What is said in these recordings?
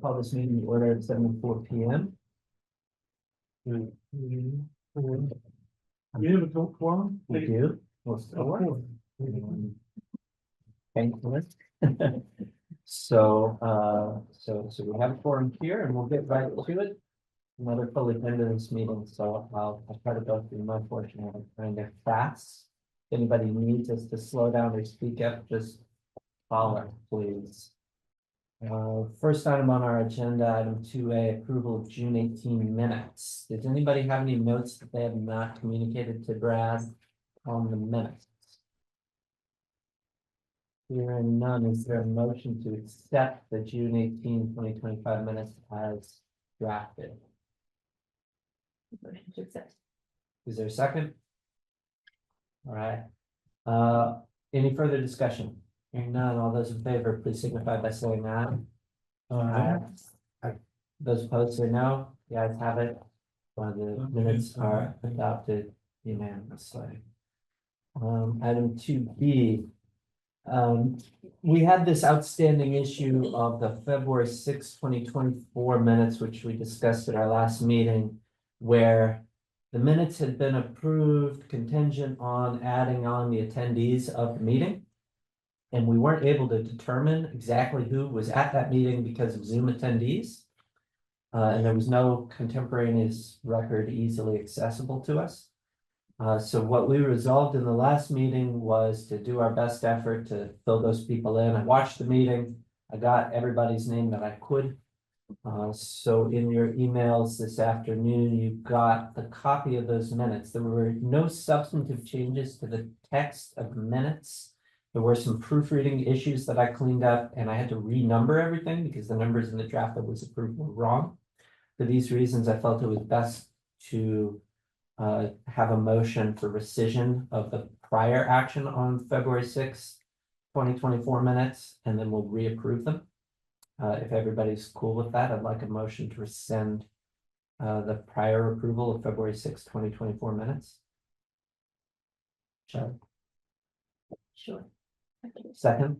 call this meeting to order at 7:04 p.m. We have a quorum? We do. Most of our- Thankfully. So we have a forum here and we'll get right to it. Another fully attendance meeting, so I'll try to go through my portion of it kind of fast. If anybody needs us to slow down or speak up, just holler, please. First item on our agenda, item 2A, approval of June 18 minutes. Does anybody have any notes that they have not communicated to Brad on the minutes? Hearing none, is there a motion to accept the June 18, 2025 minutes as drafted? Motion to accept. Is there a second? All right. Any further discussion? Hearing none, all those in favor, please signify by saying aye. Aye. Those opposed say no. The ayes have it. The minutes are adopted unanimously. Item 2B. We had this outstanding issue of the February 6, 2024 minutes, which we discussed at our last meeting, where the minutes had been approved contingent on adding on the attendees of the meeting. And we weren't able to determine exactly who was at that meeting because of Zoom attendees. And there was no contemporaneous record easily accessible to us. So what we resolved in the last meeting was to do our best effort to fill those people in. I watched the meeting. I got everybody's name that I could. So in your emails this afternoon, you got the copy of those minutes. There were no substantive changes to the text of the minutes. There were some proofreading issues that I cleaned up and I had to renumber everything because the numbers in the draft that was approved were wrong. For these reasons, I felt it was best to have a motion for rescission of the prior action on February 6th, 2024 minutes, and then we'll reapprove them. If everybody's cool with that, I'd like a motion to rescind the prior approval of February 6th, 2024 minutes. Sure. Sure. Second,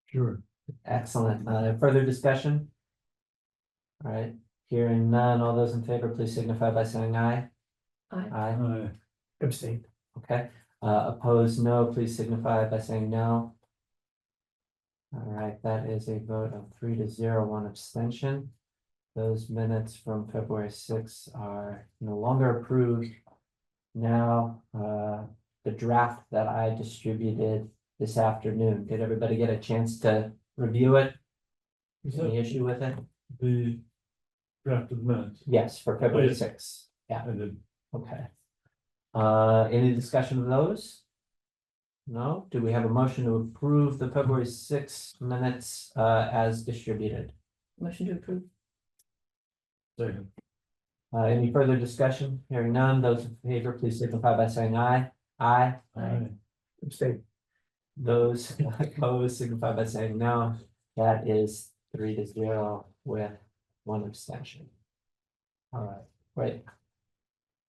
Sure. excellent. Further discussion? All right, hearing none, all those in favor, please signify by saying aye. Aye. Aye, Abstain. okay. Opposed, no, please signify by saying no. All right, that is a vote of 3-0, 1 abstention. Those minutes from February 6th are no longer approved. Now, the draft that I distributed this afternoon, did everybody get a chance to review it? Is Any that issue with it? the draft of minutes? Yes, for February yes. 6th. Yeah, I did. okay. Any discussion of those? No? Do we have a motion to approve the February 6th minutes as distributed? Motion to approve. Second. Any further discussion? Hearing none, those in favor, please signify by saying aye. Aye. Aye. Abstain. Those opposed signify by saying no. That is 3-0 with 1 abstention. All right, great.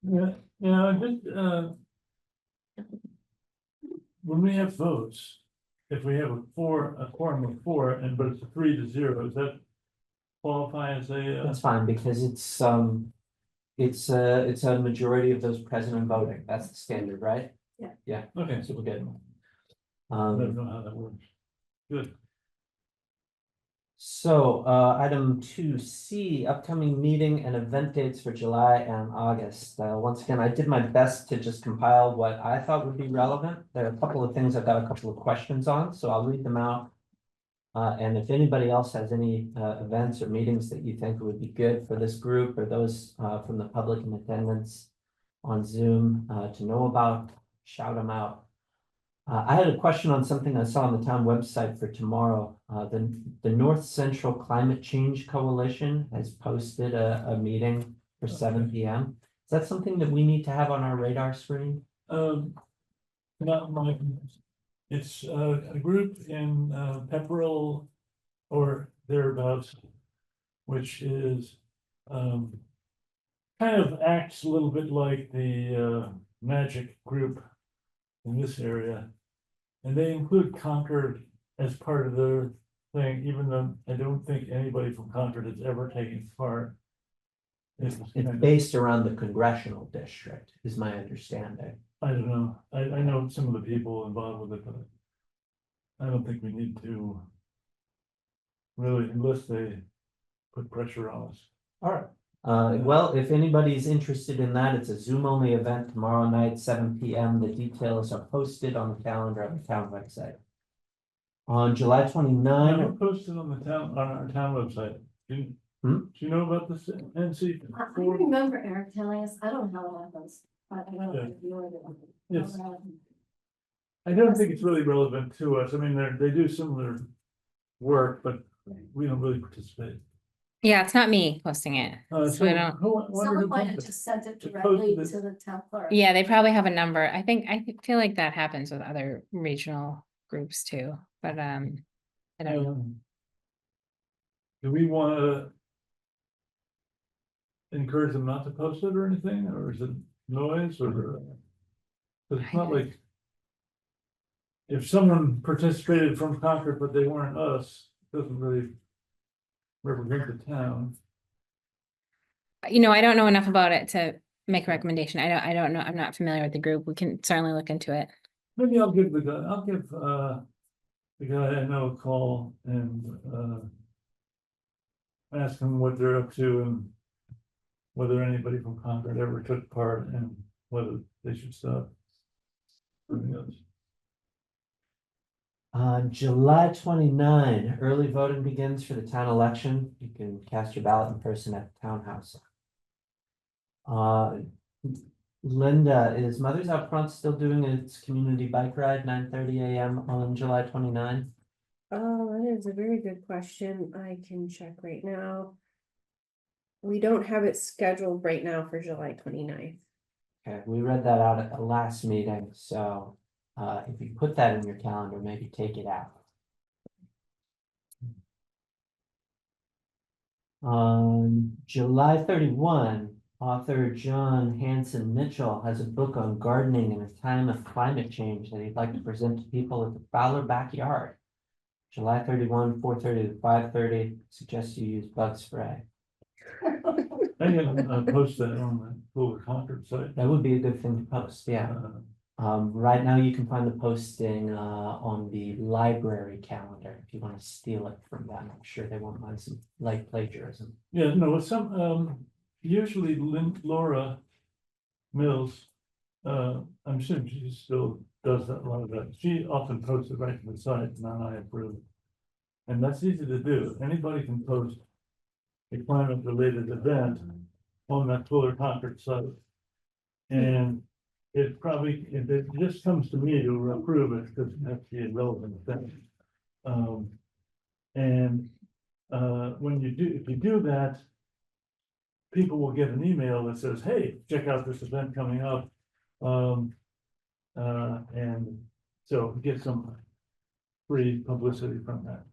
Yeah, just, when we have votes, if we have a quorum of 4, and but it's a 3-0, does that qualify as a? That's fine because it's a majority of those present and voting. That's the standard, right? Yeah. Yeah, Okay, so we're good. I don't know how that works. Good. So, item 2C, upcoming meeting and event dates for July and August. Once again, I did my best to just compile what I thought would be relevant. There are a couple of things I've got a couple of questions on, so I'll read them out. And if anybody else has any events or meetings that you think would be good for this group or those from the public in attendance on Zoom to know about, shout them out. I had a question on something I saw on the town website for tomorrow. The North Central Climate Change Coalition has posted a meeting for 7 p.m. Is that something that we need to have on our radar screen? Not my, it's a group in Pepperell or thereabouts, which is kind of acts a little bit like the Magic group in this area. And they include Concord as part of their thing, even though I don't think anybody from Concord has ever taken part. It's It's kind of, based around the congressional district, is my understanding. I don't know, I know some of the people involved with it, but I don't think we need to really, unless they put pressure on us. All right. Well, if anybody's interested in that, it's a Zoom only event tomorrow night, 7 PM. The details are posted on the calendar on the town website. On July I 29, posted on our town website. Do Hmm? you know about this NC? I remember Eric telling us, I don't know how it happens, but I don't know Yeah. if you were there. Yes. I don't think it's really relevant to us. I mean, they do similar work, but we don't really participate. Yeah, it's not me posting it. So So I don't, who- I wonder Someone who might have posted it. just sent it Who directly posted to the town clerk. yeah, they probably have a number. I feel like that happens with other regional groups too, but I don't know. Do we wanna encourage them not to post it or anything, or is it noise or? 'Cause it's not like. If someone participated from Concord, but they weren't us, it doesn't really represent the town. You know, I don't know enough about it to make a recommendation. I don't know. I'm not familiar with the group. We can certainly look into it. Maybe I'll give the guy I know a call and ask him what they're up to and whether anybody from Concord ever took part and whether they should stop. Anything else? July 29, early voting begins for the town election. You can cast your ballot in person at the townhouse. Linda, is Mothers Out Front still doing its community bike ride, 9:30 AM on July 29? Oh, that is a very good question. I can check right now. We don't have it scheduled right now for July 29th. Okay, we read that out at the last meeting, so if you put that in your calendar, maybe take it out. On July 31, author John Hanson Mitchell has a book on gardening in a time of climate change that he'd like to present to people at the Fowler backyard. July 31, 4:30 to 5:30, suggests you use bug spray. I can post that on the Fuller Concord site. That would be a good thing to post, yeah. Right now you can find the posting on the library calendar if you want to steal it from them. I'm sure they won't mind some light plagiarism. Yeah, no, usually Laura Mills, I'm assuming she still does that, a lot of that. She often posts it right to the site, and then I approve. And that's easy to do. Anybody can post a climate related event on that Fuller Concord site. And it probably, if it just comes to me to approve it, because that's the irrelevant thing. When you do, if you do that, people will get an email that says, hey, check out this event coming up. And so get some free publicity from that.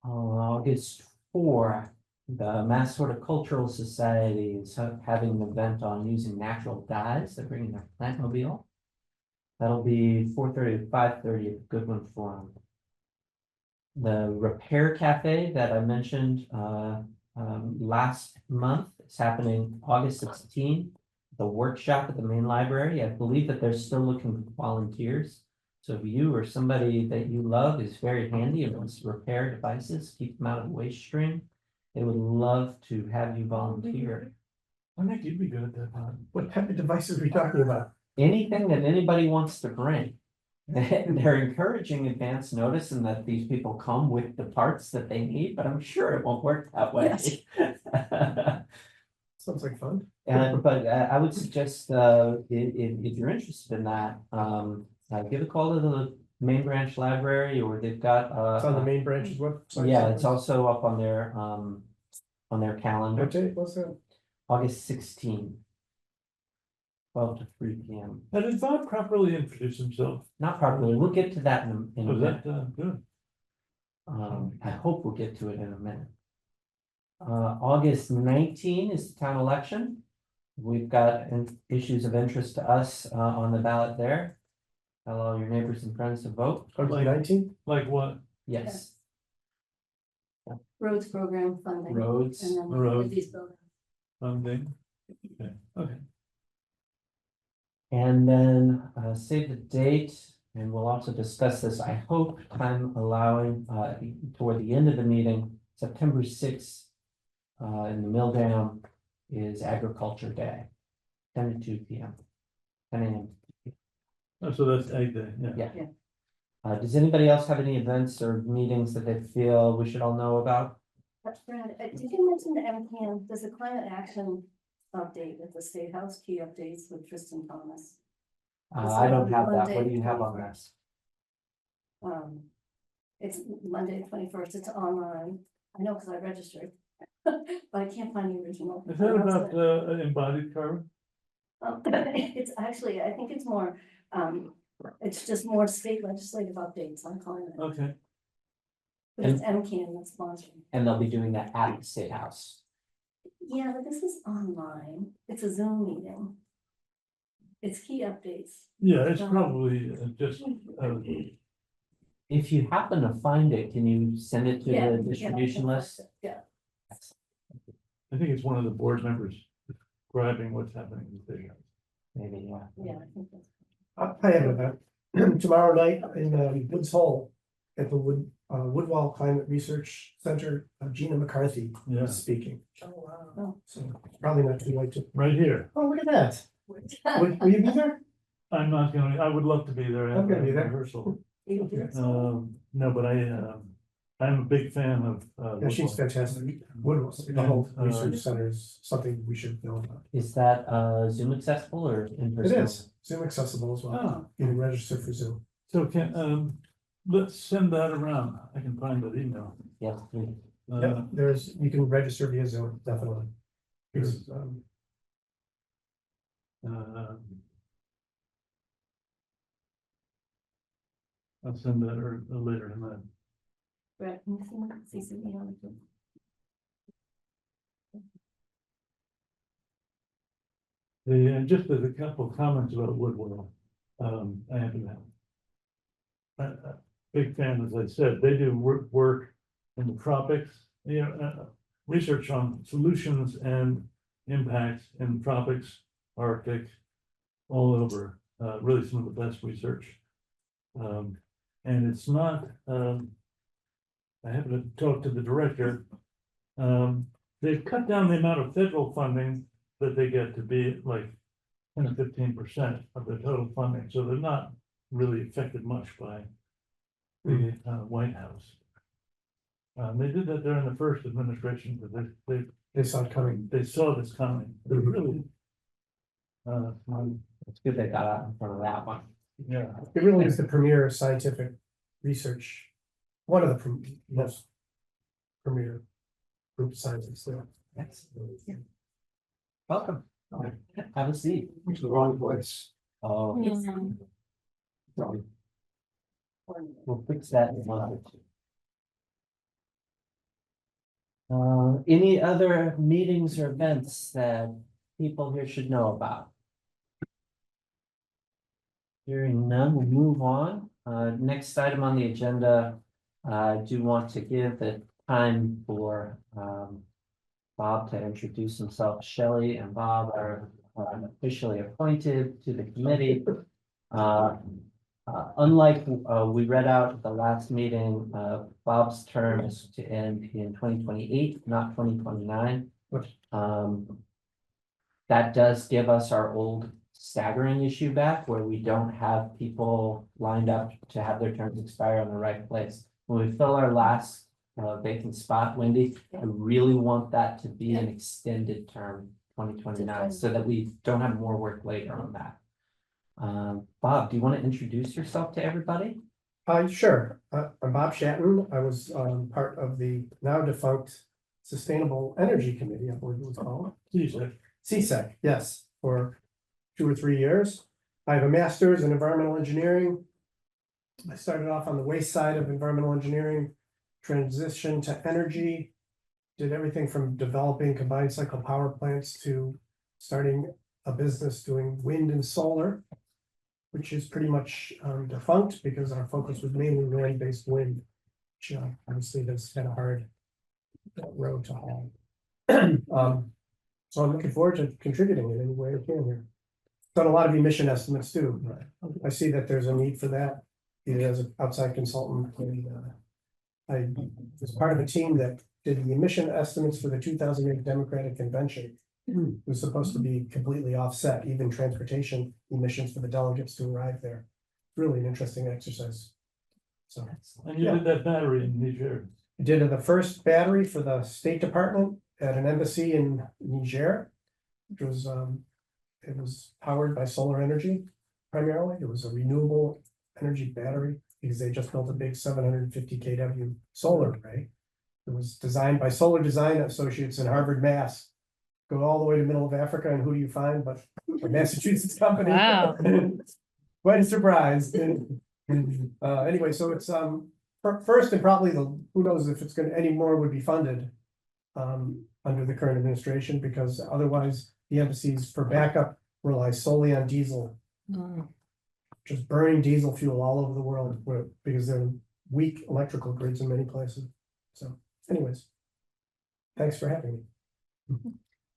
August 4, the Mass Horticultural Society is having an event on using natural dyes. They're bringing their plant mobile. That'll be 4:30 to 5:30, a good one for them. The Repair Cafe that I mentioned last month is happening August 16. The workshop at the main library. I believe that they're still looking for volunteers. So if you or somebody that you love is very handy and wants to repair devices, keep them out of the waste stream, they would love to have you volunteer. I think you'd be good at that, Todd. What type of devices are we talking about? Anything that anybody wants to bring. They're encouraging advance notice and that these people come with the parts that they need, but I'm sure it won't work that way. Yes. Sounds like fun. But I would suggest, if you're interested in that, give a call to the main branch library, or they've got. It's on the main branch's website. Yeah, it's also up on their calendar, What date was that? August 16. 12 to 3 PM. Now, did Bob properly introduce himself? Not properly, we'll get to that in a Was minute. that good? I hope we'll get to it in a minute. August 19 is the town election. We've got issues of interest to us on the ballot there. tell all your neighbors and friends to vote. Article 19? Like what? Yes, Roads program funding. roads. And then Roads. these buildings. Funding? Okay, okay. And then save the date, and we'll also discuss this, I hope, time allowing, toward the end of the meeting, September 6th. In the Mill Dam is Agriculture Day, 10 to 2 p.m. 10 a.m. Oh, so that's Egg Day, yeah. Yeah. Does anybody else have any events or meetings that they feel we should all know about? Brad, did you mention the MCAN, there's a climate action update at the State House, key updates with Tristan Thomas. I don't have that. What Monday, do you have on 21st. this? It's Monday, 21st, it's online, I know, because I registered. But I can't find the original. Is that about embodied carbon? It's actually, I think it's more, it's just more state legislative updates on climate, Okay, but it's MCAN that's sponsoring. And they'll be doing that at the State House. Yeah, but this is online, it's a Zoom meeting. It's key updates. yeah, it's probably just, If you happen to find it, can you send it to Yeah, the distribution list? Yeah, I think it's one of the board members describing what's happening in the state. Maybe, yeah. yeah, I think that's. I have an event tomorrow night in Woods Hole at the Woodwall Climate Research Center. Gina McCarthy Yeah, is speaking, Oh, wow. so probably not too late to. right here. Oh, look at that. Will you be there? I'm not gonna, I would love to be there. I'm gonna be at the there. Rehearsal. Okay. No, but I'm a big fan of. Yeah, she's Woodwall. fantastic. Woodwall, the whole And, research center is something we should know about. Is that Zoom accessible or in It person? is Zoom accessible as well. Oh, You can register for Zoom. so let's send that around. I can find that email. Yes, please. Yeah, you can register via Zoom, definitely. Because, I'll send that later tonight. Brett, can you see me on it? And just as a couple of comments about Woodwell, I have to have. Big fan, as I said, they do work in the tropics, research on solutions and impacts in tropics, Arctic, all over, really some of the best research. And it's not, I happen to talk to the director. They've cut down the amount of federal funding that they get to be like 10 to 15% of the total funding, so they're not really affected much by the White House. They did that during the first administration, but they saw it coming. they saw this coming. They're really. It's good they got out in front of that one. Yeah, It really is the premier scientific research, one of the most premier group of scientists there. Excellent. Welcome. Have a seat. Which is the wrong place. Oh, Sorry. we'll fix that in one or two. Any other meetings or events that people here should know about? Hearing none, we'll move on. Next item on the agenda, I do want to give the time for Bob to introduce himself. Shelley and Bob are officially appointed to the committee. Unlike we read out at the last meeting, Bob's term is to end in 2028, not 2029. That does give us our old staggering issue back where we don't have people lined up to have their terms expire on the right place. When we fill our last vacant spot, Wendy, I really want that to be an extended term, 2029, so that we don't have more work later on that. Bob, do you want to introduce yourself to everybody? Sure. I'm Bob Shatton. I was part of the now defunct Sustainable Energy Committee, I believe it was called. CSEC, yes, for 2 or 3 years. I have a master's in environmental engineering. I started off on the waste side of environmental engineering, transitioned to energy, did everything from developing combined cycle power plants to starting a business doing wind and solar. which is pretty much defunct because our focus was mainly land-based wind. Which obviously that's kind of hard road to haul. So I'm looking forward to contributing in any way I can here. Done a lot of emission estimates too. I see that there's a need for that, either as an outside consultant. And, I was part of a team that did the emission estimates for the 2008 Democratic Convention. It was supposed to be completely offset, even transportation emissions for the delegates to arrive there. Really an interesting exercise. So And you did that battery in Niger. I did the first battery for the State Department at an embassy in Niger. It was powered by solar energy primarily. It was a renewable energy battery because they just built a big 750 kW solar array. It was designed by Solar Design Associates in Harvard, Mass. Go all the way to the middle of Africa, and who do you find but a Massachusetts company? Wow. Quite a surprise. Anyway, so it's first and probably who knows if it's gonna any more would be funded under the current administration, because otherwise the embassies for backup rely solely on diesel, Mm. just burning diesel fuel all over the world because they're weak electrical grids in many places. So anyways, thanks for having me.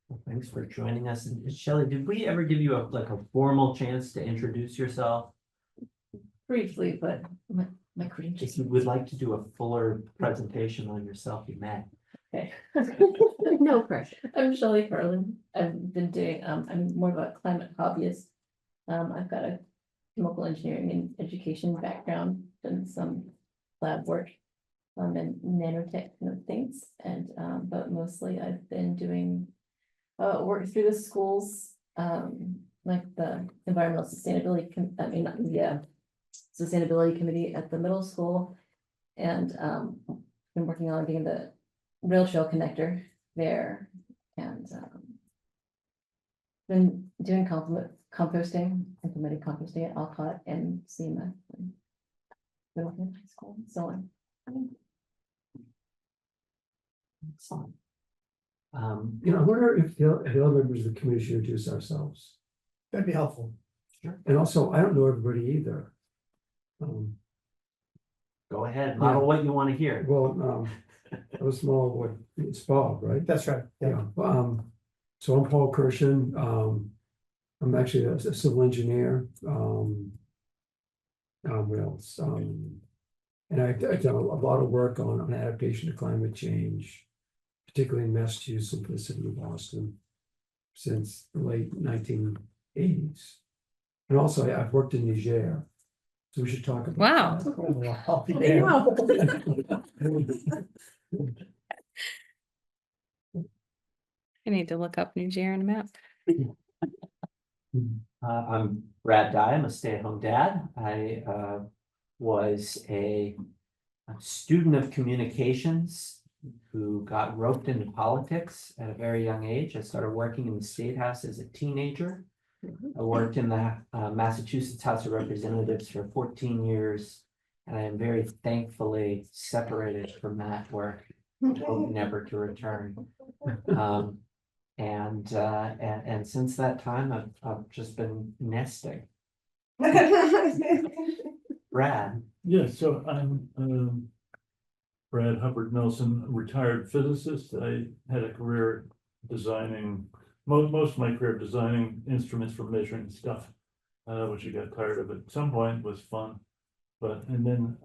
Well, thanks for joining us. And Shelley, did we ever give you a formal chance to introduce yourself? Briefly, but my If credentials. you would like to do a fuller presentation on yourself, you may. Okay. No pressure. I'm Shelley Carlin. I've been doing, I'm more of a climate hobbyist. I've got a chemical engineering and education background, done some lab work. And nanotech kind of things, and, but mostly I've been doing. Work through the schools, like the environmental sustainability, sustainability committee at the middle school. And, been working on being the rail trail connector there, and, been doing composting, implementing composting at Alcott and SEMA. And been working in high school and so on. Excellent. You know, I wonder if the other members of the committee should introduce ourselves. That'd be helpful. And also, I don't know everybody either. Go ahead, model what you want to hear. Well, I was small, what, it's Bob, right? That's right. Yeah. Yeah, so I'm Paul Kirshen, I'm actually a civil engineer, what else? And I've done a lot of work on adaptation to climate change, particularly in Massachusetts and the city of Boston, since the late 1980s. And also, I've worked in Niger, so we should talk about. Wow. that. Oh, wow. I need to look up Niger on a map. I'm Brad Dye. I'm a stay-at-home dad. I was a student of communications who got roped into politics at a very young age. I started working in the State House as a teenager. I worked in the Massachusetts House of Representatives for 14 years, and I am very thankfully separated from that work, hope never to return. And since that time, I've just been nesting. Brad, Yes, so I'm Brad Hubbard Nelson, retired physicist. I had a career designing, most of my career designing instruments for measuring stuff, which I got tired of at some point. Was fun, and then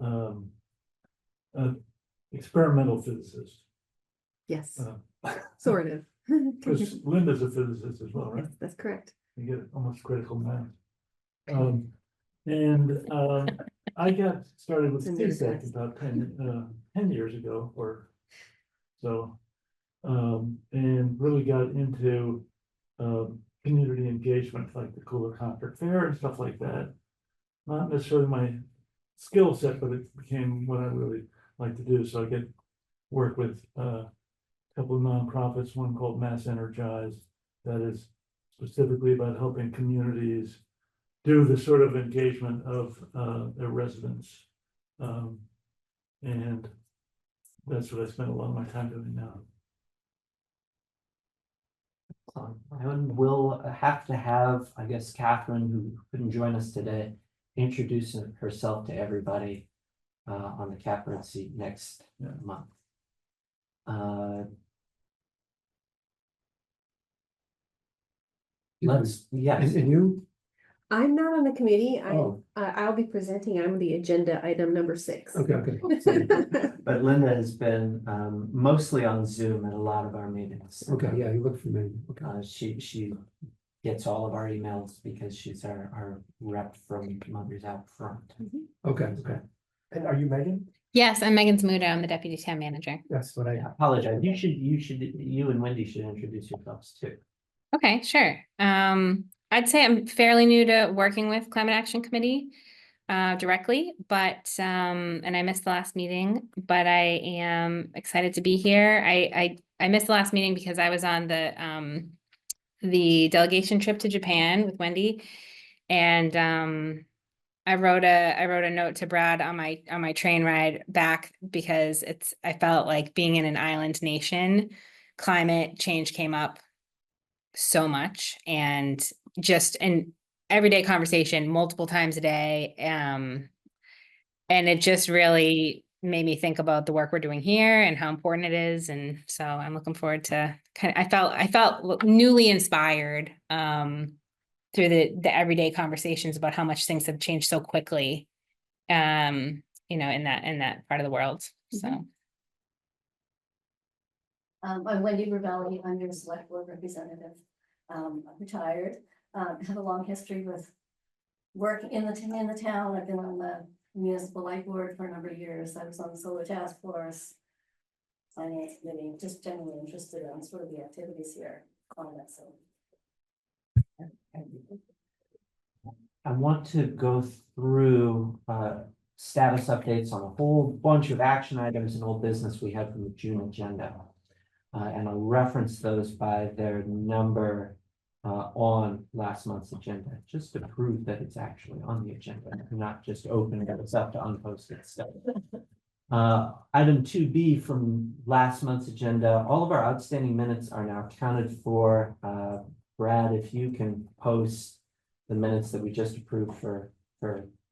experimental physicist. Yes, Uh, sort of. Because Linda's a physicist as well, right? Yes, that's correct. You get almost critical mass. I got started with It's in there, CSEC guys. about 10 years ago or so. And really got into community engagement, like the Cooler Concord Fair and stuff like that. Not necessarily my skill set, but it became what I really like to do. So I get work with couple of nonprofits, one called Mass Energized, that is specifically about helping communities do the sort of engagement of their residents. And that's what I spend a lot of my time doing now. Awesome. And we'll have to have, I guess, Catherine, who couldn't join us today, introduce herself to everybody on the Catherine seat next Yeah. month. Let's, yes, And you? I'm not on the committee. Oh. I'll be presenting. I'm the agenda item number 6. Okay. but Linda has been mostly on Zoom at a lot of our meetings. Okay, yeah, you look familiar. Okay. She gets all of our emails because she's our rep from Mothers Out Front. Okay. And are you Megan? Yes, I'm Megan Smuda. I'm the deputy town manager. That's what I apologize. You and Wendy should introduce yourselves too. Okay, sure. I'd say I'm fairly new to working with Climate Action Committee directly, but and I missed the last meeting, but I am excited to be here. I missed the last meeting because I was on the delegation trip to Japan with Wendy, and I wrote a note to Brad on my train ride back because I felt like being in an island nation, climate change came up so much, and just an everyday conversation multiple times a day. And it just really made me think about the work we're doing here and how important it is. And so I'm looking forward to I felt newly inspired through the everyday conversations about how much things have changed so quickly, in that part of the world. So I'm Wendy Ravelli, I'm your select board representative. I'm retired, have a long history with work in the town. I've been on the municipal light board for a number of years. I was on the solar task force, finance committee, just generally interested in sort of the activities here, climate, so. I want to go through status updates on a whole bunch of action items and old business we had from the June agenda. And I'll reference those by their number on last month's agenda, just to prove that it's actually on the agenda, not just open it up to unposted stuff. Item 2B from last month's agenda, all of our outstanding minutes are now accounted for. Brad, if you can post the minutes that we just approved for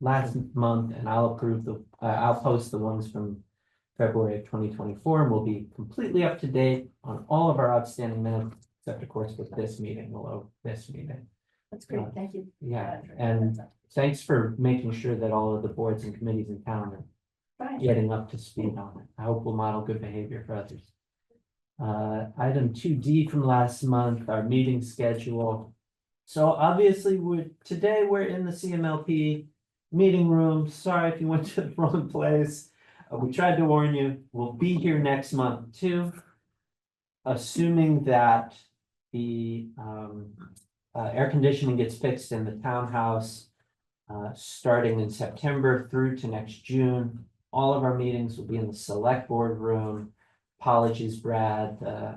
last month, and I'll post the ones from February of 2024, and we'll be completely up to date on all of our outstanding minutes, except of course with this meeting, this meeting. That's great, thank you. Yeah, and thanks for making sure that all of the boards and committees in town are Fine. getting up to speed on it. I hope we'll model good behavior for others. Item 2D from last month, our meeting schedule. So obviously today we're in the CMLP meeting room. Sorry if you went to the wrong place. We tried to warn you, we'll be here next month too. Assuming that the air conditioning gets fixed in the townhouse starting in September through to next June. All of our meetings will be in the select board room. Apologies, Brad, the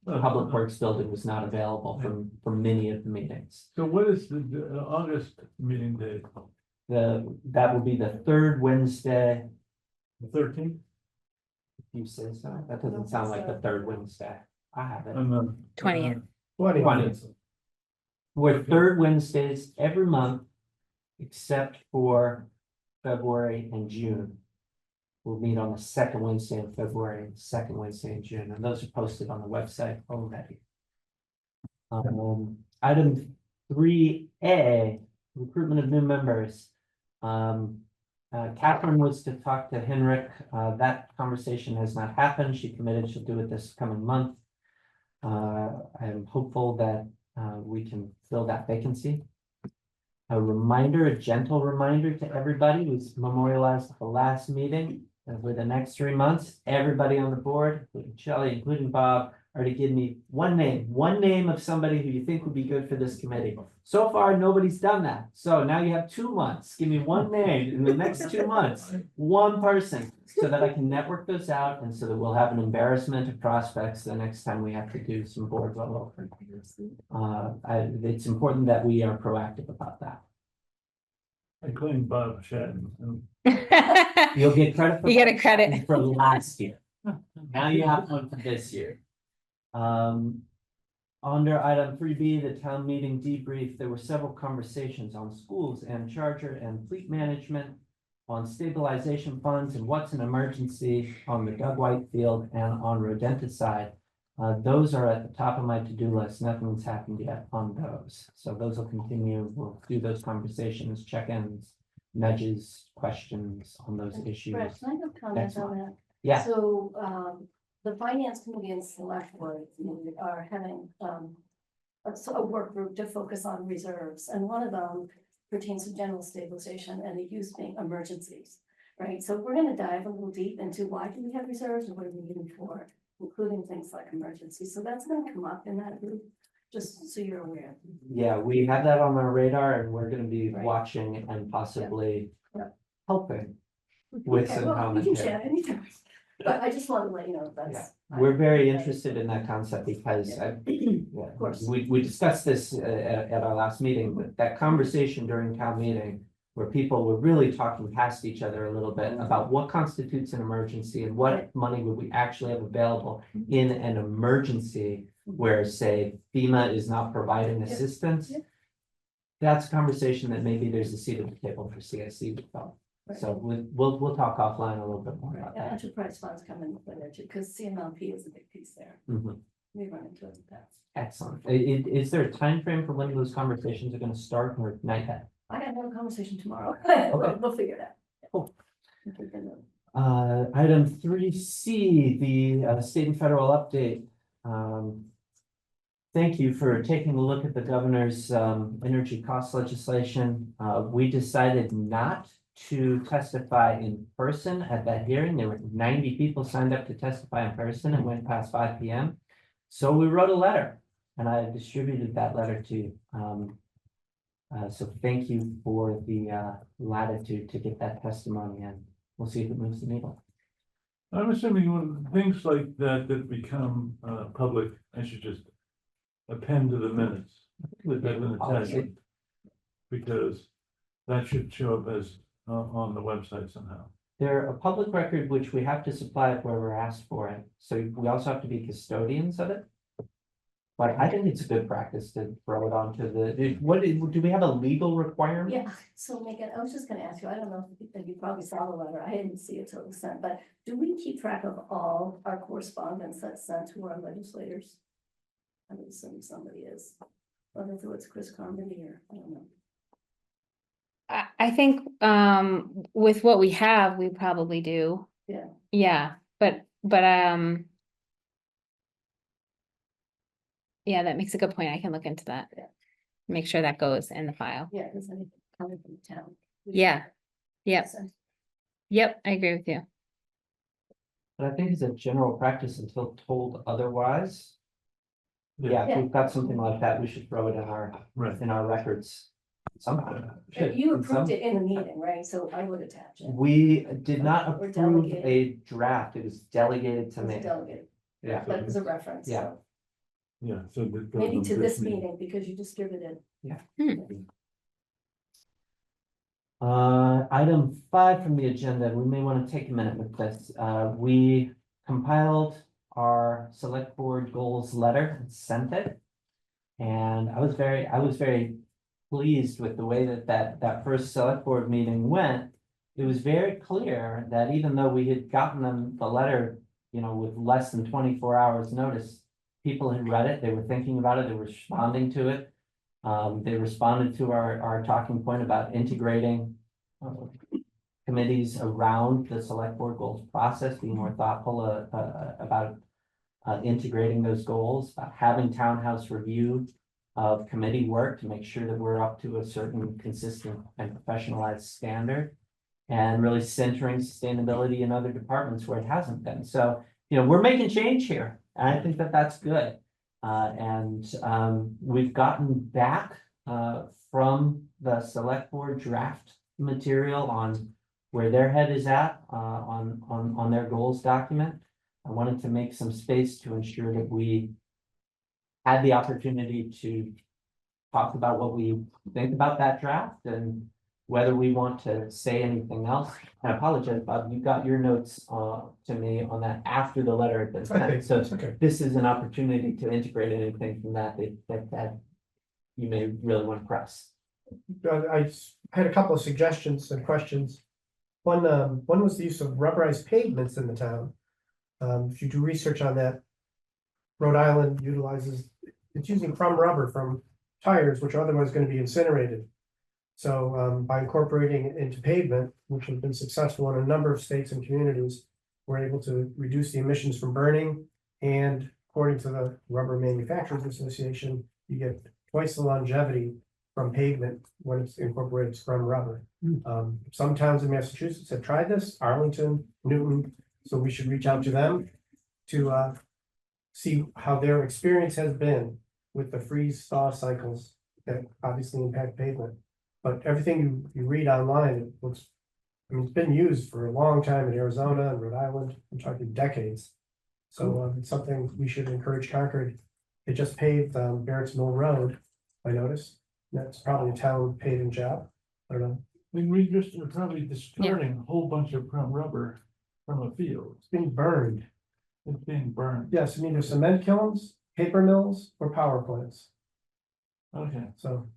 Public Works building was not available for many of the meetings. So what is the August meeting date? That will be the third Wednesday. The 13th? If you say so, that doesn't sound like the third Wednesday. I have it. And then 20th. 20th. We're third Wednesdays every month, except for February and June. We'll meet on the second Wednesday in February and second Wednesday in June, and those are posted on the website already. Item 3A, recruitment of new members. Catherine was to talk to Henrik. That conversation has not happened. She committed she'll do it this coming month. I'm hopeful that we can fill that vacancy. A gentle reminder to everybody, was memorialized at the last meeting. For the next 3 months, everybody on the board, including Shelley, including Bob, are to give me one name of somebody who you think would be good for this committee. So far, nobody's done that. So now you have 2 months. Give me one name in the next 2 months, one person, so that I can network those out and so that we'll have an embarrassment of prospects the next time we have to do some board level. It's important that we are proactive about that. including Bob Shatton. You'll get credit for. You get a credit. For last year. Now you have one for this year. Under item 3B, the town meeting debrief, there were several conversations on schools and charger and fleet management, on stabilization funds and what's an emergency, on the Doug White Field and on rodenticide. Those are at the top of my to-do list. Nothing's happened yet on those. So those will continue. We'll do those conversations, check-ins, nudges, questions on those issues. Brett, can I have a comment on that? Yeah, So, the finance committee and select board are having, a work group to focus on reserves, and one of them pertains to general stabilization and the use being emergencies, right? So we're gonna dive a little deep into why do we have reserves and what are we using for, including things like emergencies. So that's gonna come up in that group, just so you're aware. yeah, we have that on our radar and we're gonna be Right. watching and possibly Yeah. helping with Okay, some well, we can commentary. chat anytime, but I just wanted to let you know that's. We're very interested in that concept because Of course. we discussed this at our last meeting, but that conversation during town meeting. Where people were really talking past each other a little bit about what constitutes an emergency and what money would we actually have available in an emergency. Where, say, FEMA is not providing assistance. Yeah. That's a conversation that maybe there's a seat at the table for CIC with them. So we'll talk offline a little bit more about Yeah, that. enterprise funds come in there too, because CMLP is a big piece there. Mhm. We run into it in the past. Excellent. Is there a time frame for when those conversations are gonna start or not yet? I have a conversation tomorrow. Okay. We'll figure it out. Cool. We're gonna- Item 3C, the state and federal update. Thank you for taking a look at the governor's energy cost legislation. We decided not to testify in person at that hearing. There were 90 people signed up to testify in person and went past 5 p.m. So we wrote a letter and I distributed that letter to you. So thank you for the latitude to get that testimony and we'll see if it moves the needle. I'm assuming when things like that become public, I should just append to the minutes. Would be a as an policy. attachment, because that should show up as on the website somehow. They're a public record which we have to supply it where we're asked for it, so we also have to be custodians of it. But I think it's a good practice to throw it onto do we have a legal requirement? Yeah, so Megan, I was just gonna ask you, I don't know if you probably saw the letter, I didn't see it till it was sent, but do we keep track of all our correspondence that's sent to our legislators? I would assume somebody is, whether it's Chris Carmody or, I don't know. I think, with what we have, we probably do. Yeah. Yeah, but, yeah, that makes a good point. I can look into that. Yeah. Make sure that goes in the file. Yeah, there's anything coming from the town. Yeah. Yep, So, yep, I agree with you. But I think it's a general practice until told otherwise. Yeah, if Yeah. we've got something like that, we should throw it Right. in our records somehow. Should, You in some- approved it in the meeting, right? So I would attach it. We did not Or approve delegated. a draft, it was delegated to As a me, delegate, yeah. but as a reference, Yeah. so Yeah, so that goes maybe on to this meeting, because you distributed. Item 5 from the agenda, we may want to take a minute with this. We compiled our select board goals letter and sent it. And I was very pleased with the way that first select board meeting went. It was very clear that even though we had gotten them the letter, with less than 24 hours notice, people had read it, they were thinking about it, they were responding to it. They responded to our talking point about integrating committees around the select board goals process, being more thoughtful about integrating those goals, about having townhouse review of committee work to make sure that we're up to a certain consistent and professionalized standard. And really centering sustainability in other departments where it hasn't been. So, we're making change here, and I think that that's good. We've gotten back from the select board draft material on where their head is at on their goals document. I wanted to make some space to ensure that we had the opportunity to talk about what we think about that draft and whether we want to say anything else. I apologize, Bob, you got your notes to me on that after the letter had been Okay, sent, so that's okay. this is an opportunity to integrate anything from that you may really want to press. I had a couple of suggestions and questions. One was the use of rubberized pavements in the town. If you do research on that, Rhode Island utilizes, it's using crumb rubber from tires, which are otherwise going to be incinerated. So by incorporating it into pavement, which has been successful in a number of states and communities, we're able to reduce the emissions from burning. And according to the Rubber Manufacturers Association, you get twice the longevity from pavement when it's incorporated scrum rubber. Some towns in Massachusetts have tried this, Arlington, Newton, so we should reach out to them to see how their experience has been with the freeze thaw cycles that obviously impact pavement. But everything you read online, it looks, I mean, it's been used for a long time in Arizona and Rhode Island, I'm talking decades. So it's something we should encourage Concord. They just paved Barrett's Mill Road, I noticed. That's probably a town paving job. I don't know. I mean, we just are probably discarding a whole bunch of crumb rubber from a field. It's being burned. It's being burned. Yes, I mean, there's cement kilns, paper mills, or power plants. Okay. So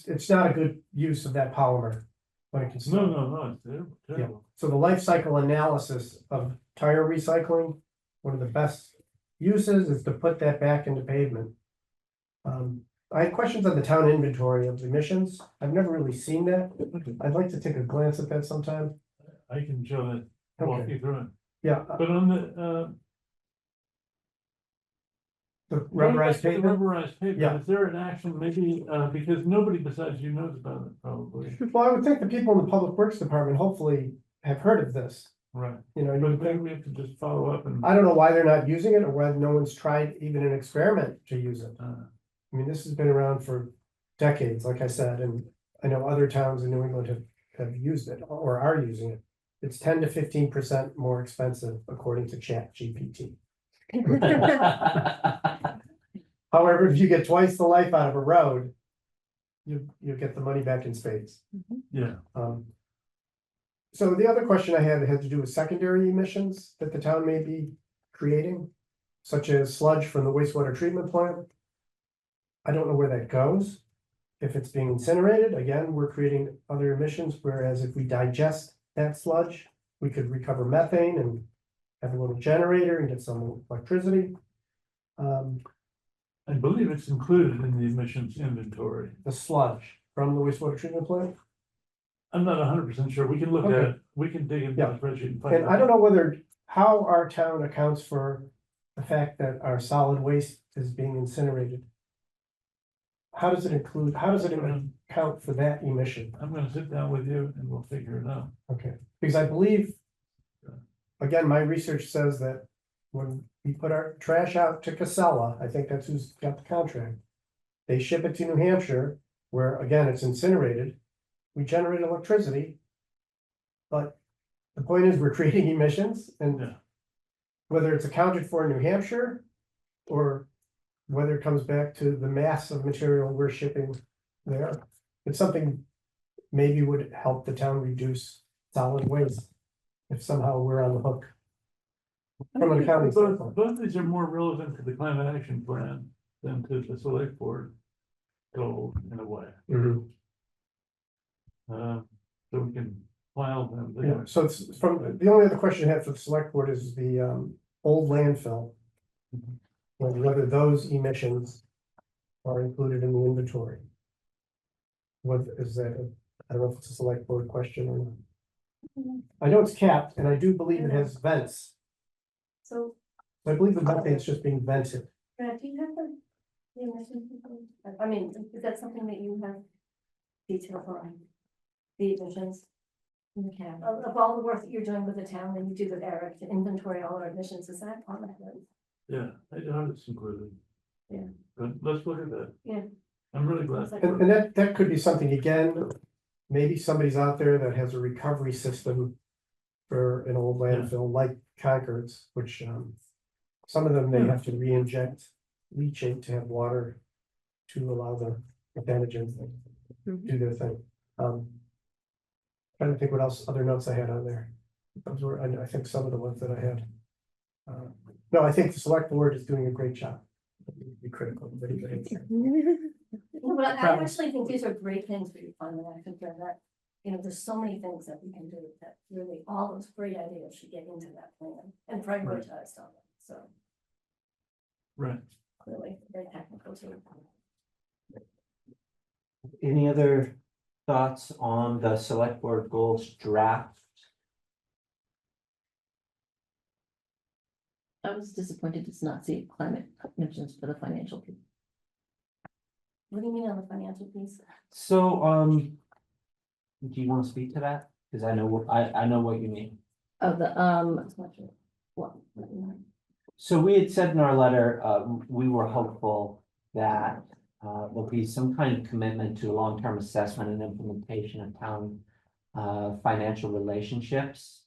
it's not a good use of that polymer when it gets. No, it's terrible, terrible. So the life cycle analysis of tire recycling, one of the best uses is to put that back into pavement. I had questions on the town inventory of emissions. I've never really seen that. I'd like to take a glance at that sometime. I can show that, walk Okay. you through it. Yeah, But on the, the rubberized the pavement. rubberized Yeah. pavement, is there an action maybe, because nobody besides you knows about it probably, Well, I would think the people in the Public Works Department hopefully have heard of this. right? You know, you But would maybe think, we have to just follow up and, I don't know why they're not using it or why no one's tried even an experiment to use it. I mean, this has been around for decades, like I said, and I know other towns in New England have used it or are using it. It's 10 to 15% more expensive according to ChatGPT. However, if you get twice the life out of a road, you get the money back in spades. yeah, So the other question I had to do with secondary emissions that the town may be creating, such as sludge from the wastewater treatment plant. I don't know where that goes. If it's being incinerated, again, we're creating other emissions, whereas if we digest that sludge, we could recover methane and have a little generator and get some electricity. I believe it's included in the emissions inventory. The sludge from the wastewater treatment plant. I'm not 100% sure, we can look at Okay. it, we can dig into Yeah. the spreadsheet and find And out. I don't know how our town accounts for the fact that our solid waste is being incinerated. How does it account for that emission? I'm gonna sit down with you and we'll figure it out. Okay, because I believe. Again, my research says that when we put our trash out to Casella, I think that's who's got the contract. They ship it to New Hampshire, where again, it's incinerated. We generate electricity. But the point is, we're creating emissions and. Yeah. Whether it's accounted for in New Hampshire. Or whether it comes back to the mass of material we're shipping there. It's something maybe would help the town reduce solid waste. If somehow we're on the hook. From an accounting standpoint. Both these are more relevant to the climate action plan than to the select board goal in a way. So we can file them. Yeah, so it's from, the only other question I have for the select board is the old landfill. Whether those emissions are included in the inventory. What is that? I don't know if it's a select board question or not. I know it's capped and I do believe it has vents. So, I believe the methane's just being vented. Brad, do you have the emissions? I mean, is that something that you have details on? The emissions? Okay, of all the work that you're doing with the town and you do with Eric to inventory all our emissions, is that on that list? Yeah, I know it's included. Yeah. But let's look at that. Yeah. I'm really glad. And that could be something, again, maybe somebody's out there that has a recovery system. For an old landfill like Concord's, which some of them they have to re-inject leachate to have water. To allow the pathogens to do their thing. Trying to think what else, other notes I had on there. Those were, I think some of the ones that I had. No, I think the select board is doing a great job. Be critical of anybody. No, but I Promise. actually think these are great things for you, fun, and I think that, you know, there's so many things that we can do that really, all those great ideas should get into that plan and prioritized on it, so Right. clearly, very technical too. Any other thoughts on the select board goals draft? I was disappointed to not see climate mentions for the financial piece. What do you mean on the financial piece? So, do you want to speak to that? Because I know, I know what you mean. Oh, the, That's not true. What? So we had said in our letter, we were hopeful that there'll be some kind of commitment to long-term assessment and implementation of town financial relationships,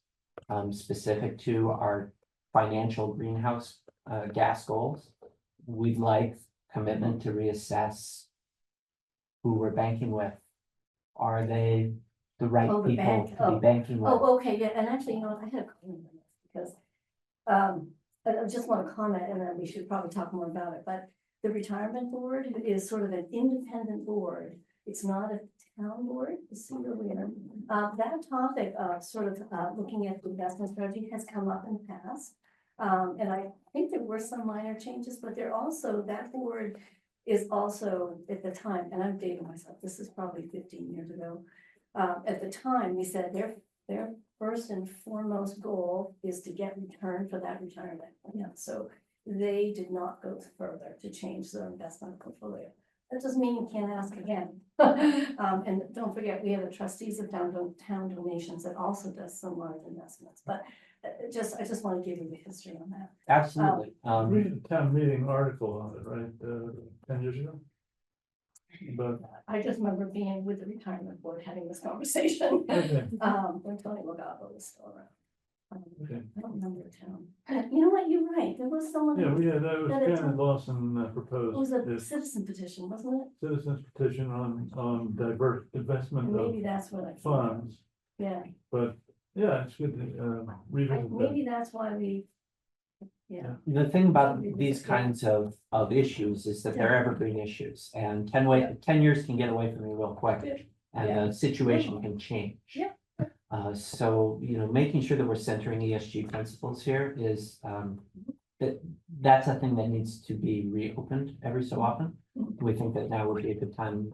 specific to our financial greenhouse gas goals. We'd like commitment to reassess who we're banking with. Are they the right Oh, the people bank, to be oh. banking with? Oh, okay, yeah, and actually, you know, I had a comment on this because, I just want to comment, and then we should probably talk more about it, but the retirement board is sort of an independent board. It's not a town board, it's super weird. That topic of sort of, looking at the investment strategy has come up in the past. And I think there were some minor changes, but there also, that board is also at the time, and I'm dating myself, this is probably 15 years ago. At the time, we said their first and foremost goal is to get return for that retirement. Yeah, so they did not go further to change their investment portfolio. That doesn't mean you can't ask again. And don't forget, we have a trustees of town donations that also does some large investments, but I just want to give you the history on that. Absolutely. Read the town meeting article on it, right, 10 years ago? But, I just remember being with the retirement board having this conversation, okay, when Tony Logato was still around. okay. I don't remember the town. You know what, you're right, there was someone. Yeah, we had, that was That it's- Janet Lawson It was proposed a this citizen petition, wasn't it? citizens petition on diverse investment And of maybe that's what I. funds, Yeah, but yeah, it's good to revisit that. maybe that's why we. Yeah, The thing about these kinds of issues is that they're evergreen issues, and 10 years can get away from you real quick. And the situation can change. Yeah. So, you know, making sure that we're centering ESG principles here is, that's a thing that needs to be reopened every so often. We think that now would be a good time.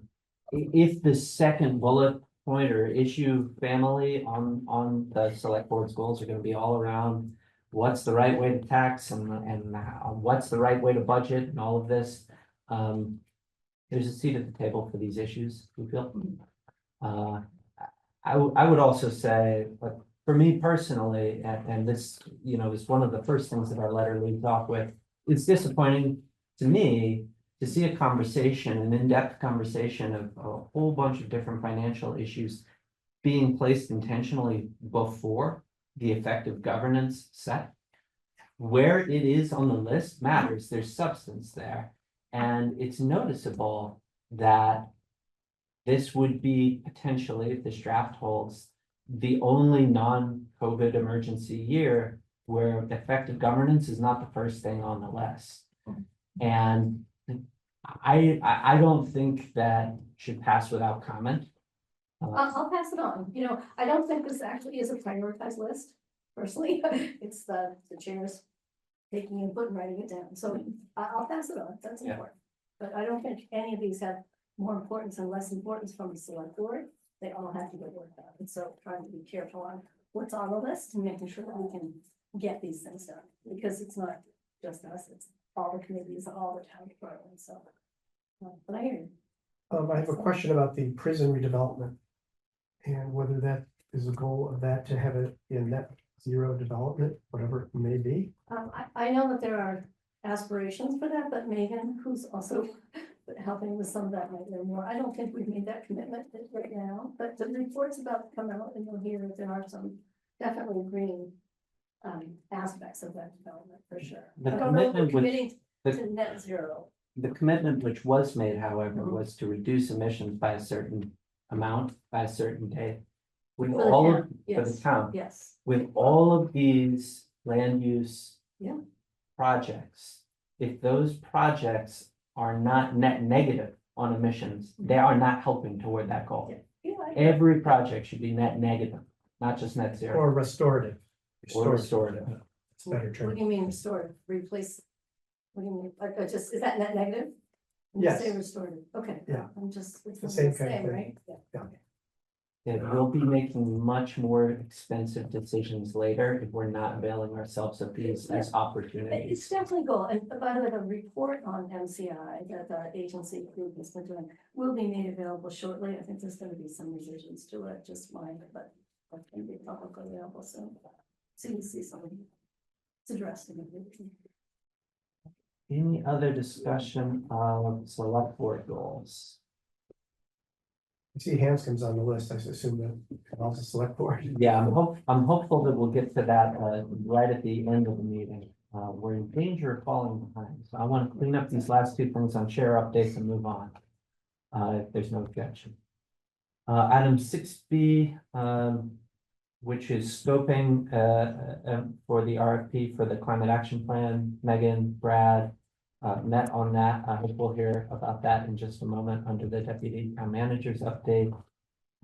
If the second bullet point or issue family on the select board's goals are gonna be all around what's the right way to tax and what's the right way to budget and all of this. There's a seat at the table for these issues, we feel. I would also say, like, for me personally, and this, you know, is one of the first things that our letter leads off with. It's disappointing to me to see a conversation, an in-depth conversation of a whole bunch of different financial issues being placed intentionally before the effective governance set. Where it is on the list matters, there's substance there, and it's noticeable that this would be potentially, if this draft holds, the only non-COVID emergency year where effective governance is not the first thing on the list. And I don't think that should pass without comment. I'll pass it on. You know, I don't think this actually is a prioritized list, personally. It's the chairs taking input and writing it down. So I'll pass it on. That's Yeah. important. But I don't think any of these have more importance and less importance from the select board. They all have to get worked out. And so trying to be careful on what's on the list and making sure that we can get these things done. Because it's not just us, it's all the committees, all the town departments, so. But I hear you. I have a question about the prison redevelopment. And whether that is a goal of that to have it in net zero development, whatever it may be. I know that there are aspirations for that, but Megan, who's also helping with some of that, might know more. I don't think we've made that commitment right now, but the report's about to come out and you'll hear that there are some definitely green aspects of that development for sure. The I don't know if we're commitment with- committing the- to net zero. The commitment which was made, however, was to reduce emissions by a certain amount, by a certain date. with For the all town, of, for yes. the town, Yes, with all of these land use. Yeah. Projects, if those projects are not net negative on emissions, they are not helping toward that goal. yeah, Every project should be net negative, not just net zero Or restorative. or restorative. It's a better what term. do you mean restorative, replace? What do you mean, like, just, is that net negative? When you Yes. Say restorative, okay. Yeah. I'm just. It's The the same same, kind of thing. right? Yeah. It will be making much more expensive decisions later if we're not availing ourselves of these as It's opportunities. definitely goal, and by the way, the report on MCI that the agency group has been doing will be made available shortly. I think there's gonna be some revisions to it, just mine, but that can be publicly available soon. So you can see something. It's addressed in the. Any other discussion of select board goals? I see Hanscom's on the list, I assume that also select board. Yeah, I'm hopeful that we'll get to that right at the end of the meeting. We're in danger of falling behind, so I want to clean up these last two things on share updates and move on. If there's no objection. Item 6B, which is scoping for the RFP for the climate action plan. Megan, Brad met on that. I hope we'll hear about that in just a moment under the deputy town manager's update.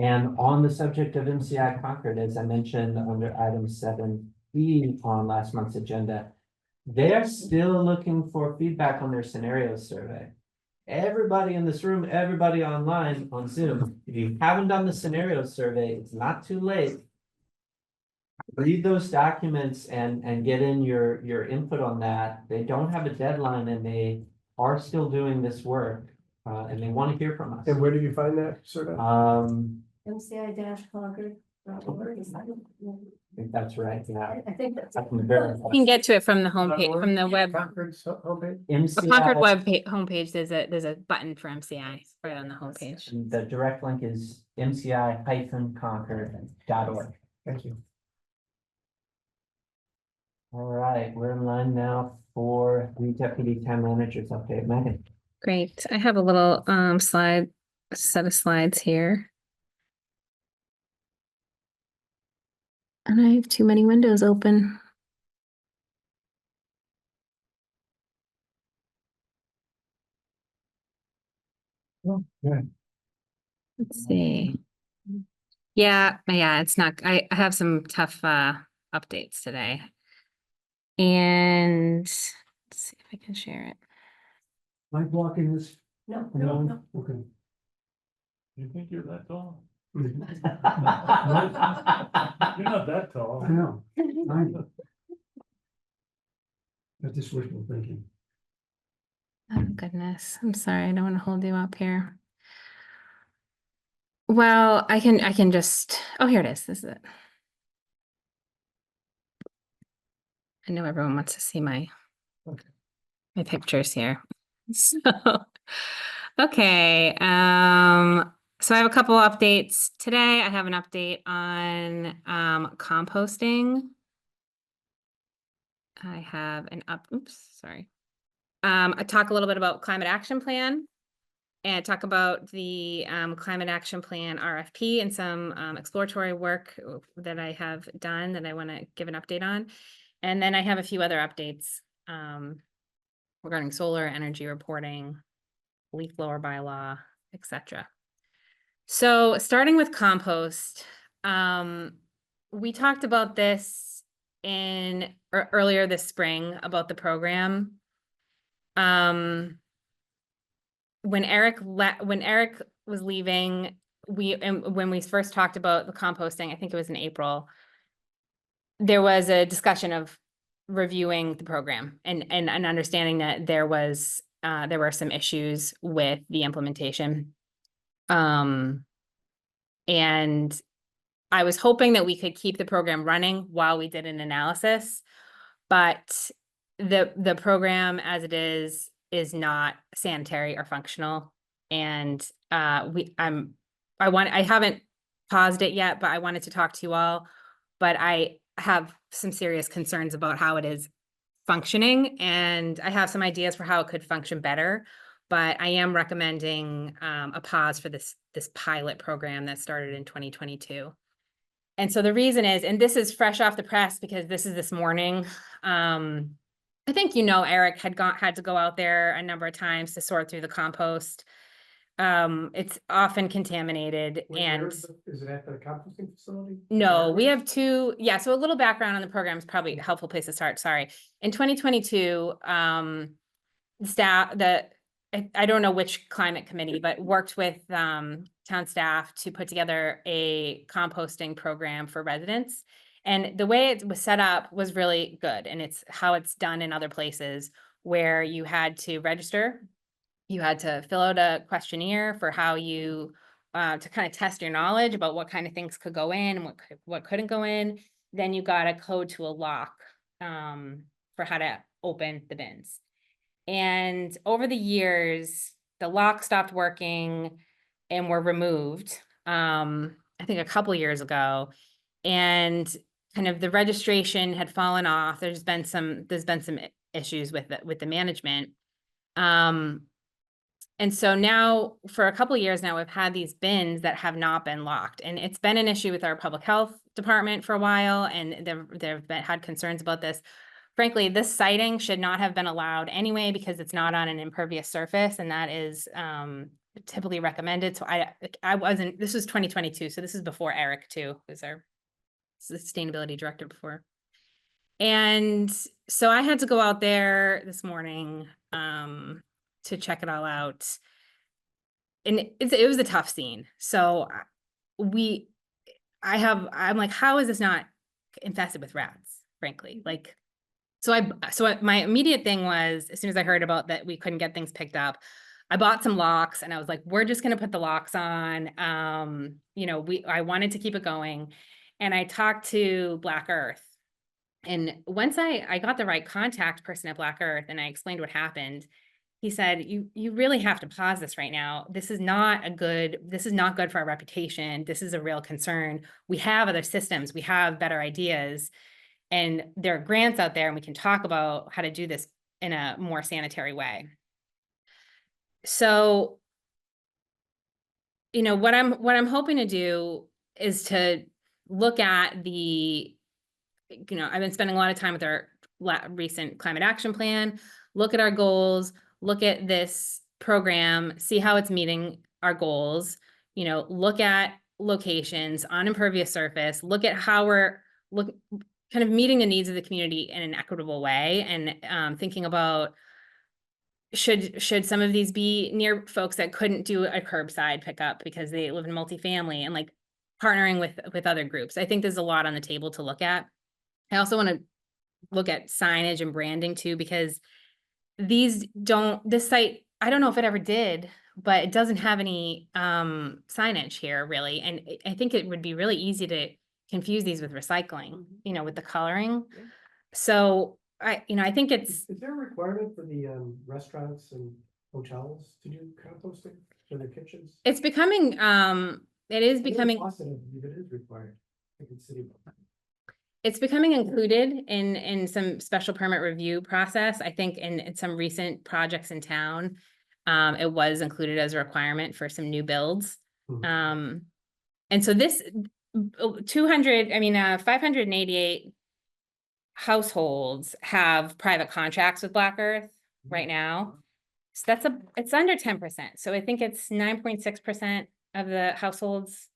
And on the subject of MCI Concord, as I mentioned under item 7E on last month's agenda, they're still looking for feedback on their scenario survey. Everybody in this room, everybody online on Zoom, if you haven't done the scenario survey, it's not too late. Read those documents and get in your input on that. They don't have a deadline and they are still doing this work. And they want to hear from us. And where did you find that sort of? MCI-Concord. I think that's right, yeah. I think that's. I can verify. You can get to it from the homepage, from the web, Concord's homepage? the Concord MCI, web homepage, there's a button for MCI right on the homepage. the direct link is mci-concord.org. Thank you. All right, we're in line now for the deputy town manager's update. Megan. Great. I have a little set of slides here. And I have too many windows open. Let's see. Yeah, it's not, I have some tough updates today. And let's see if I can share it. Am I blocking this? No, No, okay. You think you're that tall? Mhm. You're not that tall. I know, I know. That's just wishful thinking. Oh goodness, I'm sorry, I don't want to hold you up here. Well, I can just, oh, here it is, this is it. I know everyone wants to see my pictures here. So, okay, so I have a couple updates today. I have an update on composting. I have an I talk a little bit about climate action plan and talk about the climate action plan RFP and some exploratory work that I have done that I want to give an update on. And then I have a few other updates regarding solar energy reporting, leaf blower bylaw, etc. So starting with compost, we talked about this earlier this spring about the program. When Eric was leaving, when we first talked about the composting, I think it was in April, there was a discussion of reviewing the program and understanding that there were some issues with the implementation. And I was hoping that we could keep the program running while we did an analysis, but the program as it is not sanitary or functional. And I haven't paused it yet, but I wanted to talk to you all, but I have some serious concerns about how it is functioning, and I have some ideas for how it could function better, but I am recommending a pause for this pilot program that started in 2022. And so the reason is, and this is fresh off the press because this is this morning. I think, Eric had to go out there a number of times to sort through the compost. It's often contaminated and Is it at the composting facility? no, we have two, so a little background on the program is probably a helpful place to start, sorry. In 2022, I don't know which climate committee, but worked with, town staff to put together a composting program for residents. And the way it was set up was really good, and it's how it's done in other places where you had to register. You had to fill out a questionnaire for how you, to kind of test your knowledge about what kind of things could go in and what couldn't go in. Then you got a code to a lock, for how to open the bins. And over the years, the lock stopped working and were removed, I think a couple years ago. And kind of the registration had fallen off. There's been some issues with the management. And so now for a couple of years now, we've had these bins that have not been locked, and it's been an issue with our public health department for a while. And they've had concerns about this. Frankly, this siting should not have been allowed anyway, because it's not on an impervious surface, and that is, typically recommended. So I wasn't, this was 2022. So this is before Eric too, who's our sustainability director before. And so I had to go out there this morning, to check it all out. And it was a tough scene. So I'm like, how is this not infested with rats, frankly? Like, so my immediate thing was, as soon as I heard about that we couldn't get things picked up, I bought some locks, and I was like, we're just gonna put the locks on. I wanted to keep it going. And I talked to Black Earth. And once I got the right contact person at Black Earth and I explained what happened, he said, you really have to pause this right now. This is not good for our reputation. This is a real concern. We have other systems, we have better ideas, and there are grants out there, and we can talk about how to do this in a more sanitary way. So, what I'm hoping to do is to look at I've been spending a lot of time with our recent climate action plan, look at our goals, look at this program, see how it's meeting our goals, look at locations on impervious surface, look at how we're kind of meeting the needs of the community in an equitable way, and thinking about should some of these be near folks that couldn't do a curbside pickup because they live in multifamily, and like partnering with other groups. I think there's a lot on the table to look at. I also want to look at signage and branding too, because this site, I don't know if it ever did, but it doesn't have any signage here really. And I think it would be really easy to confuse these with recycling, with the coloring. So I think it's. Is there a requirement for the restaurants and hotels to do composting for their kitchens? It's becoming, it is becoming. Boston, it is required. I think it's city. It's becoming included in some special permit review process. I think in some recent projects in town, it was included as a requirement for some new builds. And so this 588 households have private contracts with Black Earth right now. So it's under 10%. So I think it's 9.6% of the households.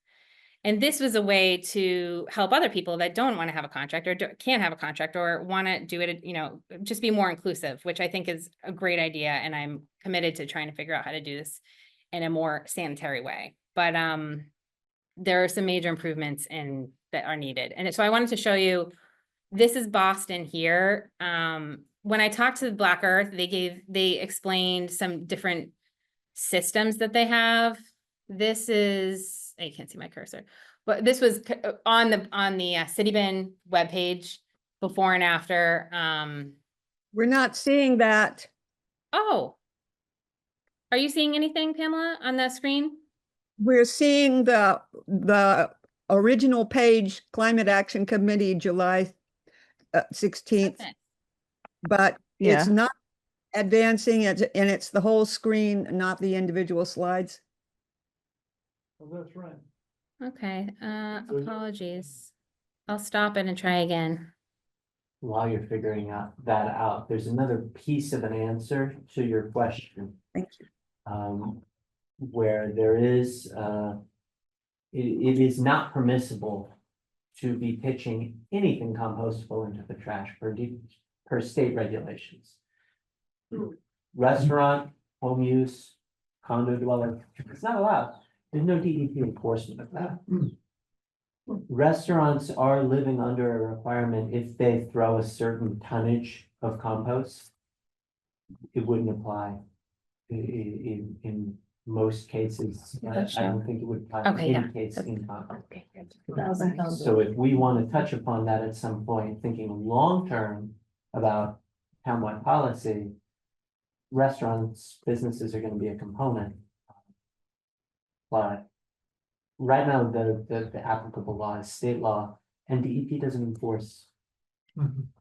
And this was a way to help other people that don't want to have a contract or can't have a contract or want to do it, just be more inclusive, which I think is a great idea. And I'm committed to trying to figure out how to do this in a more sanitary way. But there are some major improvements that are needed. And so I wanted to show you, this is Boston here. When I talked to Black Earth, they explained some different systems that they have. This is, you can't see my cursor, but this was on the CityBin webpage before and after. We're not seeing that. Oh, are you seeing anything, Pamela, on the screen? We're seeing the original page, Climate Action Committee, July 16th, Okay. but Yeah. it's not advancing, and it's the whole screen, not the individual slides. Well, that's right. Okay, So- apologies. I'll stop it and try again. While you're figuring that out, there's another piece of an answer to your question. Thank you. Where there is, it is not permissible to be pitching anything compostable into the trash per state regulations. Restaurant, home use, condo dwelling, it's not allowed. There's no DEP enforcement of that. Restaurants are living under a requirement if they throw a certain tonnage of compost. It wouldn't apply in most cases. I don't think it would apply in Okay, yeah. any case in compost. Okay. 1,000 pounds. So if we want to touch upon that at some point, thinking long-term about townwide policy, restaurants, businesses are going to be a component. But right now, the applicable law is state law, and DEP doesn't enforce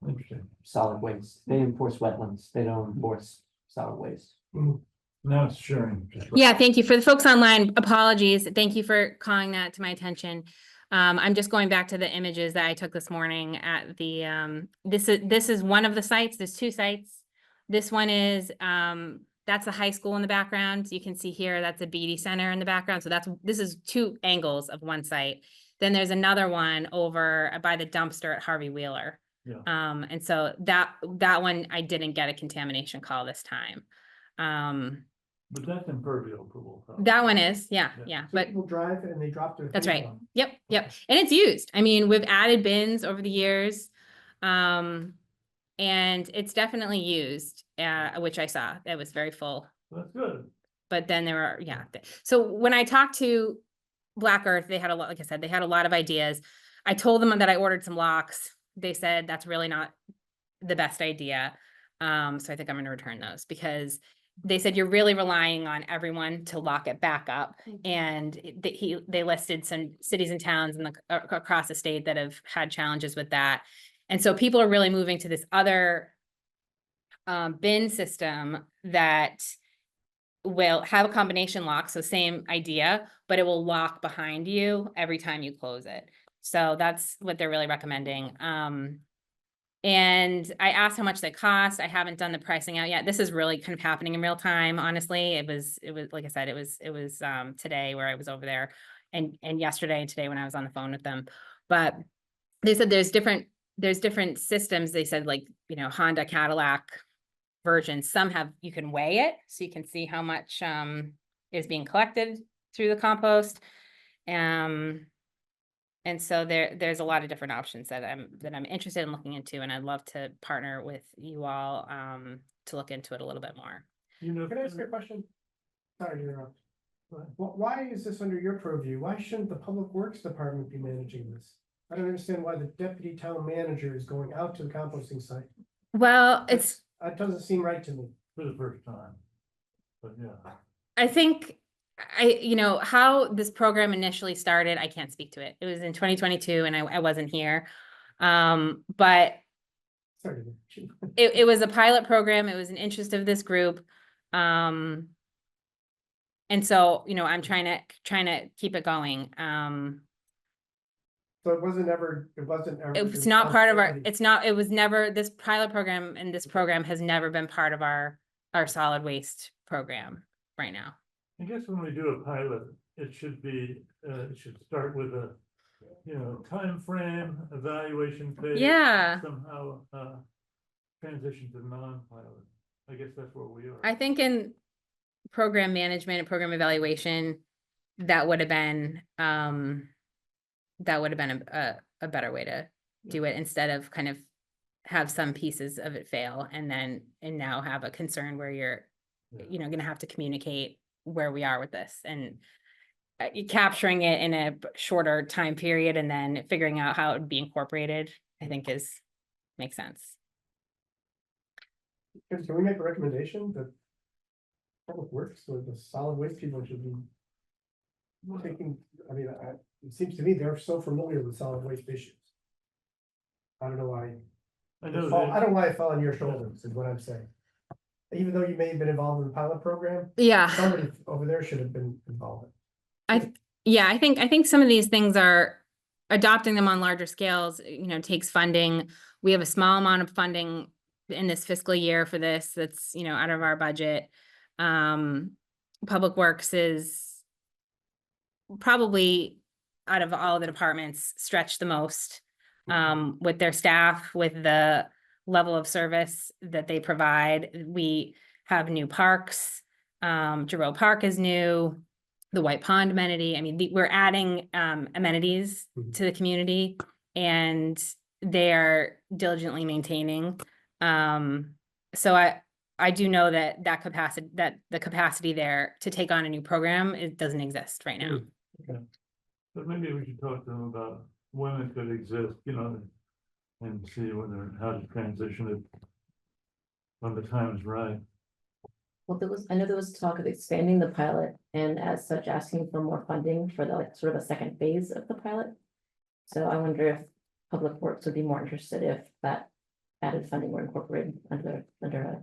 Interesting. solid waste. They enforce wetlands. They don't enforce solid waste. Now it's sharing. Yeah, thank you. For the folks online, apologies. Thank you for calling that to my attention. I'm just going back to the images that I took this morning at the, this is one of the sites. There's 2 sites. This one is, that's the high school in the background. You can see here, that's a BD Center in the background. So this is 2 angles of one site. Then there's another one over by the dumpster at Harvey Wheeler. Yeah. And so that one, I didn't get a contamination call this time. But that's impermeable. That one is, yeah, Yeah. yeah, So but people drive and they drop their. that's things right. off. Yep. And it's used. I mean, we've added bins over the years. And it's definitely used, which I saw. It was very full. That's good. But then there are, yeah. So when I talked to Black Earth, they had a lot, like I said, they had a lot of ideas. I told them that I ordered some locks. They said that's really not the best idea. So I think I'm gonna return those because they said you're really relying on everyone to lock it back up. And they listed some cities and towns across the state that have had challenges with that. And so people are really moving to this other bin system that will have a combination lock, so same idea, but it will lock behind you every time you close it. So that's what they're really recommending. And I asked how much they cost. I haven't done the pricing out yet. This is really kind of happening in real time, honestly. It was like I said, it was today where I was over there and yesterday and today when I was on the phone with them. But they said there's different systems. They said like, Honda, Cadillac versions. Some have, you can weigh it so you can see how much is being collected through the compost. And so there's a lot of different options that I'm interested in looking into, and I'd love to partner with you all to look into it a little bit more. Can I ask you a question? Sorry to interrupt. Why is this under your purview? Why shouldn't the Public Works Department be managing this? I don't understand why the deputy town manager is going out to the composting site. Well, That doesn't seem right to me. For the first time. But yeah. I think how this program initially started, I can't speak to it. It was in 2022 and I wasn't here. But Sorry. it was a pilot program. It was an interest of this group. And so, I'm trying to keep it going. So it wasn't ever. It's not part of our, it was never, this pilot program and this program has never been part of our solid waste program right now. I guess when we do a pilot, it should start with a, time frame, evaluation phase. Yeah. Somehow, transition to non-pilot. I guess that's where we are. I think in program management and program evaluation, that would have been a better way to do it instead of kind of have some pieces of it fail and now have a concern where you're, gonna have to communicate where we are with this and capturing it in a shorter time period and then figuring out how it would be incorporated, I think makes sense. Can we make a recommendation that Public Works or the solid waste people should be taking, it seems to me they're so familiar with solid waste issues. I don't know why. I know I don't know why it fell on your shoulders, is what I'm saying. Even though you may have been involved in the pilot program, Yeah. somebody over there should have been involved. Yeah, I think some of these things are adopting them on larger scales, takes funding. We have a small amount of funding in this fiscal year for this, that's, out of our budget. Public Works is probably out of all the departments stretched the most, with their staff, with the level of service that they provide. We have new parks. Giroux Park is new. The White Pond amenity. I mean, we're adding amenities to the community, and they are diligently maintaining. So I do know that the capacity there to take on a new program, it doesn't exist right now. Okay. But maybe we should talk to them about when it could exist, and see how to transition it when the time is right. Well, I know there was talk of expanding the pilot and as such asking for more funding for the sort of a second phase of the pilot. So I wonder if Public Works would be more interested if that added funding were incorporated under a.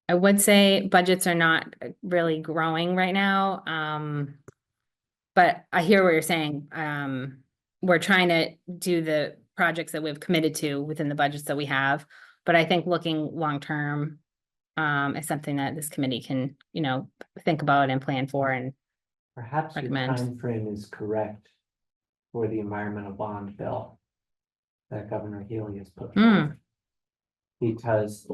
I would say budgets are not really growing right now. But I hear what you're saying. We're trying to do the projects that we've committed to within the budgets that we have. But I think looking long-term, is something that this committee can, think about and plan for. And Perhaps your recommend. timeframe is correct for the environmental bond bill that Governor Healy has put forward. Because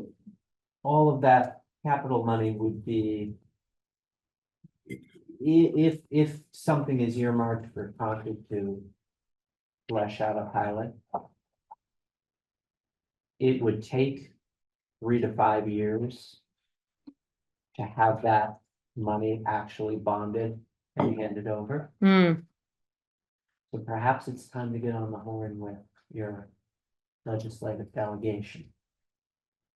all of that capital money would be, if something is earmarked for Concord to flesh out a pilot, it would take 3 to 5 years to have that money actually bonded and handed over. So perhaps it's time to get on the horn with your legislative delegation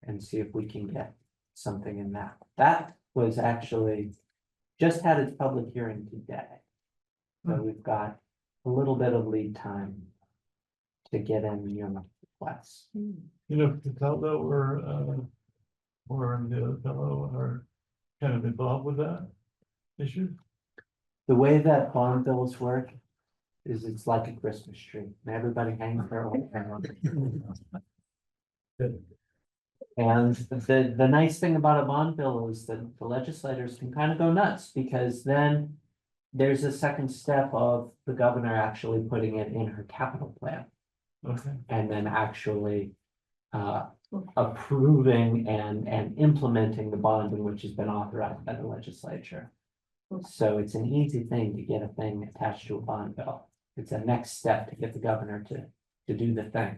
and see if we can get something in that. That was actually just had its public hearing today. So we've got a little bit of lead time to get in your requests. Cataldo or the other fellow are kind of involved with that issue. The way that bond bills work is it's like a Christmas tree, and everybody hangs their own on it. And the nice thing about a bond bill is that the legislators can kind of go nuts, because then there's a second step of the governor actually putting it in her capital plan. Okay. And then actually approving and implementing the bonding which has been authorized by the legislature. So it's an easy thing to get a thing attached to a bond bill. It's a next step to get the governor to do the thing.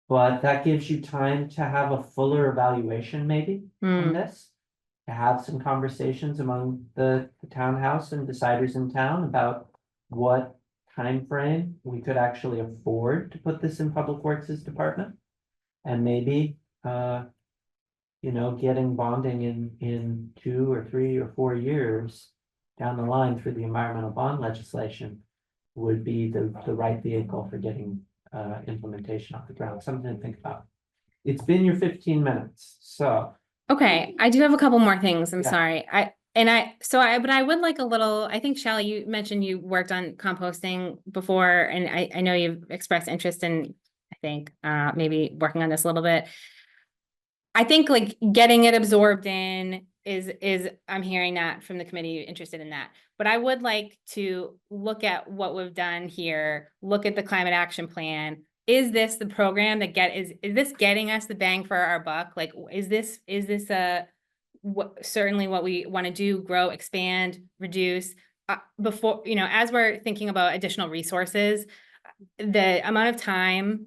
But that gives you time to have a fuller evaluation maybe on this. To have some conversations among the townhouse and deciders in town about what time frame we could actually afford to put this in Public Works' department. And maybe, getting bonding in 2 or 3 or 4 years down the line through the environmental bond legislation would be the right vehicle for getting implementation off the ground. Something to think about. It's been your 15 minutes, so. Okay, I do have a couple more things. I'm Yeah. sorry. But I would like a little, I think, Shelley, you mentioned you worked on composting before, and I know you've expressed interest in, I think, maybe working on this a little bit. I think like getting it absorbed in is, I'm hearing that from the committee, interested in that. But I would like to look at what we've done here, look at the climate action plan. Is this the program that is this getting us the bang for our buck? Like, is this certainly what we want to do, grow, expand, reduce, before, as we're thinking about additional resources, the amount of time,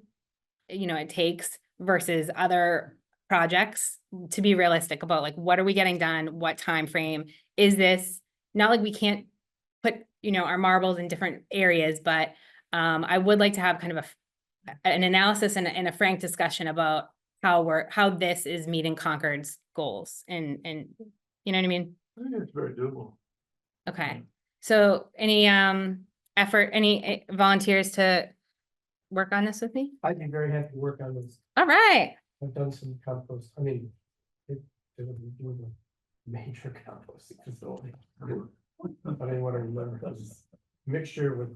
it takes versus other projects, to be realistic about like, what are we getting done? What time frame is this? Not like we can't put, our marbles in different areas, but I would like to have kind of an analysis and a frank discussion about how this is meeting Concord's goals, and you know what I mean? I think it's very doable. Okay, so any effort, any volunteers to work on this with me? I'd be very happy to work on this. All right. I've done some compost, it would be doable. major composting facility. But I want to remember, it's mixture with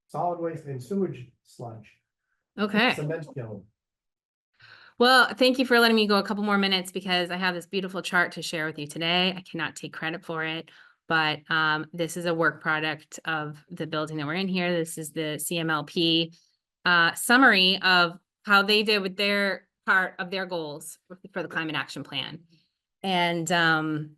solid waste and sewage sludge. Okay. Cement kiln. Well, thank you for letting me go a couple more minutes because I have this beautiful chart to share with you today. I cannot take credit for it, but this is a work product of the building that we're in here. This is the CMLP summary of how they did with their part of their goals for the climate action plan. And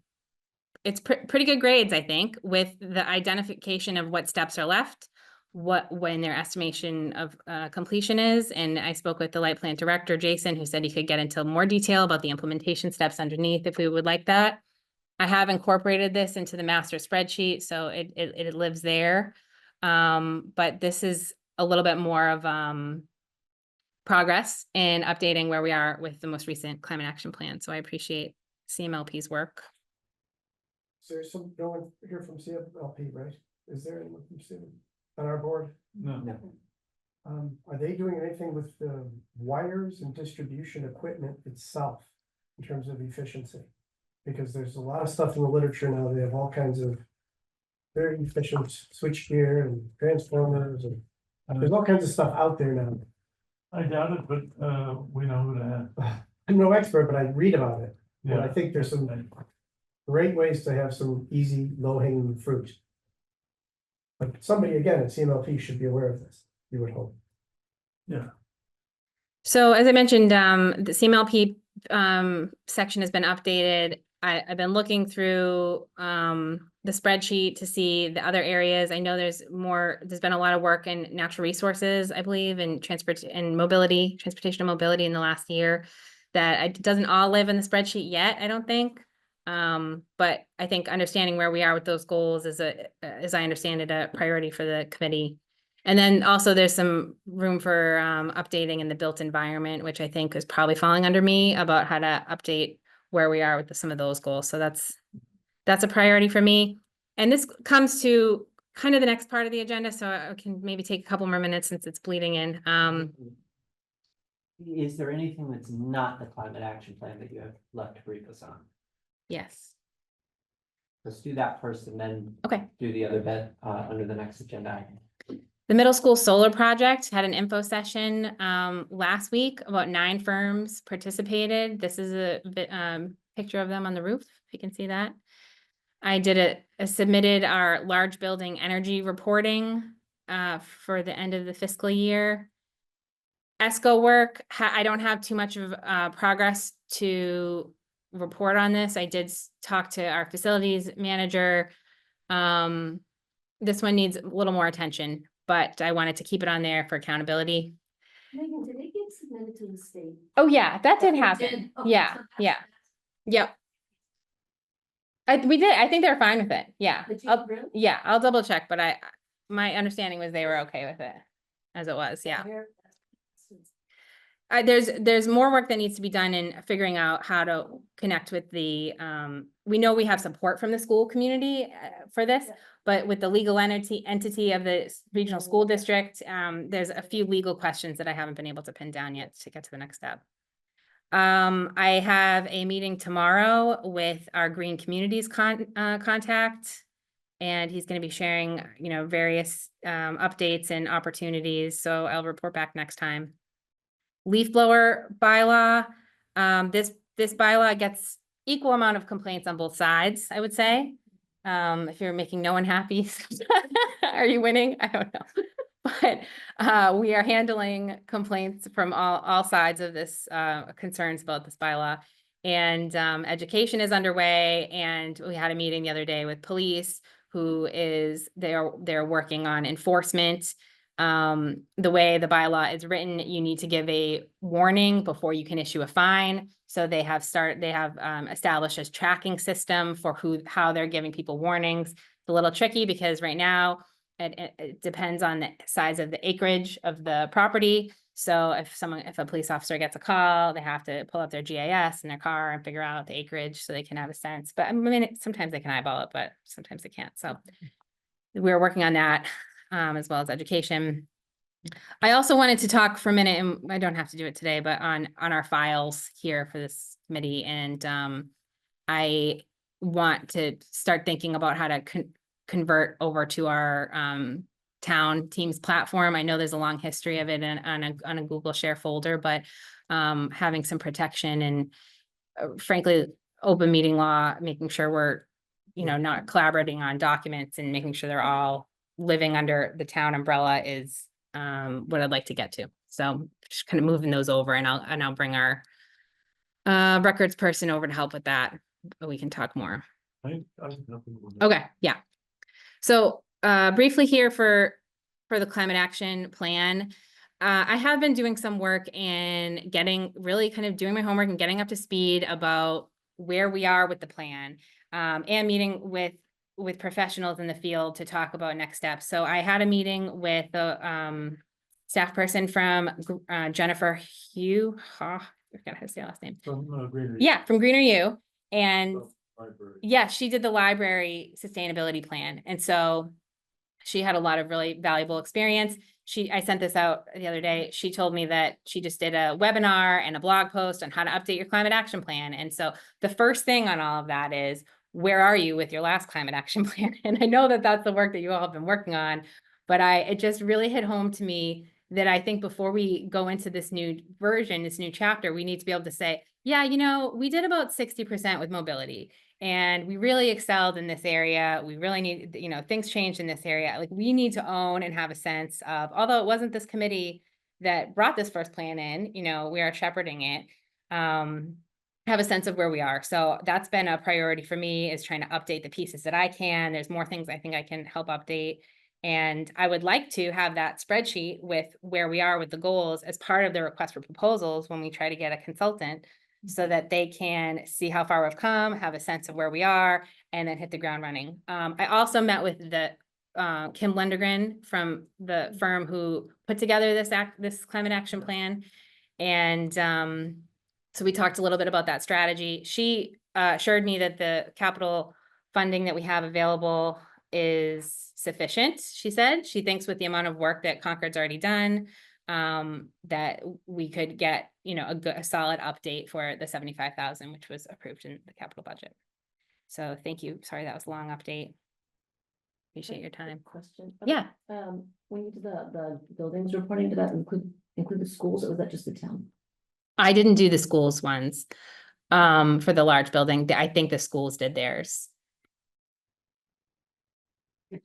it's pretty good grades, I think, with the identification of what steps are left, when their estimation of completion is. And I spoke with the light plant director, Jason, who said he could get into more detail about the implementation steps underneath if we would like that. I have incorporated this into the master spreadsheet, so it lives there. But this is a little bit more of progress in updating where we are with the most recent climate action plan. So I appreciate CMLP's work. So there's no one here from CMLP, right? Is there anyone from CMLP on our board? No. Are they doing anything with the wires and distribution equipment itself in terms of efficiency? Because there's a lot of stuff in the literature now. They have all kinds of very efficient switchgear and transformers, and there's all kinds of stuff out there now. I doubt it, but we know who to have. I'm no expert, but I read about it. And I Yeah. think there's some great ways to have some easy, low-hanging fruit. But somebody, again, at CMLP should be aware of this, you would hope. So as I mentioned, the CMLP section has been updated. I've been looking through the spreadsheet to see the other areas. I know there's been a lot of work in natural resources, I believe, and transportation and mobility in the last year that it doesn't all live in the spreadsheet yet, I don't think. But I think understanding where we are with those goals is as I understand it, a priority for the committee. And then also there's some room for updating in the built environment, which I think is probably falling under me about how to update where we are with some of those goals. So that's a priority for me. And this comes to kind of the next part of the agenda, so I can maybe take a couple more minutes since it's bleeding in. Is there anything that's not the climate action plan that you have left to brief us on? Yes. Let's do that first and then Okay. do the other bit under the next agenda item. The middle school solar project had an info session last week. About 9 firms participated. This is a picture of them on the roof, if you can see that. I submitted our large building energy reporting for the end of the fiscal year. ESCO work, I don't have too much of progress to report on this. I did talk to our facilities manager. This one needs a little more attention, but I wanted to keep it on there for accountability. Megan, did it get submitted to the state? Oh, yeah, that did It happen. did? Okay, Yeah, so that's- yeah. Yep. We did. I think they're fine with it. Yeah. But you really? Yeah, I'll double check, but my understanding was they were okay with it as it was. Yeah. Where- There's more work that needs to be done in figuring out how to connect with the, we know we have support from the school community for this, Yeah. but with the legal entity of the regional school district, there's a few legal questions that I haven't been able to pin down yet to get to the next step. I have a meeting tomorrow with our Green Communities contact, and he's going to be sharing, various updates and opportunities. So I'll report back next time. Leaf blower bylaw. This bylaw gets equal amount of complaints on both sides, I would say. If you're making no one happy, are you winning? I don't know. But we are handling complaints from all sides of this, concerns about this bylaw. And education is underway, and we had a meeting the other day with police, they're working on enforcement. The way the bylaw is written, you need to give a warning before you can issue a fine. So they have established a tracking system for how they're giving people warnings. It's a little tricky because right now it depends on the size of the acreage of the property. So if a police officer gets a call, they have to pull up their GIS in their car and figure out the acreage so they can have a sense. But I mean, sometimes they can eyeball it, but sometimes they can't. So we're working on that. As well as education. I also wanted to talk for a minute, and I don't have to do it today, but on our files here for this committee. And I want to start thinking about how to convert over to our town Teams platform. I know there's a long history of it on a Google Share folder, but having some protection and frankly, open meeting law, making sure we're, not collaborating on documents and making sure they're all living under the town umbrella is what I'd like to get to. So just kind of moving those over, and I'll bring our records person over to help with that. But we can talk more. I have nothing with that. Okay, yeah. So briefly here for the climate action plan. I have been doing some work in really kind of doing my homework and getting up to speed about where we are with the plan, and meeting with professionals in the field to talk about next steps. So I had a meeting with the staff person from Jennifer Hugh. I forgot how to say her last name. From Greenery. Yeah, from Greener U. And Library. yeah, she did the library sustainability plan. And so she had a lot of really valuable experience. I sent this out the other day. She told me that she just did a webinar and a blog post on how to update your climate action plan. And so the first thing on all of that is, where are you with your last climate action plan? And I know that that's the work that you all have been working on, but it just really hit home to me that I think before we go into this new version, this new chapter, we need to be able to say, yeah, we did about 60% with mobility. And we really excelled in this area. We really need, things changed in this area. Like, we need to own and have a sense of, although it wasn't this committee that brought this first plan in, we are shepherding it, have a sense of where we are. So that's been a priority for me, is trying to update the pieces that I can. There's more things I think I can help update. And I would like to have that spreadsheet with where we are with the goals as part of the request for proposals when we try to get a consultant, so that they can see how far we've come, have a sense of where we are, and then hit the ground running. I also met with the Kim Lundergren from the firm who put together this climate action plan. And so we talked a little bit about that strategy. She assured me that the capital funding that we have available is sufficient. She said she thinks with the amount of work that Concord's already done, that we could get, a solid update for the 75,000, which was approved in the capital budget. So thank you. Sorry, that was a long update. Appreciate your time. Question. Yeah. When you did the buildings reporting, did that include the schools, or was that just the town? I didn't do the schools ones for the large building. I think the schools did theirs.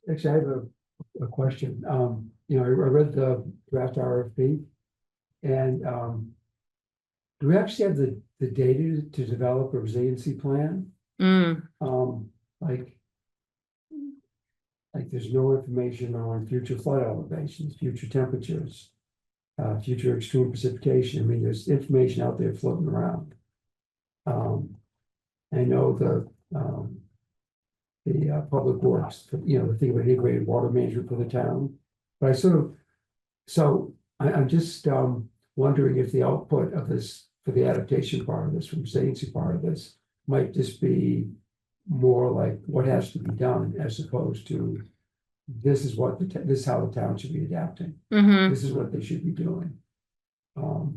Actually, I have a question. I read the draft RFP, and do we actually have the data to develop a resiliency plan? Like there's no information on future flood elevations, future temperatures, future extreme precipitation. I mean, there's information out there floating around. I know the public works, the thing about integrated water management for the town. But I'm just wondering if the output of this, for the adaptation part of this, resiliency part of this, might just be more like what has to be done, as opposed to this is how the town should be adapting. This is what they should be doing. So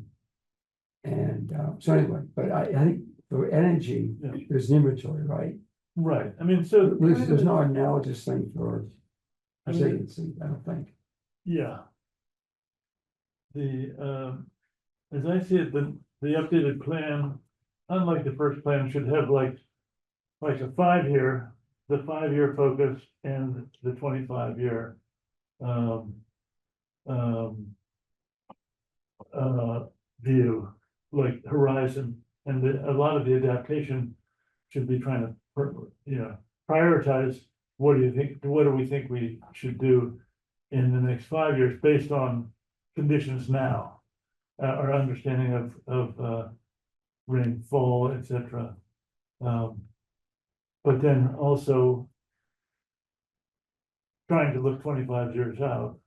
anyway, but I think for energy, Yeah. there's an inventory, right? Right, I mean, so. There's no analogous thing for resiliency, I don't think. Yeah. As I see it, the updated plan, unlike the first plan, should have like a 5-year, the 5-year focus and the 25-year view, like horizon, and a lot of the adaptation should be trying to, prioritize what do we think we should do in the next 5 years based on conditions now, our understanding of rainfall, etc. But then also trying to look 25 years out,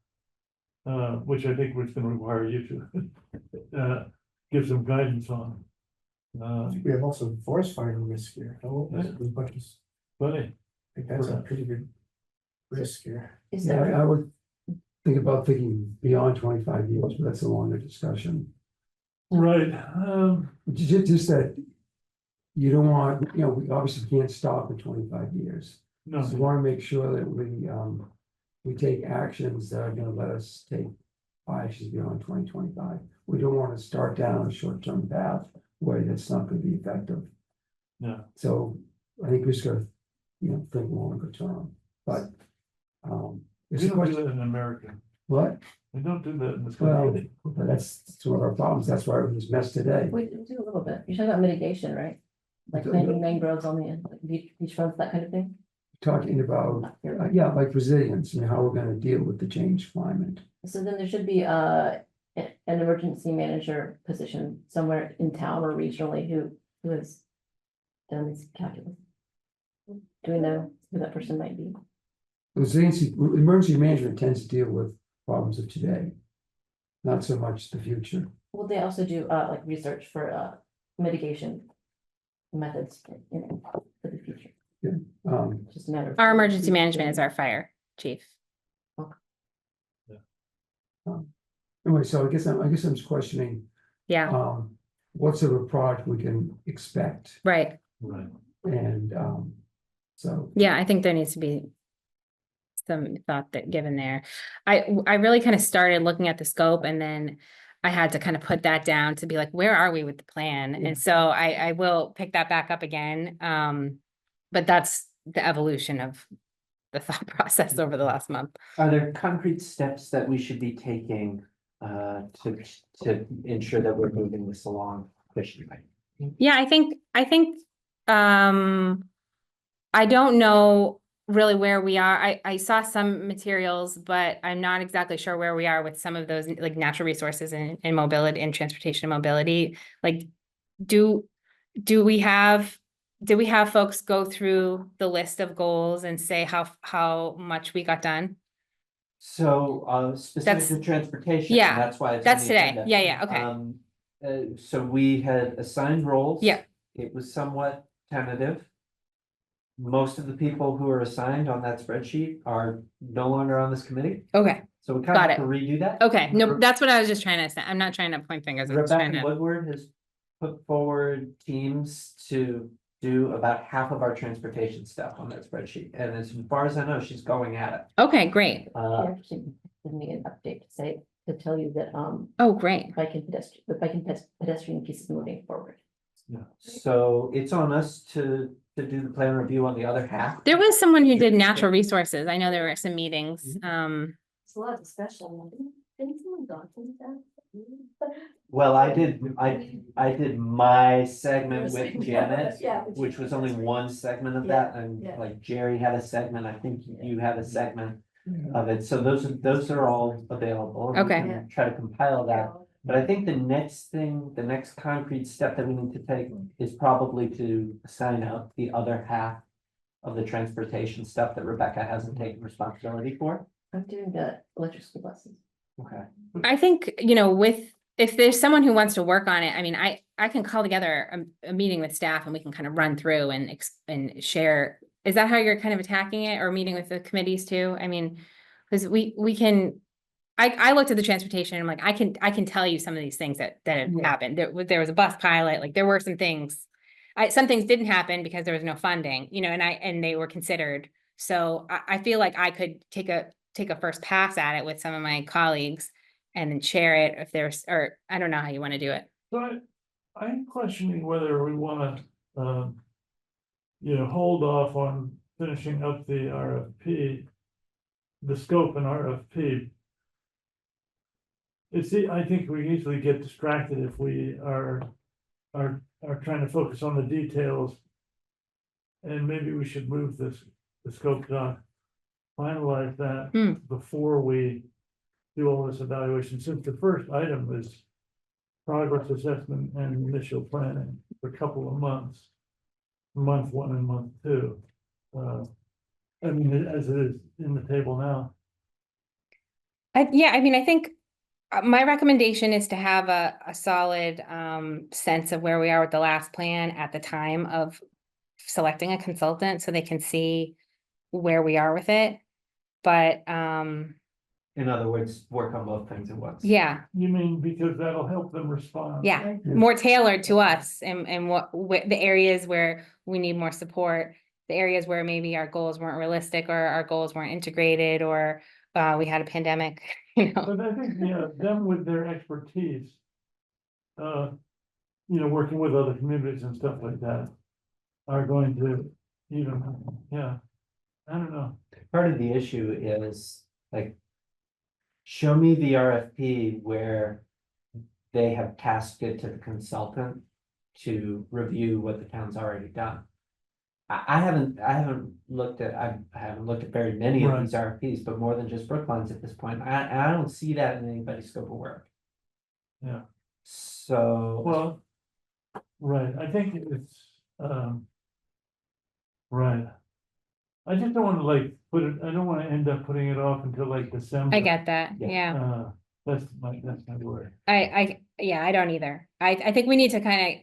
which I think was going to require you to give some guidance on. We have also forest fire risk here. As much as, Funny. I think that's a pretty good risk here. Is Yeah, there, I would think about thinking beyond 25 years, but that's a longer discussion. Right, Just that you don't want, we obviously can't stop in 25 years. No, So we want to make sure that we take actions that are gonna let us take actions beyond 2025. We don't want to start down a short-term path way that's not gonna be effective. yeah. So I think we just gotta, think longer term, but. It's We a don't do question, that in America. what? We don't do that in this Well, country. but that's one of our problems. That's why everything's messed today. We do a little bit. You're talking about mitigation, right? Like Do- planting mangroves on the like beachfronts, that kind of thing? Talking about, yeah, like resilience and how we're gonna deal with the changed climate. So then there should be an emergency manager position somewhere in town or regionally who has done this calculus. Do we know who that person might be? Emergency management tends to deal with problems of today. Not so much the future. Well, they also do like research for mitigation methods, for the future. Um, Just a matter of. Our emergency management is our fire chief. anyway, so I guess I'm just questioning, Yeah, what sort of product we can expect right. Right. and, so. Yeah, I think there needs to be some thought that given there. I really kind of started looking at the scope and then I had to kind of put that down to be like, where are we with the plan? Yeah. And so I will pick that back up again. But that's the evolution of the thought process over the last month. Are there concrete steps that we should be taking to ensure that we're moving this along efficiently? Yeah, I think, I don't know really where we are. I saw some materials, but I'm not exactly sure where we are with some of those like natural resources and mobility and transportation and mobility. Like, did we have folks go through the list of goals and say how much we got done? So specific to That's- transportation. yeah, That's why it's on That's the today. agenda. Yeah, okay. So we had assigned roles. Yeah. It was somewhat tentative. Most of the people who are assigned on that spreadsheet are no longer on this committee, Okay, so we kind of Got have to redo that. okay. No, that's what I was just trying to say. I'm not trying to point fingers. I'm just trying Rebecca to, Woodward has put forward teams to do about half of our transportation stuff on that spreadsheet, and as far as I know, she's going at it. okay, great. She Give me an update to tell you that Oh, great. the bike and pedestrian piece is moving forward. So it's on us to do the plan review on the other half. There was someone who did natural resources. I know there were some meetings. It's a lot of discussion. Didn't someone go into that? Well, I did my segment with Janet, Yeah, which was only one segment of Yeah, that, and yeah. like Jerry had a segment, I think you had a segment of it, so those are all available. We Okay. can Try to compile that, but I think the next concrete step that we need to take is probably to assign out the other half of the transportation stuff that Rebecca hasn't taken responsibility for. I'm doing the electric school buses. Okay. I think, if there's someone who wants to work on it, I mean, I can call together a meeting with staff and we can kind of run through and share. Is that how you're kind of attacking it or meeting with the committees too? I mean, because we can, I looked at the transportation, I'm like, I can tell you some of these things that have Yeah. happened. There was a bus pilot, like there were some things. Some things didn't happen because there was no funding, and they were considered. So I feel like I could take a first pass at it with some of my colleagues and then share it if there's, or I don't know how you want to do it. So I'm questioning whether we wanna, hold off on finishing up the RFP. The scope and RFP. I think we easily get distracted if we are trying to focus on the details. And maybe we should move the scope doc, finalize that Hmm. before we do all this evaluation, since the first item is progress assessment and initial planning for a couple of months. Month 1 and month 2. I mean, as it is in the table now. I think my recommendation is to have a solid sense of where we are with the last plan at the time of selecting a consultant so they can see where we are with it. But In other words, work on both things at once. Yeah, You mean because that'll help them respond? yeah, more tailored to us and the areas where we need more support. The areas where maybe our goals weren't realistic or our goals weren't integrated or we had a pandemic, you know. But I think, yeah, them with their expertise. Working with other communities and stuff like that. Are going to even, yeah, I don't know. Part of the issue is like. Show me the RFP where they have tasked it to the consultant to review what the town's already done. I haven't looked at, I haven't looked at very many of Right. these RFPs, but more than just Brookline's at this point. I don't see that in anybody's scope of work. Yeah. So, Well, right, I think it's, right. I just don't wanna like put it, I don't wanna end up putting it off until like December. I get that, Yeah. yeah. That's my word. Yeah, I don't either. I think we need to kind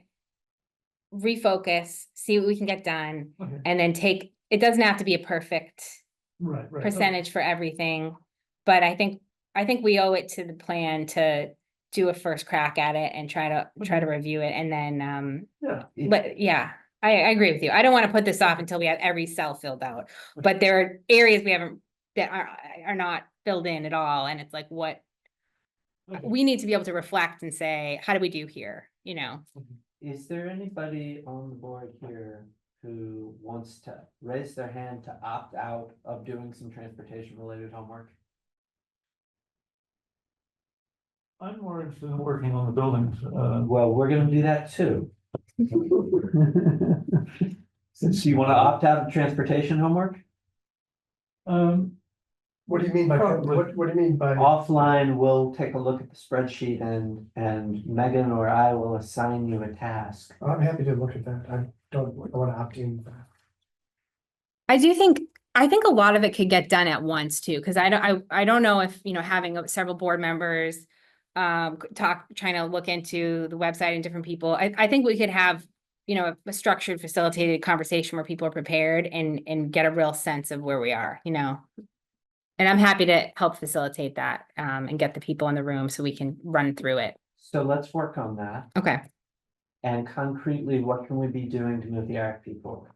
of refocus, see what we can get done, Okay, and then it doesn't have to be a perfect right. percentage for everything. But I think we owe it to the plan to do a first crack at it and try to review it and then, Yeah, but yeah, I agree with you. I don't want to put this off until we have every cell filled out. But there are areas we haven't, that are not filled in at all. And it's like, what, okay. we need to be able to reflect and say, how do we do here? You know? is there anybody on the board here who wants to raise their hand to opt out of doing some transportation related homework? I'm more interested in working on the buildings, Well, we're gonna do that too. Since you wanna opt out of transportation homework, What do you mean by, Probably. what do you mean by? offline, we'll take a look at the spreadsheet and Megan or I will assign you a task. I'm happy to look at that. I don't want to opt in. I think a lot of it could get done at once too, because I don't know if, having several board members trying to look into the website and different people, I think we could have, a structured, facilitated conversation where people are prepared and get a real sense of where we are, And I'm happy to help facilitate that and get the people in the room so we can run through it. So let's work on that. Okay. And concretely, what can we be doing to move the RFP forward?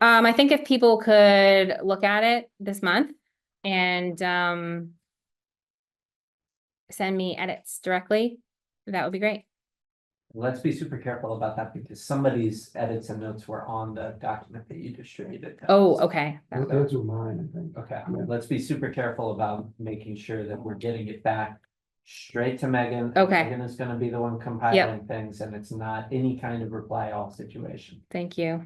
I think if people could look at it this month and send me edits directly, that would be great. Let's be super careful about that because somebody's edits and notes were on the document that you distributed. to Oh, us. okay. Those are mine, I think. Okay, Yeah. let's be super careful about making sure that we're getting it back straight to Megan. and Okay. Megan is gonna be the one compiling things and it's not any kind of reply all situation. Thank you.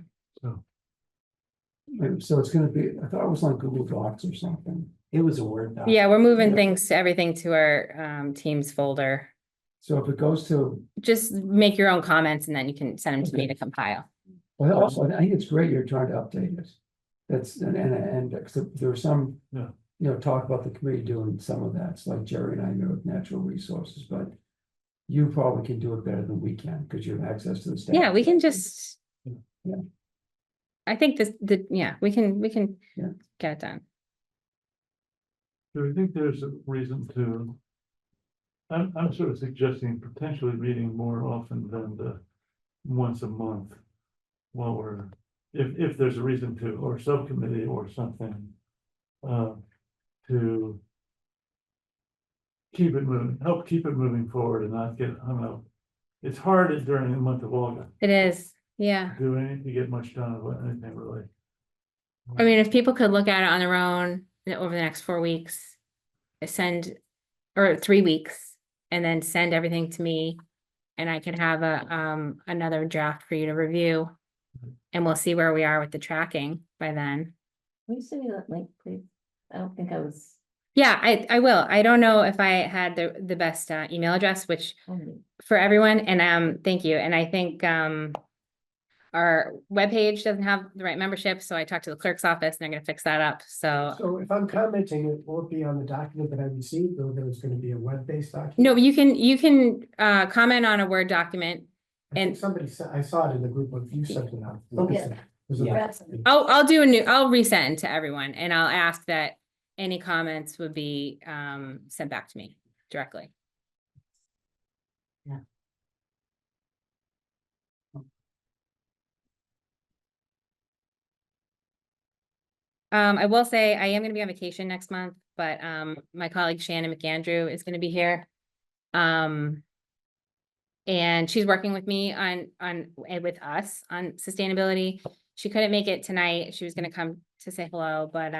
So it's gonna be, I thought it was on Google Docs or something. It was a Word doc. Yeah, we're moving Yeah. everything to our Teams folder. So if it goes to, Just make your own comments and then you can send them to me to compile. well, also, I think it's great you're trying to update it. That's, and there was some, Yeah. Talk about the committee doing some of that. It's like Jerry and I know with natural resources, but you probably can do it better than we can because you have access to the staff. Yeah, we can just. Yeah. I think we can Yeah. get it done. do you think there's a reason to? I'm sort of suggesting potentially meeting more often than the once a month. While we're, if there's a reason to, or subcommittee or something. To. Help keep it moving forward and not get hung up. It's hard during the month of August, It is, yeah. to do anything, to get much done of anything really. I mean, if people could look at it on their own over the next 4 weeks, or 3 weeks, and then send everything to me. And I could have another draft for you to review. And we'll see where we are with the tracking by then. Will you send me that link, please? I don't think I was. Yeah, I will. I don't know if I had the best email address, which for everyone, and thank you. And I think our webpage doesn't have the right membership, so I talked to the clerk's office and they're gonna fix that up, so. So if I'm commenting, it won't be on the document that I received, or there's gonna be a web-based document? No, you can comment on a Word document. I think and- somebody said, I saw it in the group of you sent it out. Yeah. There's a- Yeah. Perhaps- I'll resend to everyone and I'll ask that any comments would be sent back to me directly. I will say I am gonna be on vacation next month, but my colleague Shannon McAndrew is gonna be here. And she's working with me on with us on sustainability. She couldn't make it tonight. She was gonna come to say hello, but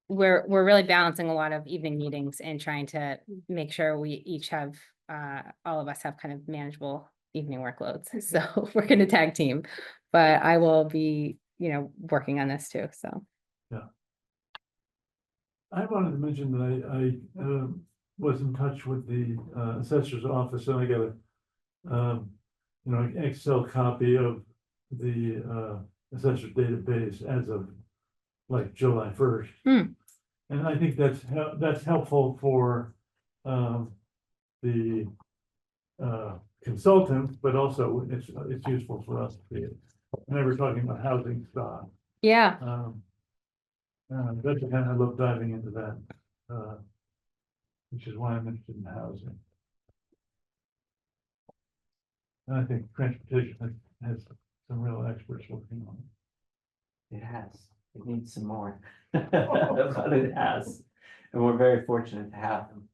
we're really balancing a lot of evening meetings and trying to make sure we each have all of us have kind of manageable evening workloads. So we're gonna tag team, but I will be, working on this too, so. I wanted to mention that I was in touch with the assessor's office, and I got a Excel copy of the assessor database as of like July 1st. And I think that's helpful for the consultant, but also it's useful for us. Whenever we're talking about housing stock. Yeah, That's the kind I love diving into that, which is why I'm interested in housing. And I think transportation has some real experts working on it. It has, it needs some more, but it has, and we're very fortunate to have them.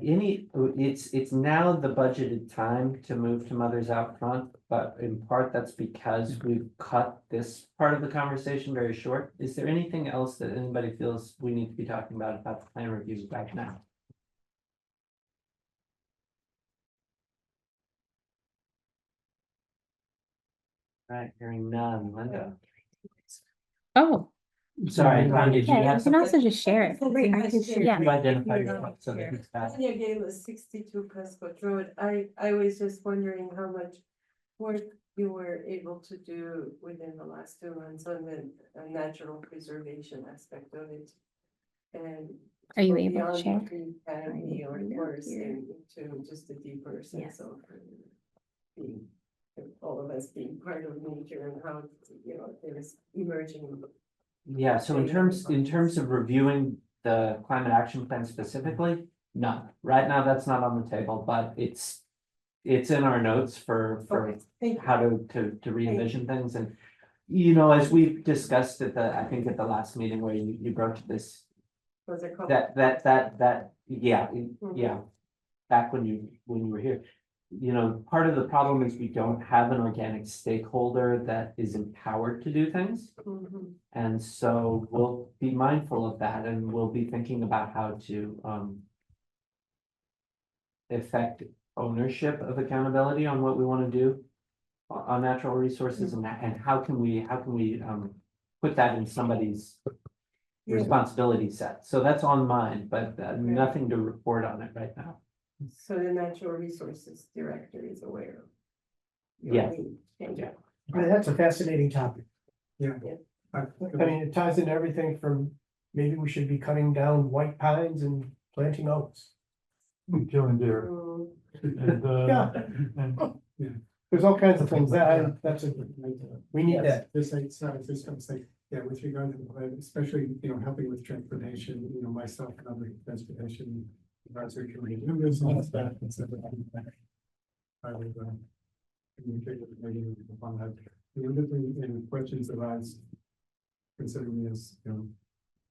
It's now the budgeted time to move to Mothers Out Front, but in part that's because we've cut this part of the conversation very short. Is there anything else that anybody feels we need to be talking about the plan review right now? Right, hearing none, Linda. oh, Sorry, Tanya, did you yeah, you have can something? also just share it. I can share. Yeah. You identify yourself so that it's fast. Tanya Gala, 62 Prescott Road. I was just wondering how much work you were able to do within the last 2 months on the natural preservation aspect of it. And Are you go able to beyond share? the tree canopy or worse into just a deeper sense of being, all of us being part of nature and how, it is emerging. Yeah, so in terms of reviewing the climate action plan specifically, none. Right now, that's not on the table, but it's in our notes for Okay, thank you. how to re-envision things. And as we've discussed I think at the last meeting where you broached this, Was it called? yeah, back when you were here. Part of the problem is we don't have an organic stakeholder that is empowered to do things. Mhm. And so we'll be mindful of that, and we'll be thinking about how to affect ownership of accountability on what we want to do on natural resources, and how can we put that in somebody's Yeah. responsibility set. So that's on mine, but nothing to report on it right now. So the natural resources director is aware of. your Yeah. need. Thank you. Yeah. That's a fascinating topic. Yeah. Yeah. I mean, it ties into everything from, maybe we should be cutting down white pines and planting oaks. Killing deer. Mm, And, and There's all kinds of things we need that. This, I was just gonna say, yeah, with regard to the plan, especially, helping with transportation, myself and other transportation advisory committee members, all of that, and so I would communicate with the committee upon that. The other thing, and questions that I was considering as,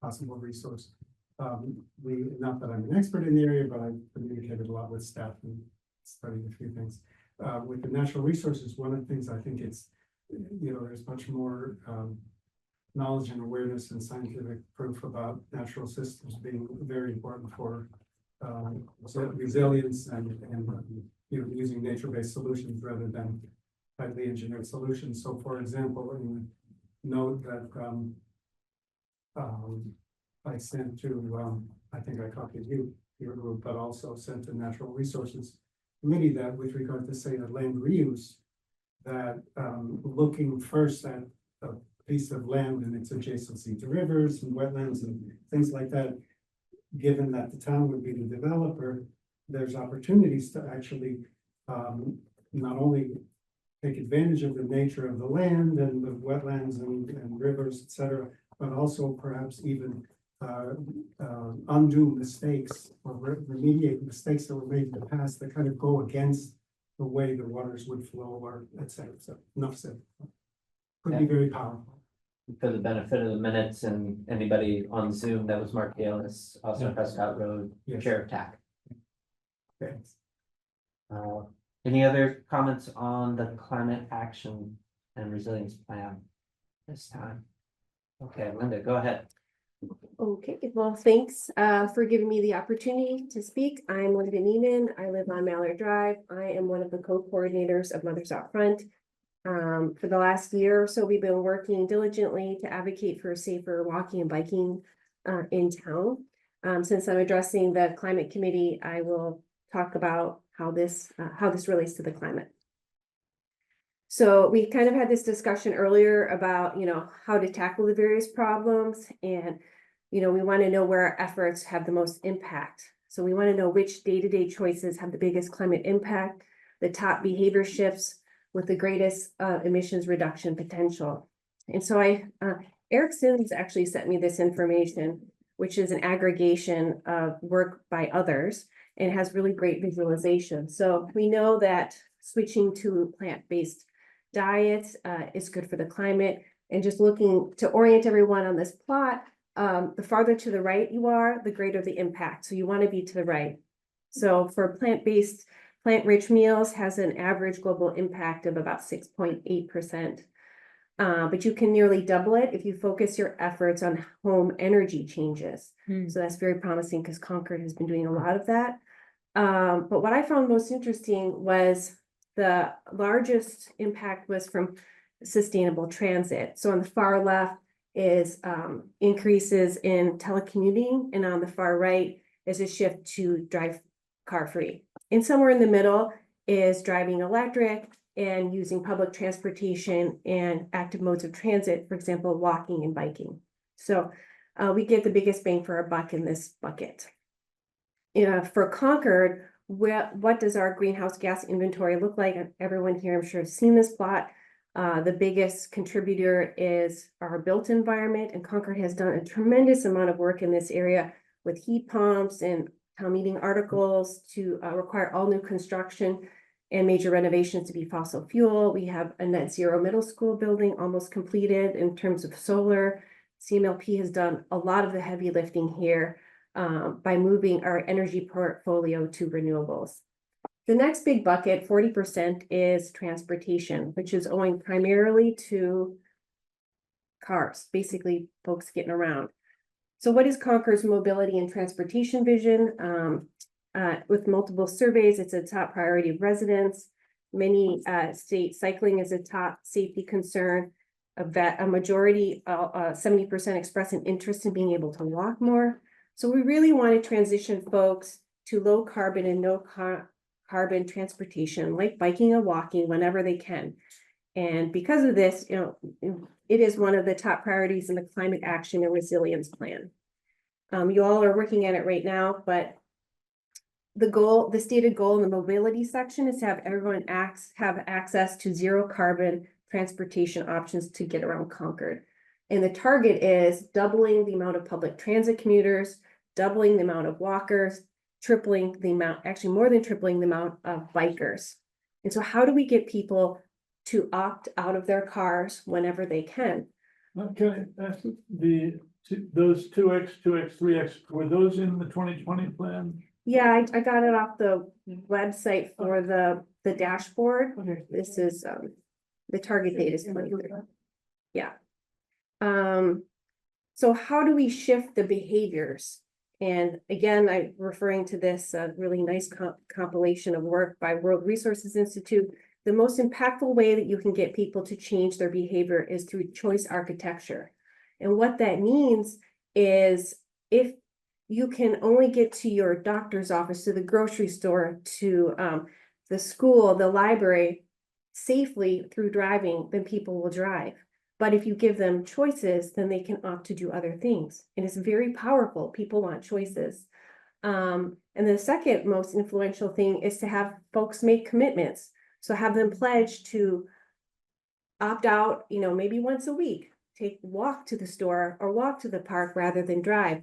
possible resource. Not that I'm an expert in the area, but I've communicated a lot with staff and studied a few things. With the natural resources, one of the things I think it's, there's much more knowledge and awareness and scientific proof about natural systems being very important for resilience and using nature-based solutions rather than tightly engineered solutions. So for example, in the note that I sent to, I think I copied your group, but also sent to Natural Resources Committee, that with regard to, say, the land reuse, that looking first at a piece of land and its adjacency to rivers and wetlands and things like that, given that the town would be the developer, there's opportunities to actually not only take advantage of the nature of the land and the wetlands and rivers, et cetera, but also perhaps even undo mistakes or remediate mistakes that were made in the past that kind of go against the way the waters would flow or et cetera. So enough said. Could be very powerful. For the benefit of the minutes and anybody on Zoom, that was Mark Galis, also Yeah. Prescott Road, Yes. Chair of TAC. Thanks. Any other comments on the climate action and resilience plan this time? Okay, Linda, go ahead. Okay, well, thanks for giving me the opportunity to speak. I'm Linda Neiman. I live on Mallard Drive. I am one of the co-coordinators of Mothers Out Front. For the last year or so, we've been working diligently to advocate for safer walking and biking in town. Since I'm addressing the climate committee, I will talk about how this relates to the climate. So we kind of had this discussion earlier about, how to tackle the various problems, and, we want to know where our efforts have the most impact. So we want to know which day-to-day choices have the biggest climate impact, the top behavior shifts with the greatest emissions reduction potential. And so Eric Sims actually sent me this information, which is an aggregation of work by others, and has really great visualization. So we know that switching to plant-based diets is good for the climate. And just looking to orient everyone on this plot, the farther to the right you are, the greater the impact. So you want to be to the right. So for plant-based, plant-rich meals has an average global impact of about 6.8%. But you can nearly double it if you focus your efforts on home energy changes. So that's very promising because Concord has been doing a lot of that. But what I found most interesting was the largest impact was from sustainable transit. So on the far left is increases in telecommuting, and on the far right is a shift to drive car free. And somewhere in the middle is driving electric and using public transportation and active modes of transit, for example, walking and biking. So we get the biggest bang for our buck in this bucket. For Concord, what does our greenhouse gas inventory look like? Everyone here, I'm sure, has seen this plot. The biggest contributor is our built environment, and Concord has done a tremendous amount of work in this area with heat pumps and town meeting articles to require all new construction and major renovations to be fossil fuel. We have a net zero middle school building almost completed in terms of solar. CMLP has done a lot of the heavy lifting here by moving our energy portfolio to renewables. The next big bucket, 40%, is transportation, which is owing primarily to cars, basically folks getting around. So what is Concord's mobility and transportation vision? With multiple surveys, it's a top priority of residents. Many state cycling is a top safety concern. A majority, 70% express an interest in being able to walk more. So we really want to transition folks to low carbon and no carbon transportation, like biking and walking whenever they can. And because of this, it is one of the top priorities in the climate action and resilience plan. You all are working at it right now, but the stated goal in the mobility section is to have everyone have access to zero carbon transportation options to get around Concord. And the target is doubling the amount of public transit commuters, doubling the amount of walkers, tripling the amount, actually more than tripling the amount of bikers. And so how do we get people to opt out of their cars whenever they can? Okay, that's those 2X, 2X, 3X, were those in the 2020 plan? Yeah, I got it off the website for the dashboard. Okay. This is the target date is 23. Yeah. So how do we shift the behaviors? And again, I'm referring to this really nice compilation of work by World Resources Institute. The most impactful way that you can get people to change their behavior is through choice architecture. And what that means is if you can only get to your doctor's office, to the grocery store, to the school, the library safely through driving, then people will drive. But if you give them choices, then they can opt to do other things. And it's very powerful. People want choices. And the second most influential thing is to have folks make commitments. So have them pledge to opt out, maybe once a week, walk to the store or walk to the park rather than drive.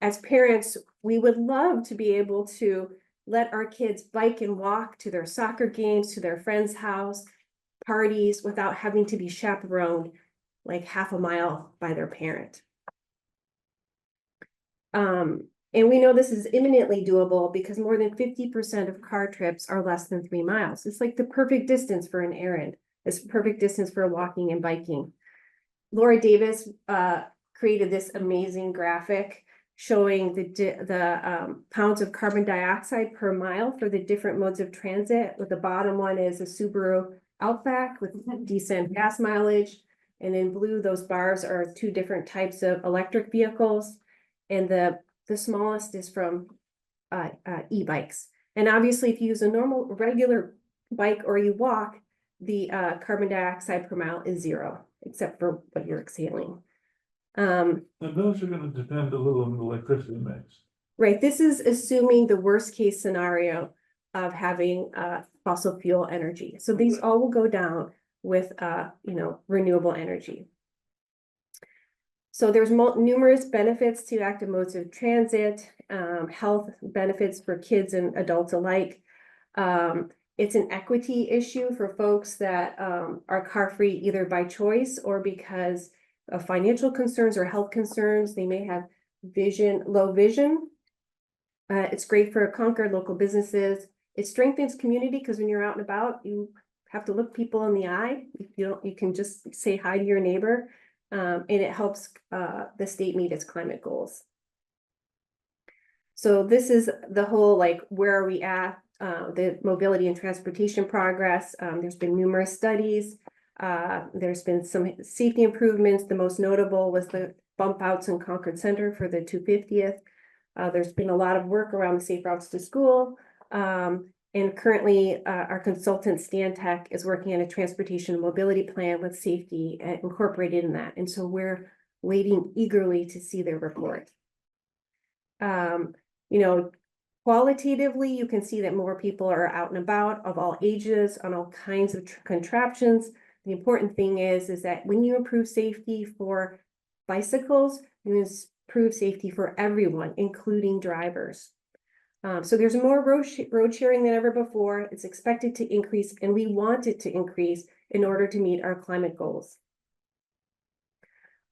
As parents, we would love to be able to let our kids bike and walk to their soccer games, to their friend's house, parties, without having to be chaperoned like half a mile by their parent. And we know this is imminently doable because more than 50% of car trips are less than 3 miles. It's like the perfect distance for an errand. It's perfect distance for walking and biking. Laura Davis created this amazing graphic showing the pounds of carbon dioxide per mile for the different modes of transit. With the bottom one is a Subaru Outback with decent gas mileage. And in blue, those bars are 2 different types of electric vehicles. And the smallest is from e-bikes. And obviously, if you use a normal regular bike or you walk, the carbon dioxide per mile is 0, except for what you're exhaling. And those are gonna depend a little on the electricity mix. Right, this is assuming the worst case scenario of having fossil fuel energy. So these all will go down with renewable energy. So there's numerous benefits to active modes of transit, health benefits for kids and adults alike. It's an equity issue for folks that are car-free either by choice or because of financial concerns or health concerns. They may have low vision. It's great for Concord local businesses. It strengthens community because when you're out and about, you have to look people in the eye. You can just say hi to your neighbor. And it helps the state meet its climate goals. So this is the whole, like, where are we at? The mobility and transportation progress. There's been numerous studies. There's been some safety improvements. The most notable was the bump outs in Concord Center for the 250th. There's been a lot of work around the safe routes to school. And currently, our consultant Stantec is working on a transportation and mobility plan with safety incorporated in that. And so we're waiting eagerly to see their report. Qualitatively, you can see that more people are out and about of all ages on all kinds of contraptions. The important thing is that when you improve safety for bicycles, you improve safety for everyone, including drivers. So there's more road sharing than ever before. It's expected to increase, and we want it to increase in order to meet our climate goals.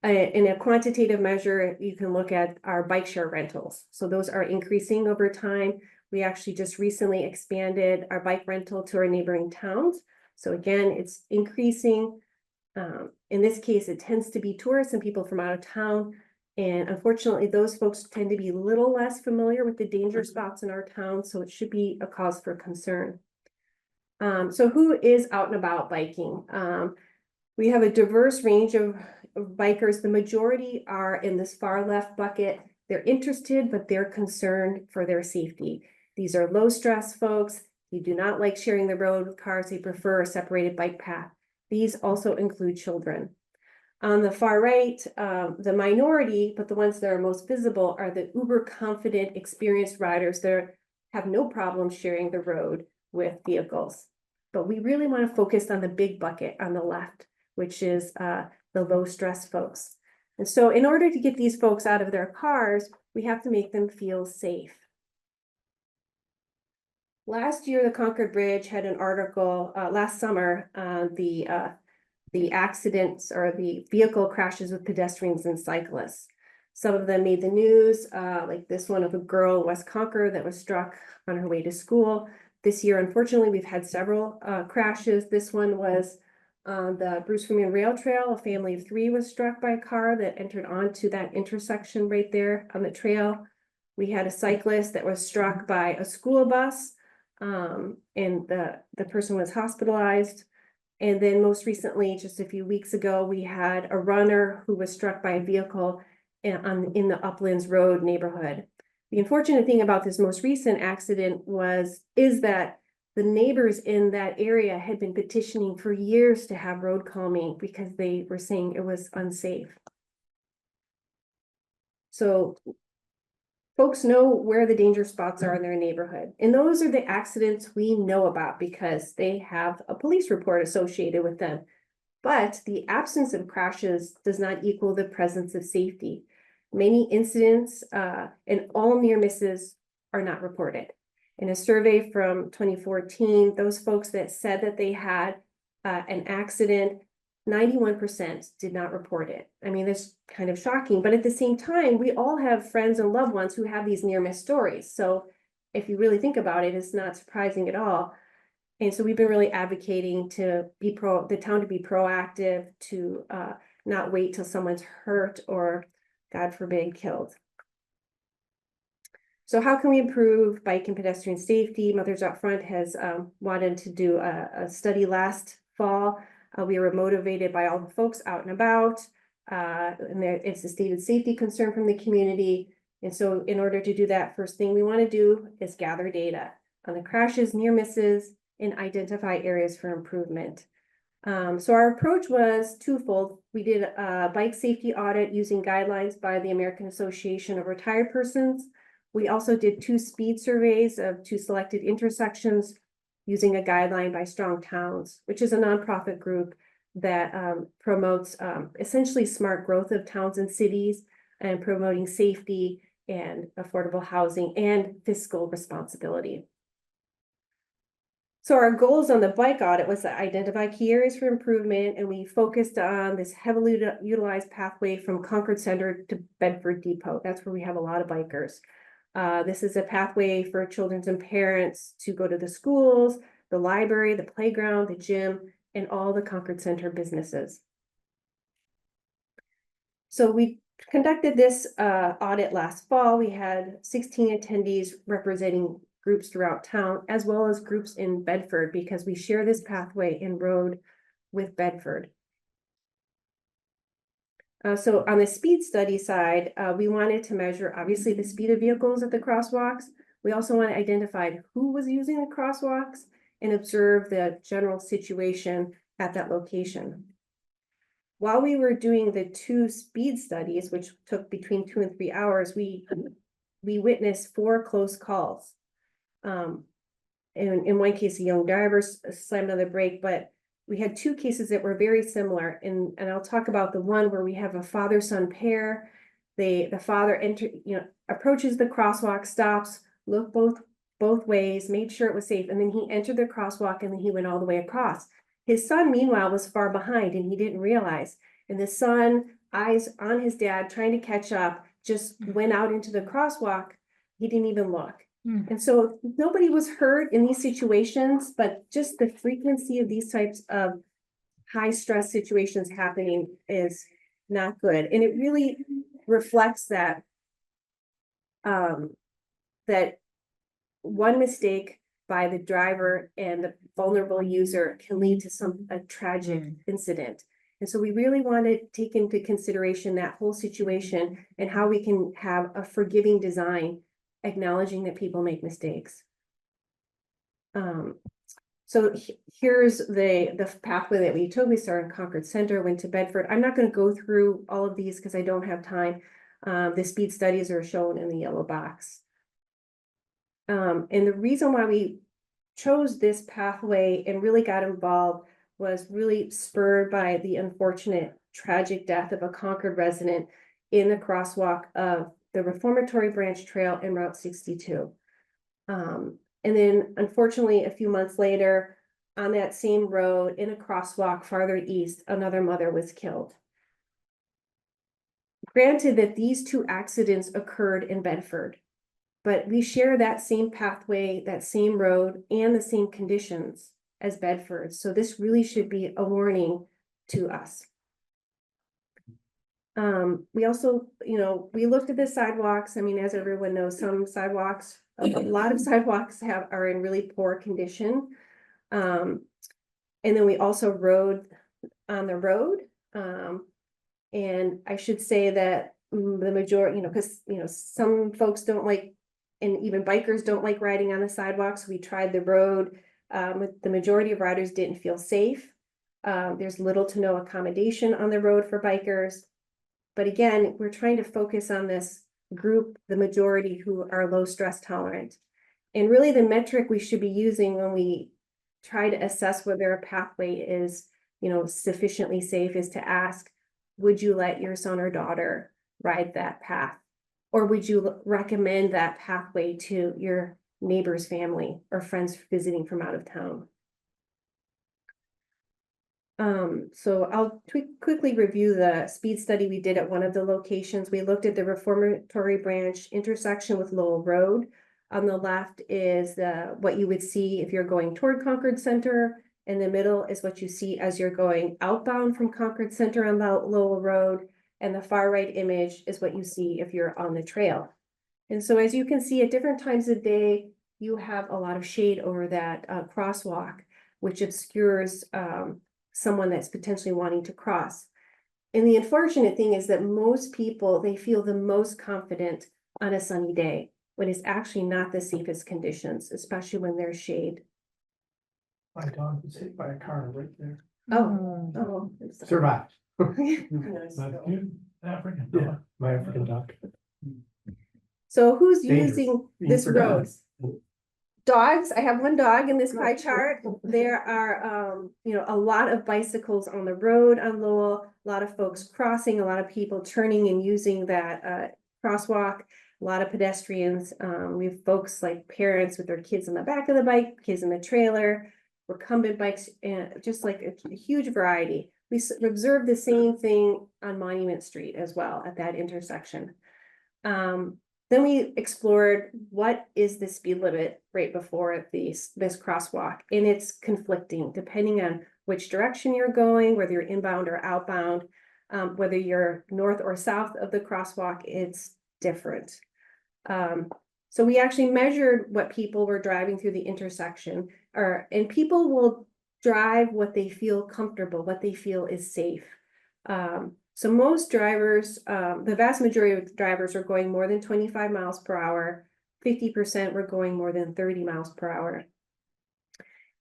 In a quantitative measure, you can look at our bike share rentals. So those are increasing over time. We actually just recently expanded our bike rental to our neighboring towns. So again, it's increasing. In this case, it tends to be tourists and people from out of town. And unfortunately, those folks tend to be a little less familiar with the danger spots in our town. So it should be a cause for concern. So who is out and about biking? We have a diverse range of bikers. The majority are in this far left bucket. They're interested, but they're concerned for their safety. These are low stress folks. They do not like sharing the road with cars. They prefer a separated bike path. These also include children. On the far right, the minority, but the ones that are most visible are the uber confident, experienced riders that have no problem sharing the road with vehicles. But we really want to focus on the big bucket on the left, which is the low stress folks. And so in order to get these folks out of their cars, we have to make them feel safe. Last year, the Concord Bridge had an article last summer on the accidents or the vehicle crashes with pedestrians and cyclists. Some of them made the news, like this one of a girl in West Concord that was struck on her way to school. This year, unfortunately, we've had several crashes. This one was on the Bruce Freeman Rail Trail. A family of 3 was struck by a car that entered onto that intersection right there on the trail. We had a cyclist that was struck by a school bus, and the person was hospitalized. And then most recently, just a few weeks ago, we had a runner who was struck by a vehicle in the Uplands Road neighborhood. The unfortunate thing about this most recent accident is that the neighbors in that area had been petitioning for years to have road calming because they were saying it was unsafe. So folks know where the danger spots are in their neighborhood. And those are the accidents we know about because they have a police report associated with them. But the absence of crashes does not equal the presence of safety. Many incidents and all near misses are not reported. In a survey from 2014, those folks that said that they had an accident, 91% did not report it. I mean, that's kind of shocking, but at the same time, we all have friends and loved ones who have these near miss stories. So if you really think about it, it's not surprising at all. And so we've been really advocating to be the town to be proactive, to not wait till someone's hurt or, God forbid, killed. So how can we improve bike and pedestrian safety? Mothers Out Front has wanted to do a study last fall. We were motivated by all the folks out and about. And it's a stated safety concern from the community. And so in order to do that, first thing we want to do is gather data on the crashes, near misses, and identify areas for improvement. So our approach was twofold. We did a bike safety audit using guidelines by the American Association of Retired Persons. We also did 2 speed surveys of 2 selected intersections using a guideline by Strong Towns, which is a nonprofit group that promotes essentially smart growth of towns and cities and promoting safety and affordable housing and fiscal responsibility. So our goals on the bike audit was to identify key areas for improvement, and we focused on this heavily utilized pathway from Concord Center to Bedford Depot. That's where we have a lot of bikers. This is a pathway for children and parents to go to the schools, the library, the playground, the gym, and all the Concord Center businesses. So we conducted this audit last fall. We had 16 attendees representing groups throughout town, as well as groups in Bedford, because we share this pathway and road with Bedford. So on the speed study side, we wanted to measure obviously the speed of vehicles at the crosswalks. We also want to identify who was using the crosswalks and observe the general situation at that location. While we were doing the 2 speed studies, which took between 2 and 3 hours, we witnessed 4 close calls. In one case, a young driver slammed on the brake, but we had 2 cases that were very similar. And I'll talk about the one where we have a father-son pair. The father approaches the crosswalk, stops, looked both ways, made sure it was safe, and then he entered the crosswalk and then he went all the way across. His son, meanwhile, was far behind and he didn't realize. And the son, eyes on his dad, trying to catch up, just went out into the crosswalk. He didn't even look. And so nobody was hurt in these situations, but just the frequency of these types of high stress situations happening is not good. And it really reflects that, that one mistake by the driver and the vulnerable user can lead to a tragic incident. And so we really want to take into consideration that whole situation and how we can have a forgiving design, acknowledging that people make mistakes. So here's the pathway that we took. We started in Concord Center, went to Bedford. I'm not going to go through all of these because I don't have time. The speed studies are shown in the yellow box. And the reason why we chose this pathway and really got involved was really spurred by the unfortunate tragic death of a Concord resident in the crosswalk of the Reformatory Branch Trail and Route 62. And then unfortunately, a few months later, on that same road in a crosswalk farther east, another mother was killed. Granted that these 2 accidents occurred in Bedford, but we share that same pathway, that same road, and the same conditions as Bedford. So this really should be a warning to us. We also, we looked at the sidewalks. I mean, as everyone knows, some sidewalks, a lot of sidewalks are in really poor condition. And then we also rode on the road. And I should say that the majority, because, some folks don't like, and even bikers don't like riding on the sidewalks. We tried the road. The majority of riders didn't feel safe. There's little to no accommodation on the road for bikers. But again, we're trying to focus on this group, the majority who are low stress tolerant. And really the metric we should be using when we try to assess whether a pathway is sufficiently safe is to ask, would you let your son or daughter ride that path? Or would you recommend that pathway to your neighbor's family or friends visiting from out of town? So I'll quickly review the speed study we did at one of the locations. We looked at the Reformatory Branch intersection with Lowell Road. On the left is what you would see if you're going toward Concord Center. In the middle is what you see as you're going outbound from Concord Center on Lowell Road. And the far right image is what you see if you're on the trail. And so as you can see at different times of day, you have a lot of shade over that crosswalk, which obscures someone that's potentially wanting to cross. And the unfortunate thing is that most people, they feel the most confident on a sunny day, when it's actually not the safest conditions, especially when there's shade. My dog was hit by a car right there. Oh. Survived. That's cute. African Yeah, dog. my African dog. So who's Dangerous. using Being this for road? dogs. Dogs, I have one dog in this pie chart. There are, a lot of bicycles on the road on Lowell, a lot of folks crossing, a lot of people turning and using that crosswalk, a lot of pedestrians. We have folks like parents with their kids on the back of the bike, kids in the trailer, recumbent bikes, and just like a huge variety. We observed the same thing on Monument Street as well at that intersection. Then we explored what is the speed limit right before this crosswalk, and it's conflicting depending on which direction you're going, whether you're inbound or outbound, whether you're north or south of the crosswalk, it's different. So we actually measured what people were driving through the intersection, and people will drive what they feel comfortable, what they feel is safe. So most drivers, the vast majority of drivers are going more than 25 miles per hour. 50% were going more than 30 miles per hour.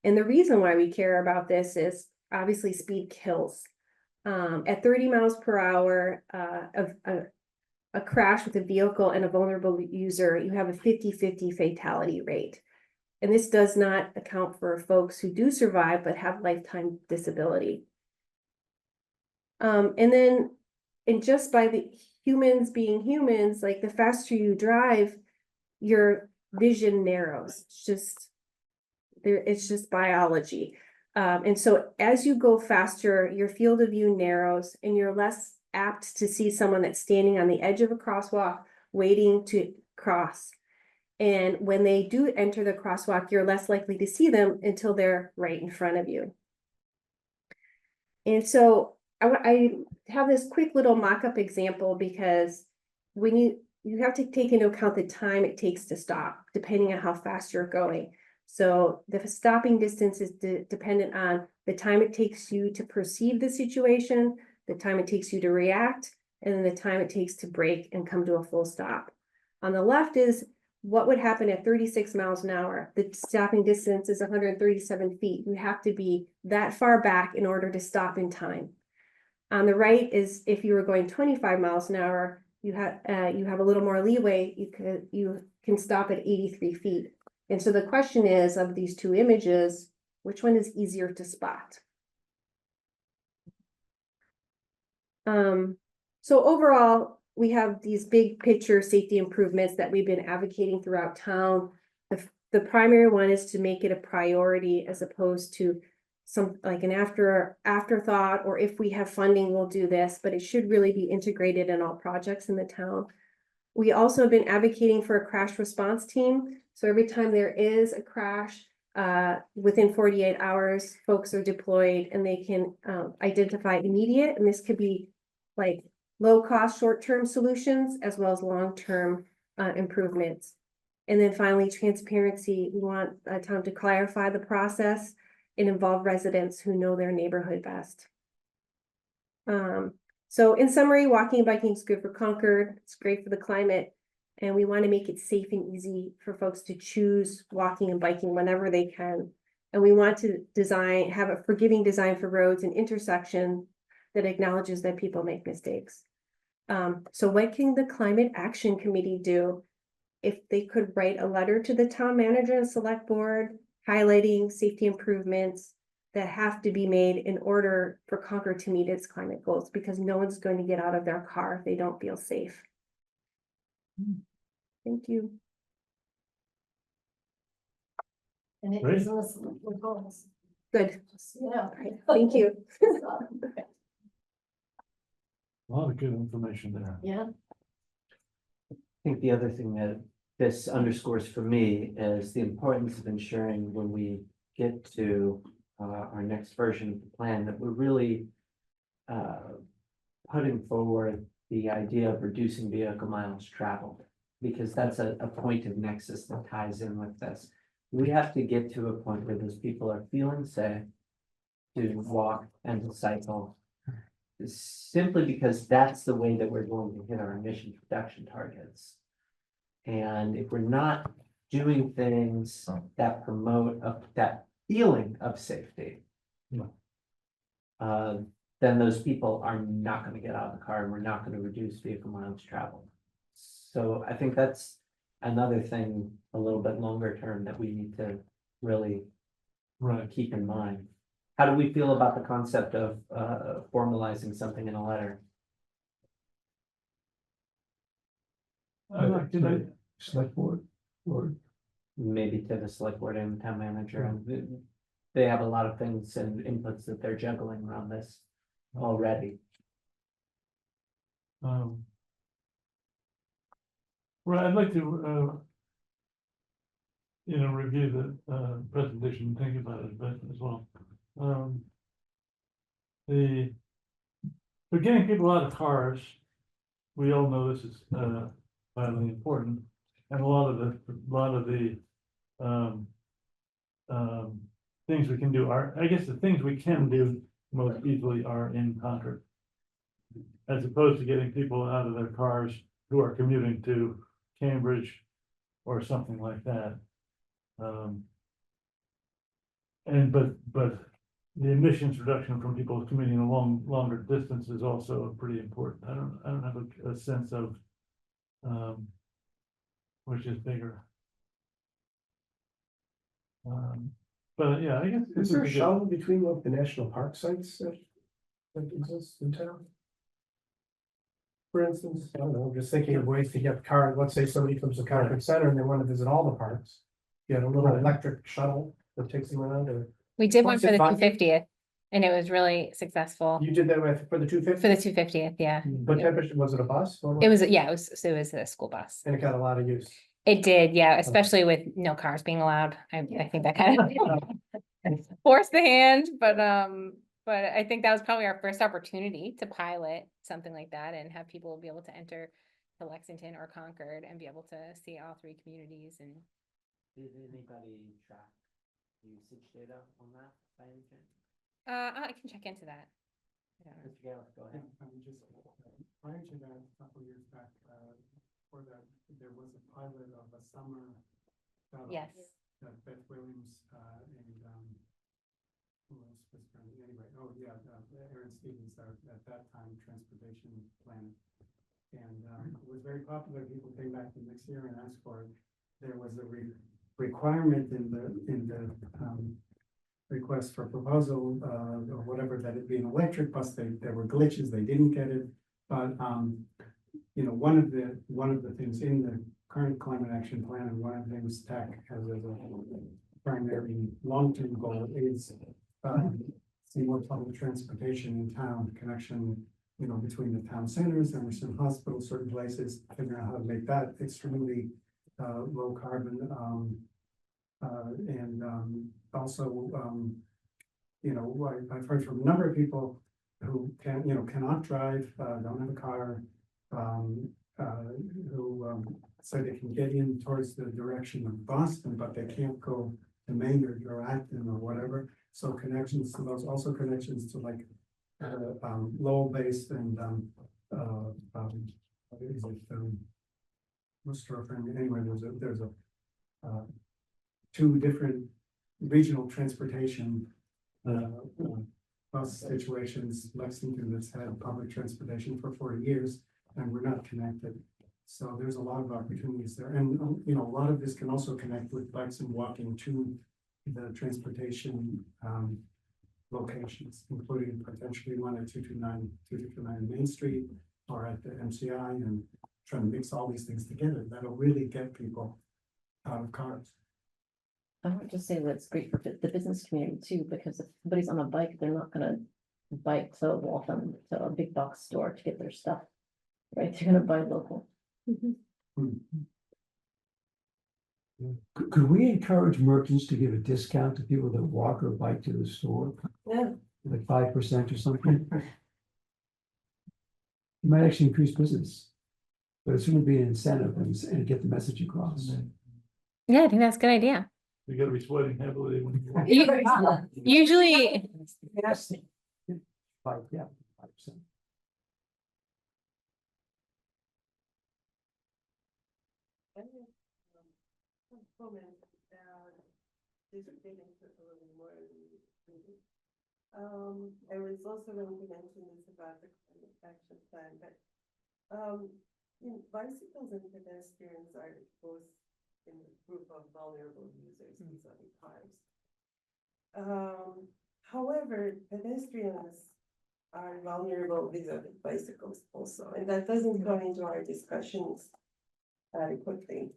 And the reason why we care about this is obviously speed kills. At 30 miles per hour, a crash with a vehicle and a vulnerable user, you have a 50-50 fatality rate. And this does not account for folks who do survive but have lifetime disability. And just by the humans being humans, like the faster you drive, your vision narrows. It's just biology. And so as you go faster, your field of view narrows and you're less apt to see someone that's standing on the edge of a crosswalk waiting to cross. And when they do enter the crosswalk, you're less likely to see them until they're right in front of you. And so I have this quick little mock-up example because when you have to take into account the time it takes to stop, depending on how fast you're going. So the stopping distance is dependent on the time it takes you to perceive the situation, the time it takes you to react, and then the time it takes to brake and come to a full stop. On the left is what would happen at 36 miles an hour. The stopping distance is 137 feet. You have to be that far back in order to stop in time. On the right is if you were going 25 miles an hour, you have a little more leeway. You can stop at 83 feet. And so the question is, of these two images, which one is easier to spot? So overall, we have these big picture safety improvements that we've been advocating throughout town. The primary one is to make it a priority as opposed to some like an afterthought, or if we have funding, we'll do this, but it should really be integrated in all projects in the town. We also have been advocating for a crash response team. So every time there is a crash, within 48 hours, folks are deployed and they can identify immediate, and this could be like low-cost short-term solutions as well as long-term improvements. And then finally, transparency. We want a town to clarify the process and involve residents who know their neighborhood best. So in summary, walking and biking is good for Concord. It's great for the climate. And we want to make it safe and easy for folks to choose walking and biking whenever they can. And we want to have a forgiving design for roads and intersections that acknowledges that people make mistakes. So what can the Climate Action Committee do? If they could write a letter to the town manager and select board highlighting safety improvements that have to be made in order for Concord to meet its climate goals, because no one's going to get out of their car if they don't feel safe. Thank you. And it Great. is listening with goals. Good. Just, you know. Thank you. A lot of good information there. Yeah, I think the other thing that this underscores for me is the importance of ensuring when we get to our next version of the plan, that we're really putting forward the idea of reducing vehicle miles traveled, because that's a point of nexus that ties in with this. We have to get to a point where those people are feeling safe to walk and to cycle, simply because that's the way that we're going to hit our emissions reduction targets. And if we're not doing things that promote that feeling of safety, then those people are not going to get out of the car, and we're not going to reduce vehicle miles traveled. So I think that's another thing a little bit longer term that we need to really Right. keep in mind. How do we feel about the concept of formalizing something in a letter? I like it. Select board, or Maybe to the select board and the town manager, and they have a lot of things and inputs that they're juggling around this already. Right, I'd like to, review the presentation and think about it a bit as well. For getting people out of cars, we all know this is vitally important, and a lot of the things we can do are, I guess the things we can do most easily are in Concord, as opposed to getting people out of their cars who are commuting to Cambridge or something like that. But the emissions reduction from people commuting a longer distance is also pretty important. I don't have a sense of which is bigger. But yeah, I guess. Is there a shuttle between like the national park sites that exist in town? For instance, I don't know, just thinking of ways to get the car, let's say somebody comes to Concord Center and they want to visit all the parks. You had a little Right. electric shuttle that takes them around, or We did one What's for it the funded? 250th, and it was really successful you did that for the 250? for the 250th, yeah. What type of, was it a bus? Or It what? was a school bus. And it got a lot of use. It did, yeah, especially with no cars being allowed. I think that kind of forced the hand, but I think that was probably our first opportunity to pilot something like that and have people be able to enter to Lexington or Concord and be able to see all three communities. And Did anybody track usage data on that by any chance? I can check into that. I don't know. Mr. Gale, go ahead. Just prior to that, a couple of years back, for that, there was a pilot of a summer. Yes. That Beth Williams, and, who else was trying to, anyway, Aaron Stevens, at that time, transportation plan. And, it was very popular. People came back the next year and asked for it. There was a requirement in the request for proposal, or whatever, that it be an electric bus. There were glitches, they didn't get it. But, one of the things in the current climate action plan, and one of the things TAC has as a primary long-term goal is, see more public transportation in town, connection, between the town centers and some hospitals, certain places, figuring out how to make that extremely low carbon. And also, I've heard from a number of people who cannot drive, don't have a car, who say they can get in towards the direction of Boston, but they can't go to Maynard or Acton or whatever. So connections to those, also connections to like Lowell based and what is it, Worcester, anyway, there's a two different regional transportation bus situations. Lexington has had public transportation for 40 years and we're not connected. So there's a lot of opportunities there. And, a lot of this can also connect with bikes and walking to the transportation locations, including potentially one at 229 Main Street or at the MCI, and trying to mix all these things together. That'll really get people out of cars. I would just say that's great for the business community too, because if somebody's on a bike, they're not gonna bike to Waltham to a big box store to get their stuff. Right, they're gonna buy local. Could we encourage merchants to give a discount to people that walk or bike to the store, Yeah, like 5% or something? It might actually increase business. But it's gonna be an incentive and get the message across. Yeah, I think that's a good idea. You gotta be sweating heavily when you walk. Usually, Yes. 5%. comment, just getting to a little more. I was also going to mention this about the climate action plan, but, bicycles and pedestrians are both in the group of vulnerable users, these are the cars. However, pedestrians are vulnerable vis-a-vis bicycles also, and that doesn't come into our discussions adequately.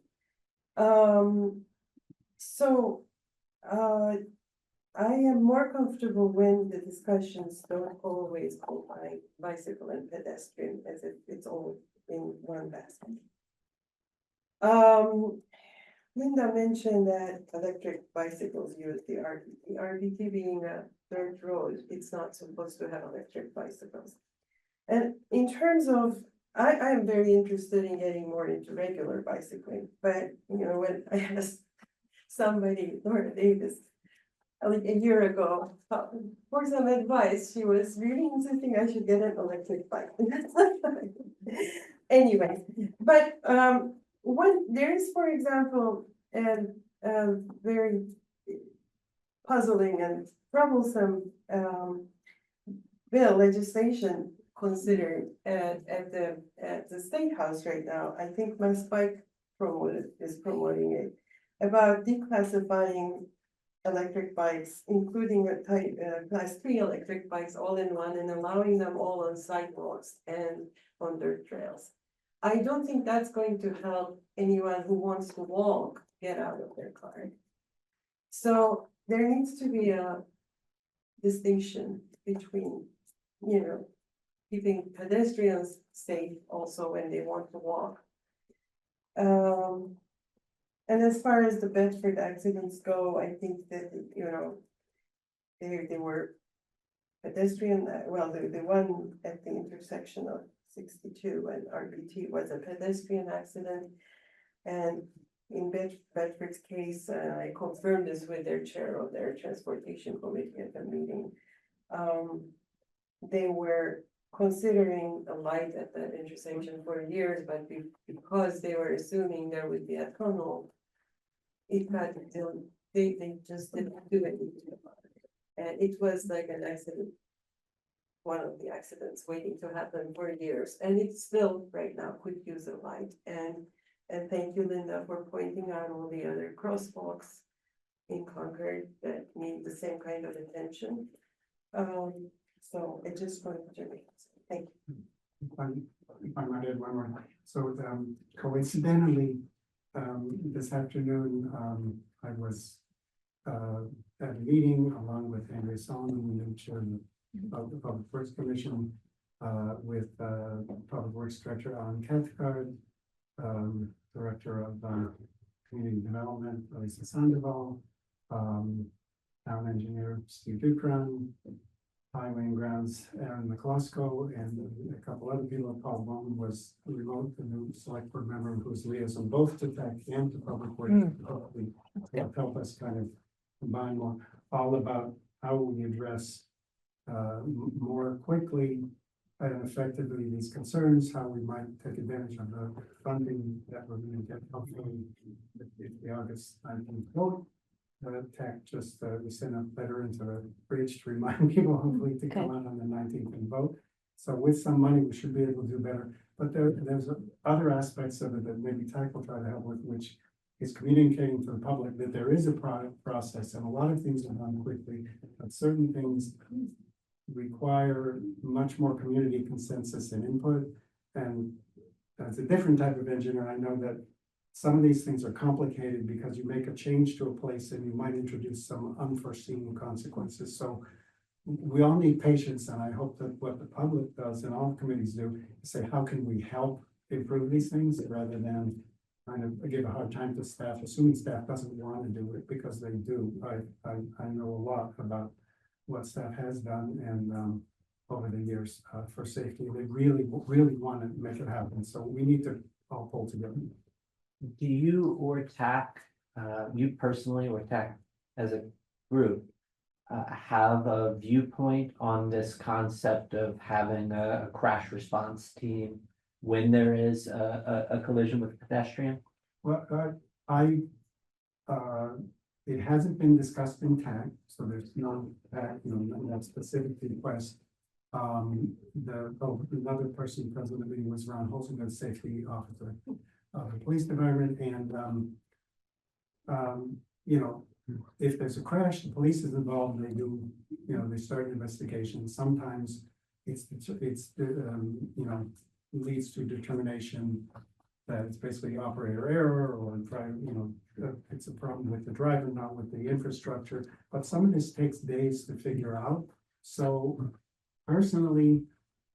I am more comfortable when the discussions don't always combine bicycle and pedestrian as if it's all in one basket. Linda mentioned that electric bicycles use the RBT. RBT being a dirt road, it's not supposed to have electric bicycles. And in terms of, I am very interested in getting more into regular bicycling, but when I asked somebody, Laura Davis, like a year ago, for some advice, she was really insisting I should get an electric bike. Anyway, but when there is, for example, very puzzling and troublesome bill legislation considered at the State House right now. I think Mass Bike is promoting it about declassifying electric bikes, including a type class 3 electric bikes all in one, and allowing them all on sidewalks and on dirt trails. I don't think that's going to help anyone who wants to walk get out of their car. So there needs to be a distinction between, keeping pedestrians safe also when they want to walk. And as far as the Bedford accidents go, I think that, they were pedestrian, the one at the intersection of 62 and RBT was a pedestrian accident. And in Bedford's case, I confirmed this with their chair of their transportation committee at the meeting. They were considering a light at the intersection for years, but because they were assuming there would be a tunnel, it got until they just didn't do anything about it. And it was like an accident, one of the accidents waiting to happen for years, and it's still right now could use a light. And thank you, Linda, for pointing out all the other crosswalks in Concord that need the same kind of attention. So I just wanted to make, thank you. If I might add one more. So coincidentally, this afternoon, I was at a meeting along with Andrea Solomon, the new chairman of the Public Works Commission, with Public Works Director Alan Cathcart, Director of Community Development, Lisa Sandoval, Town Engineer Steve Dukran, Highway and Grounds Aaron McCloskey, and a couple other people. Paul Bowman was remote, the new select board member who's liaison both to tech and to public works. Help us kind of combine more, all about how we address more quickly and effectively these concerns, how we might take advantage of the funding that we're going to get hopefully if the August 19th vote. Tech just we sent a letter into the bridge to remind people hopefully to come out on the 19th and vote. So with some money, we should be able to do better. But there's other aspects of it that maybe tech will try to help with, which is communicating to the public that there is a process, and a lot of things are done quickly, but certain things require much more community consensus and input. And as a different type of engineer, I know that some of these things are complicated because you make a change to a place and you might introduce some unforeseen consequences. So we all need patience, and I hope that what the public does and all committees do is say, how can we help improve these things, rather than kind of give a hard time to staff, assuming staff doesn't want to do it, because they do. I know a lot about what staff has done and over the years for safety. They really want to make it happen. So we need to all pull together. Do you or TAC, you personally or TAC as a group, have a viewpoint on this concept of having a crash response team when there is a collision with a pedestrian? Well, it hasn't been discussed in TAC, so there's no, no specific request. Another person present at the meeting was Ron Holson, the safety officer of the police department, and if there's a crash, the police is involved. They do, they start an investigation. Sometimes it's leads to determination that it's basically operator error, or it's a problem with the driver, not with the infrastructure. But some of this takes days to figure out. So personally,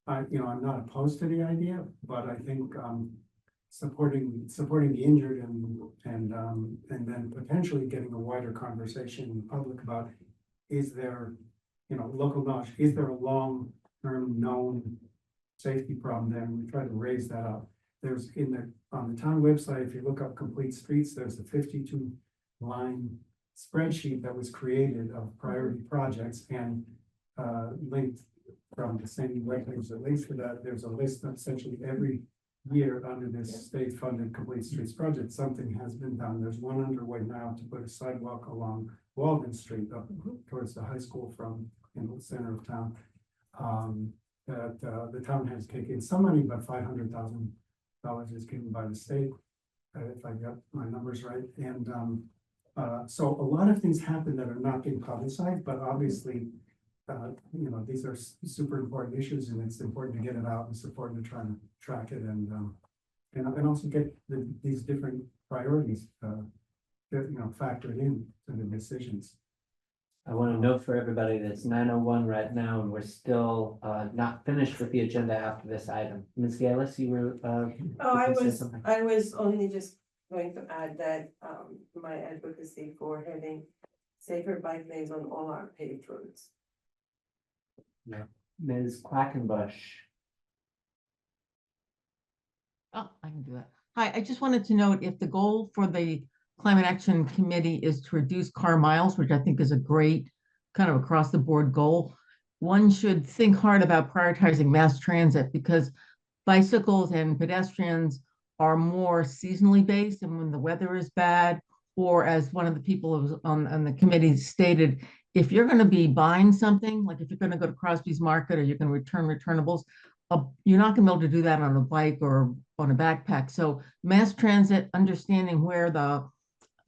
I'm not opposed to the idea, but I think supporting the injured and then potentially getting a wider conversation in the public about, is there, local knowledge, is there a long-term known safety problem there? And we try to raise that up. There's on the town website, if you look up complete streets, there's a 52-line spreadsheet that was created of priority projects, and linked from the same webpage that links to that. There's a list of essentially every year under this state-funded complete streets project, something has been done. There's one underway now to put a sidewalk along Walden Street up towards the high school from the center of town. That the town has taken some money, but $500,000 is given by the state, if I got my numbers right. And so a lot of things happen that are not being publicized, but obviously, these are super important issues, and it's important to get it out. It's important to try and track it and also get these different priorities, factored in to the decisions. I want to note for everybody that it's 9:01 right now, and we're still not finished with the agenda after this item. Ms. Gaylis, you were. I was only just going to add that my advocacy for having safer bike lanes on all our paved roads. Ms. Quackenbush. Oh, I can do that. Hi, I just wanted to note if the goal for the Climate Action Committee is to reduce car miles, which I think is a great kind of across the board goal, one should think hard about prioritizing mass transit, because bicycles and pedestrians are more seasonally based, and when the weather is bad, or as one of the people on the committee stated, if you're going to be buying something, like if you're going to go to Crosby's Market or you can return returnables, you're not going to be able to do that on a bike or on a backpack. So mass transit, understanding where the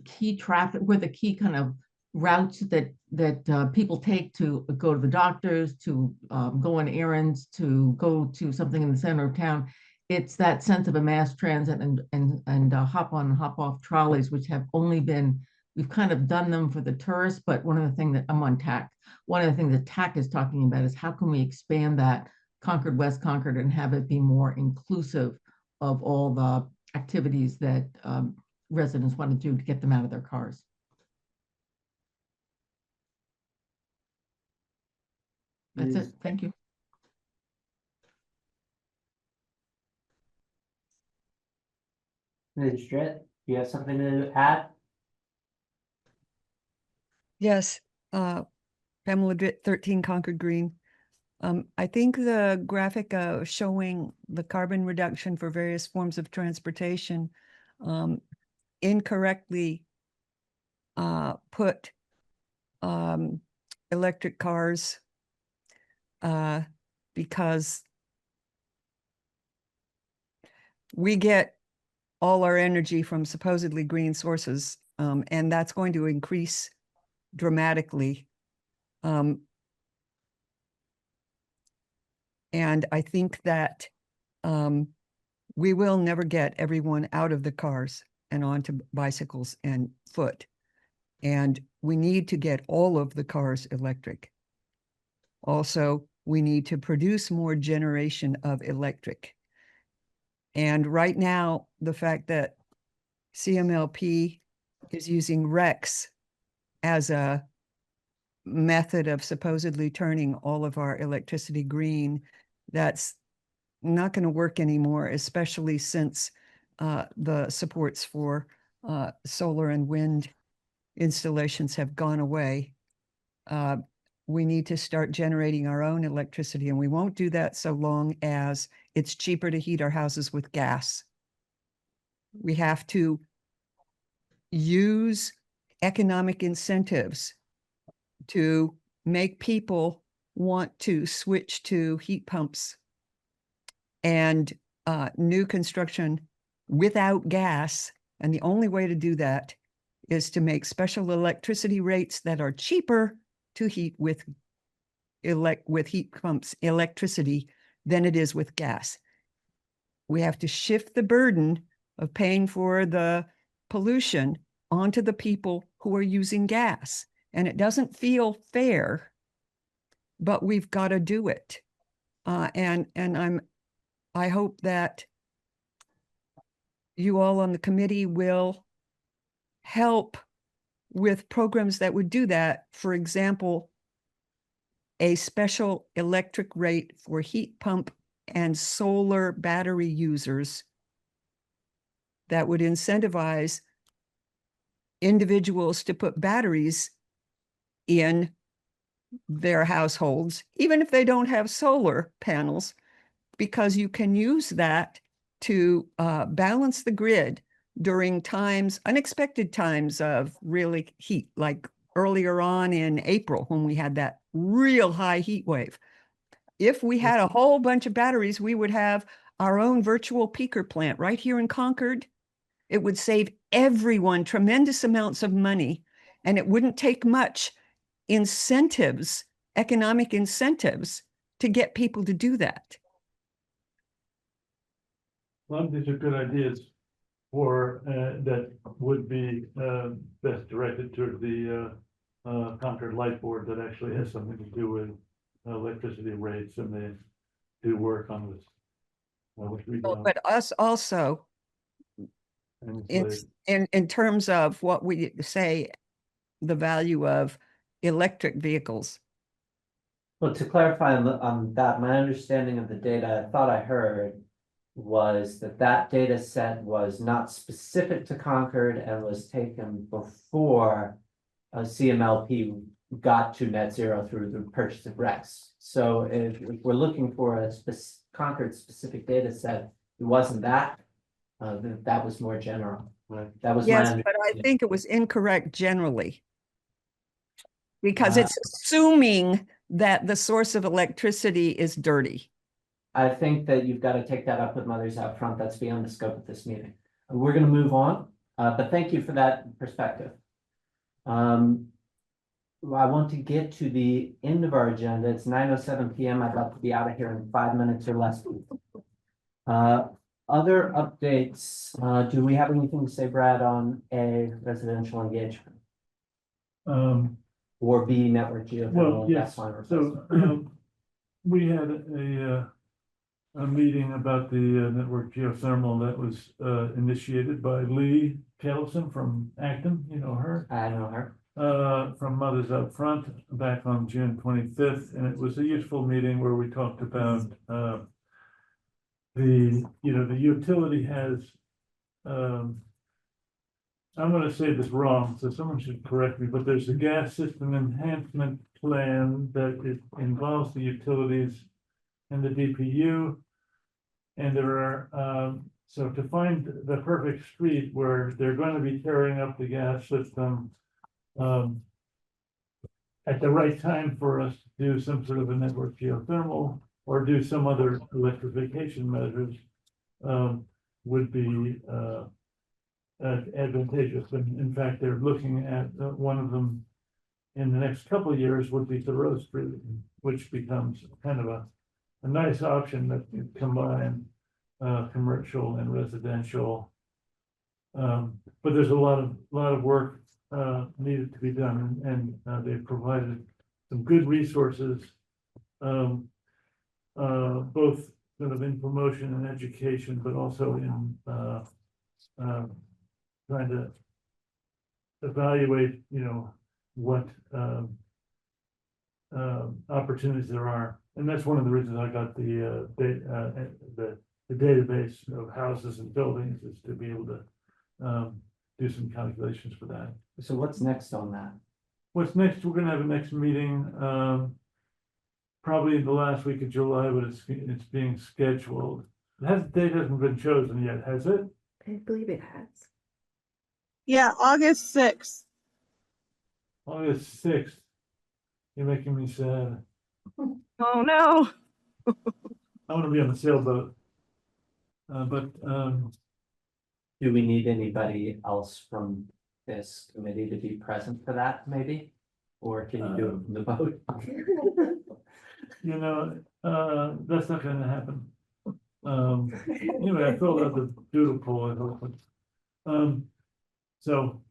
key traffic, where the key kind of routes that people take to go to the doctors, to go on errands, to go to something in the center of town. It's that sense of a mass transit and hop on and hop off trolleys, which have only been, we've kind of done them for the tourists, but one of the things that I'm on TAC, one of the things that TAC is talking about is how can we expand that Concord, West Concord, and have it be more inclusive of all the activities that residents want to do to get them out of their cars. That's it. Thank you. Ms. Dritt, you have something to add? Yes, Pamela Dritt, 13 Concord Green. I think the graphic showing the carbon reduction for various forms of transportation incorrectly put electric cars because we get all our energy from supposedly green sources, and that's going to increase dramatically. And I think that we will never get everyone out of the cars and onto bicycles and foot. And we need to get all of the cars electric. Also, we need to produce more generation of electric. And right now, the fact that CMLP is using REX as a method of supposedly turning all of our electricity green, that's not going to work anymore, especially since the supports for solar and wind installations have gone away. We need to start generating our own electricity, and we won't do that so long as it's cheaper to heat our houses with gas. We have to use economic incentives to make people want to switch to heat pumps and new construction without gas. And the only way to do that is to make special electricity rates that are cheaper to heat with heat pumps electricity than it is with gas. We have to shift the burden of paying for the pollution onto the people who are using gas. And it doesn't feel fair, but we've got to do it. I hope that you all on the committee will help with programs that would do that. For example, a special electric rate for heat pump and solar battery users that would incentivize individuals to put batteries in their households, even if they don't have solar panels, because you can use that to balance the grid during times, unexpected times of really heat, like earlier on in April when we had that real high heat wave. If we had a whole bunch of batteries, we would have our own virtual peaker plant right here in Concord. It would save everyone tremendous amounts of money, and it wouldn't take much incentives, economic incentives, to get people to do that. Well, these are good ideas for that would be best directed toward the Concord Light Board that actually has something to do with electricity rates, and they do work on this. Which we don't. But us also, And it's in terms of what we say, the value of electric vehicles. Well, to clarify on that, my understanding of the data, I thought I heard was that data set was not specific to Concord and was taken before CMLP got to net zero through the purchase of REX. So if we're looking for a Concord specific data set, it wasn't that. That was more general. Right. That was Yes, my but I think it was incorrect generally. Because it's assuming that the source of electricity is dirty. I think that you've got to take that up with Mothers Out Front. That's beyond the scope of this meeting. We're going to move on, but thank you for that perspective. I want to get to the end of our agenda. It's 9:07 p.m. I'd like to be out of here in 5 minutes or less. Other updates, do we have anything to say, Brad, on A, residential engagement? Or B, network geothermal? Well, yes, baseline so replacement? we had a meeting about the network geothermal that was initiated by Lee Kettleson from Acton, you know her? I know her. From Mothers Out Front back on June 25th, and it was a useful meeting where we talked about the utility has I'm going to say this wrong, so someone should correct me, but there's a gas system enhancement plan that it involves the utilities and the DPU. And there are, so to find the perfect street where they're going to be tearing up the gas system at the right time for us to do some sort of a network geothermal or do some other electrification measures would be advantageous, and in fact, they're looking at one of them in the next couple of years would be Thoreau Street, which becomes kind of a nice option that can combine commercial and residential. But there's a lot of work needed to be done, and they've provided some good resources, both sort of in promotion and education, but also in trying to evaluate, what opportunities there are. And that's one of the reasons I got the database of houses and buildings, is to be able to do some calculations for that. So what's next on that? What's next? We're gonna have a next meeting, probably the last week of July, but it's being scheduled. The date hasn't been chosen yet, has it? I believe it has. Yeah, August 6th. August 6th. You're making me sad. Oh, no. I wanna be on the sailboat. But Do we need anybody else from this committee to be present for that, maybe? Or can you do it from the boat? that's not gonna happen. Anyway, I filled out the doodle poll, I hope. So,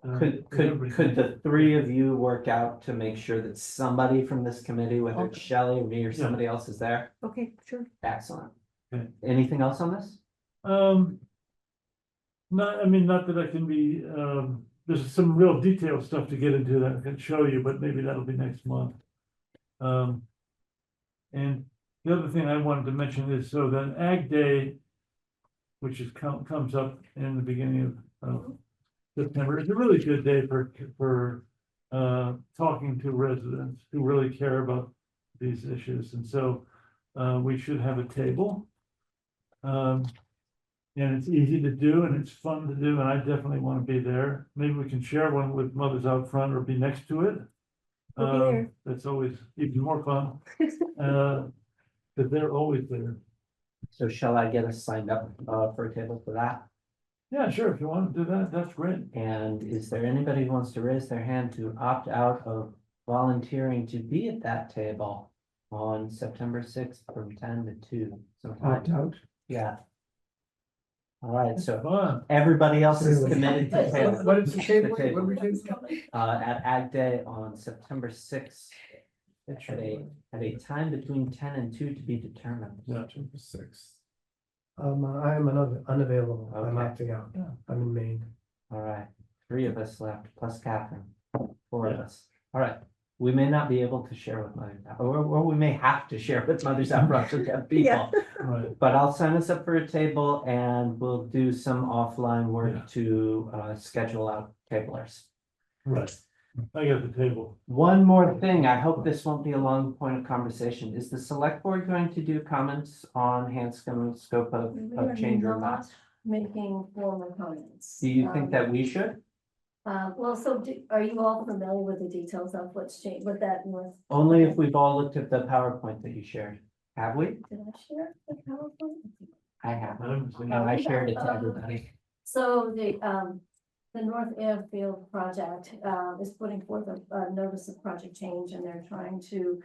Could the three of you work out to make sure that somebody from this committee, whether it's Shelley, me, or somebody else is there? Okay, sure. Excellent. Okay. Anything else on this? Not that I can be, there's some real detailed stuff to get into that I can show you, but maybe that'll be next month. And the other thing I wanted to mention is, so that Ag Day, which comes up in the beginning of September, is a really good day for talking to residents who really care about these issues. And so we should have a table. And it's easy to do and it's fun to do, and I definitely want to be there. Maybe we can share one with Mothers Out Front or be next to it. We'll be there. That's always even more fun. Because they're always there. So shall I get us signed up for a table for that? Yeah, sure, if you want to do that, that's great. And is there anybody who wants to raise their hand to opt out of volunteering to be at that table on September 6th from 10 to 2 sometime? Opt out. Yeah. All right, so Fun. everybody else is committed to table. What is the table? The table. What are we taking? At Ag Day on September 6th. At a time between 10 and 2 to be determined. September 6th. I am unavailable. I'm Okay. opting out. Yeah. I'm in Maine. All right, 3 of us left, plus Catherine, 4 of Yeah. us. All right, we may not be able to share with Mothers, or we may have to share with Mothers Out Front to have Yeah. people. Right. But I'll sign us up for a table and we'll do some offline Yeah. work to schedule out tablers. Right. I got the table. One more thing, I hope this won't be a long point of conversation. Is the select board going to do comments on Hanscom's scope of change or not? Making formal comments. Do you think that we should? Well, so are you all familiar with the details of what's changed, with that north? Only if we've all looked at the PowerPoint that you shared. Have we? Did I share the PowerPoint? I have. I haven't seen No, that. I shared it to everybody. So the North Airfield project is putting forth a notice of project change, and they're trying to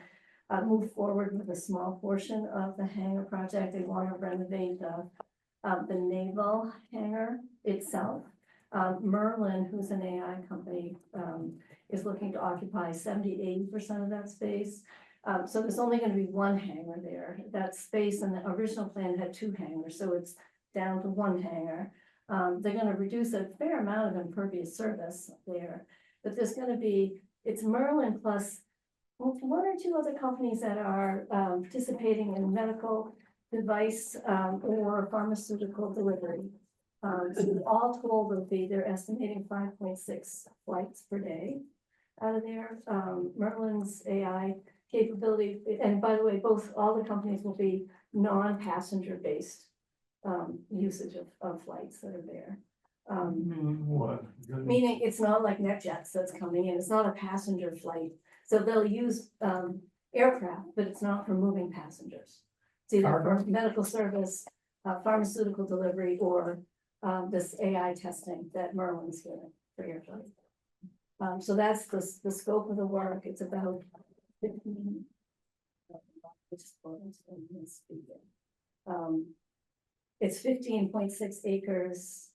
move forward with a small portion of the hangar project. They want to renovate the naval hangar itself. Merlin, who's an AI company, is looking to occupy 70–80% of that space. So there's only going to be one hangar there. That space in the original plan had 2 hangars, so it's down to 1 hangar. They're going to reduce a fair amount of impervious surface there, but there's going to be, it's Merlin plus 1 or 2 other companies that are participating in medical device or pharmaceutical delivery. So all told, they're estimating 5.6 flights per day out of there. Merlin's AI capability, and by the way, all the companies will be non-passenger based usage of flights that are there. Meaning what? Meaning it's not like NetJets that's coming in, it's not a passenger flight. So they'll use aircraft, but it's not for moving passengers. It's either for medical service, pharmaceutical delivery, or this AI testing that Merlin's doing for your flight. So that's the scope of the work. It's about 15. It's 15.6 acres.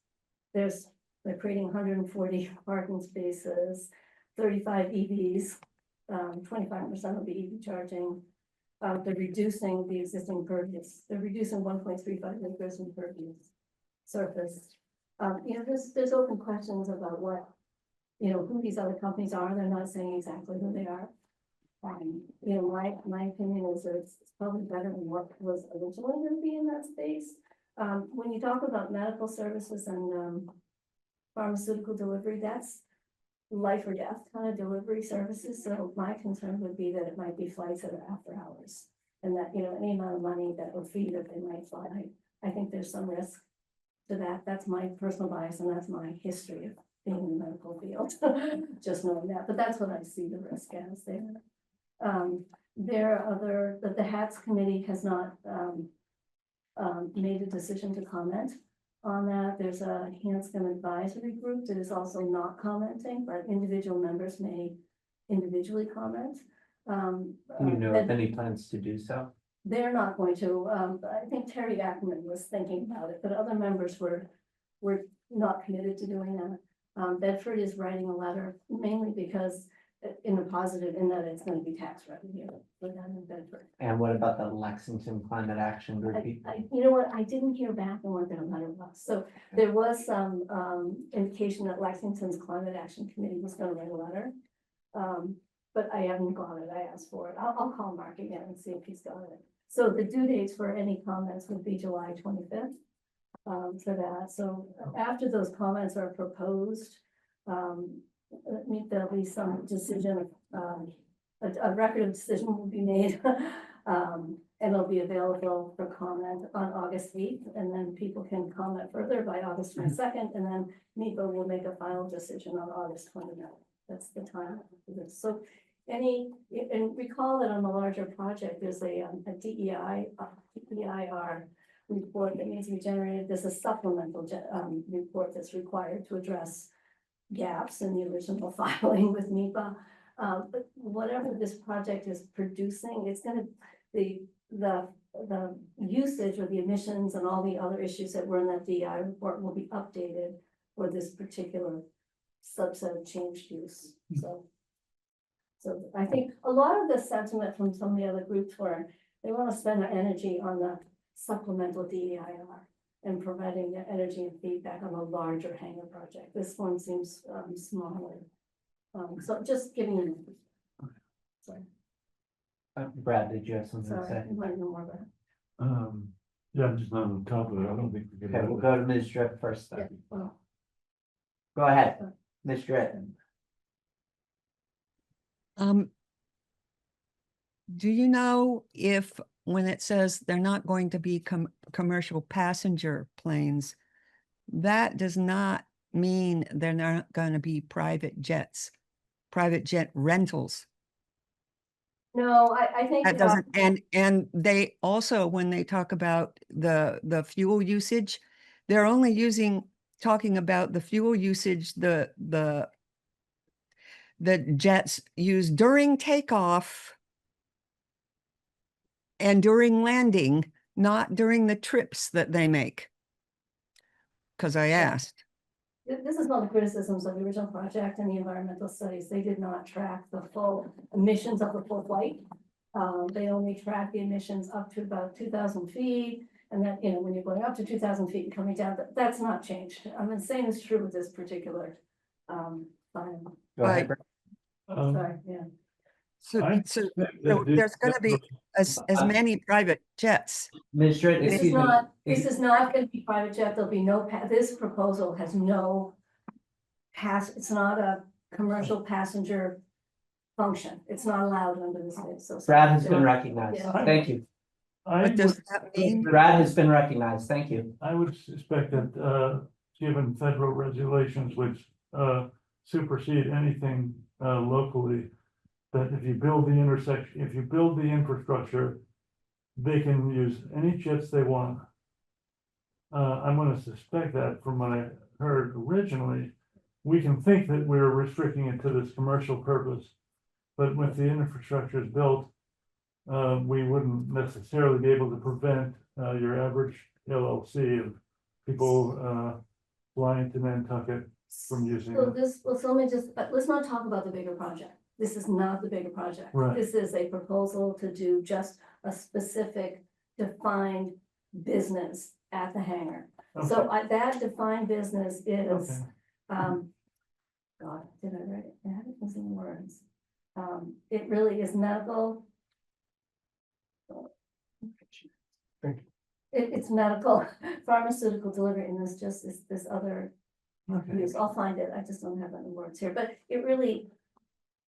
They're creating 140 parking spaces, 35 EVs, 25% will be EV charging. They're reducing the existing impervious. They're reducing 1.35 acres impervious surface. There's open questions about what, who these other companies are. They're not saying exactly who they are. My opinion is that it's probably better than what was originally going to be in that space. When you talk about medical services and pharmaceutical delivery, that's life or death kind of delivery services. So my concern would be that it might be flights that are after hours, and that, any amount of money that or fee that they might fly. I think there's some risk to that. That's my personal bias, and that's my history of being in the medical field, just knowing that. But that's what I see the risk as there. There are other, but the HATS committee has not made a decision to comment on that. There's a Hanscom advisory group that is also not commenting, but individual members may individually comment. Do you know of any plans to do so? They're not going to. I think Terry Ackerman was thinking about it, but other members were not committed to doing that. Bedford is writing a letter mainly because in a positive, in that it's going to be tax revenue for them in Bedford. And what about the Lexington Climate Action Group? You know what, I didn't hear back on what their letter was. So there was some indication that Lexington's Climate Action Committee was going to write a letter. But I haven't got it. I asked for it. I'll call Mark again and see if he's got it. So the due dates for any comments would be July 25th for that. So after those comments are proposed, there'll be some decision, a record of decision will be made. And it'll be available for comment on August 8th, and then people can comment further by August 22nd, and then NEPA will make a final decision on August 29th. That's the time for this. So and recall that on the larger project, there's a DEIR report that needs to be generated. There's a supplemental report that's required to address gaps in the original filing with NEPA. But whatever this project is producing, it's going to the usage of the emissions and all the other issues that were in that DI report will be updated for this particular subset of changed use. So I think a lot of the sentiment from some of the other groups were they want to spend their energy on the supplemental DEIR and providing their energy and feedback on a larger hangar project. This one seems smaller. So just giving you. Sorry. Brad, did you have something to Sorry, say? you might know more about it. Yeah, I'm just not on top of it. I don't think we can. Okay, we'll go to Ms. Drip first Yeah, then. well, Go ahead, Ms. Drip. Do you know if, when it says they're not going to be commercial passenger planes, that does not mean they're not going to be private jets, private jet rentals? no, I think That doesn't, and they also, when they talk about the fuel usage, they're only talking about the fuel usage the jets use during takeoff and during landing, not during the trips that they make. Because I asked. This is one of the criticisms of the original project and the environmental studies. They did not track the full emissions of the full flight. They only track the emissions up to about 2,000 feet. And then, when you're going up to 2,000 feet and coming down, that's not changed. I mean, the same is true with this particular Go ahead, Right. Brad. sorry, yeah. So that there's going to be as many private jets. Ms. Drip, This is excuse me. not, this is not going to be private jet. There'll be no, this proposal has no it's not a commercial passenger function. It's not allowed under this. So Brad has been recognized. Yeah. Thank you. What does that mean? Brad has been recognized. Thank you. I would suspect that, given federal regulations which supersede anything locally, that if you build the intersection, if you build the infrastructure they can use any chips they want. I'm gonna suspect that from what I heard originally, we can think that we're restricting it to this commercial purpose. But if the infrastructure is built, we wouldn't necessarily be able to prevent, your average LLC of people, flying to Nantucket from using So it. let me just, let's not talk about the bigger project. This is not the bigger project. Right. This is a proposal to do just a specific defined business at the hangar. So that defined business is, Okay. God, did I write it? I had it in words. It really is medical. It's medical pharmaceutical delivery, and there's just this other Okay. use. I'll find it. I just don't have that in words here, but it really,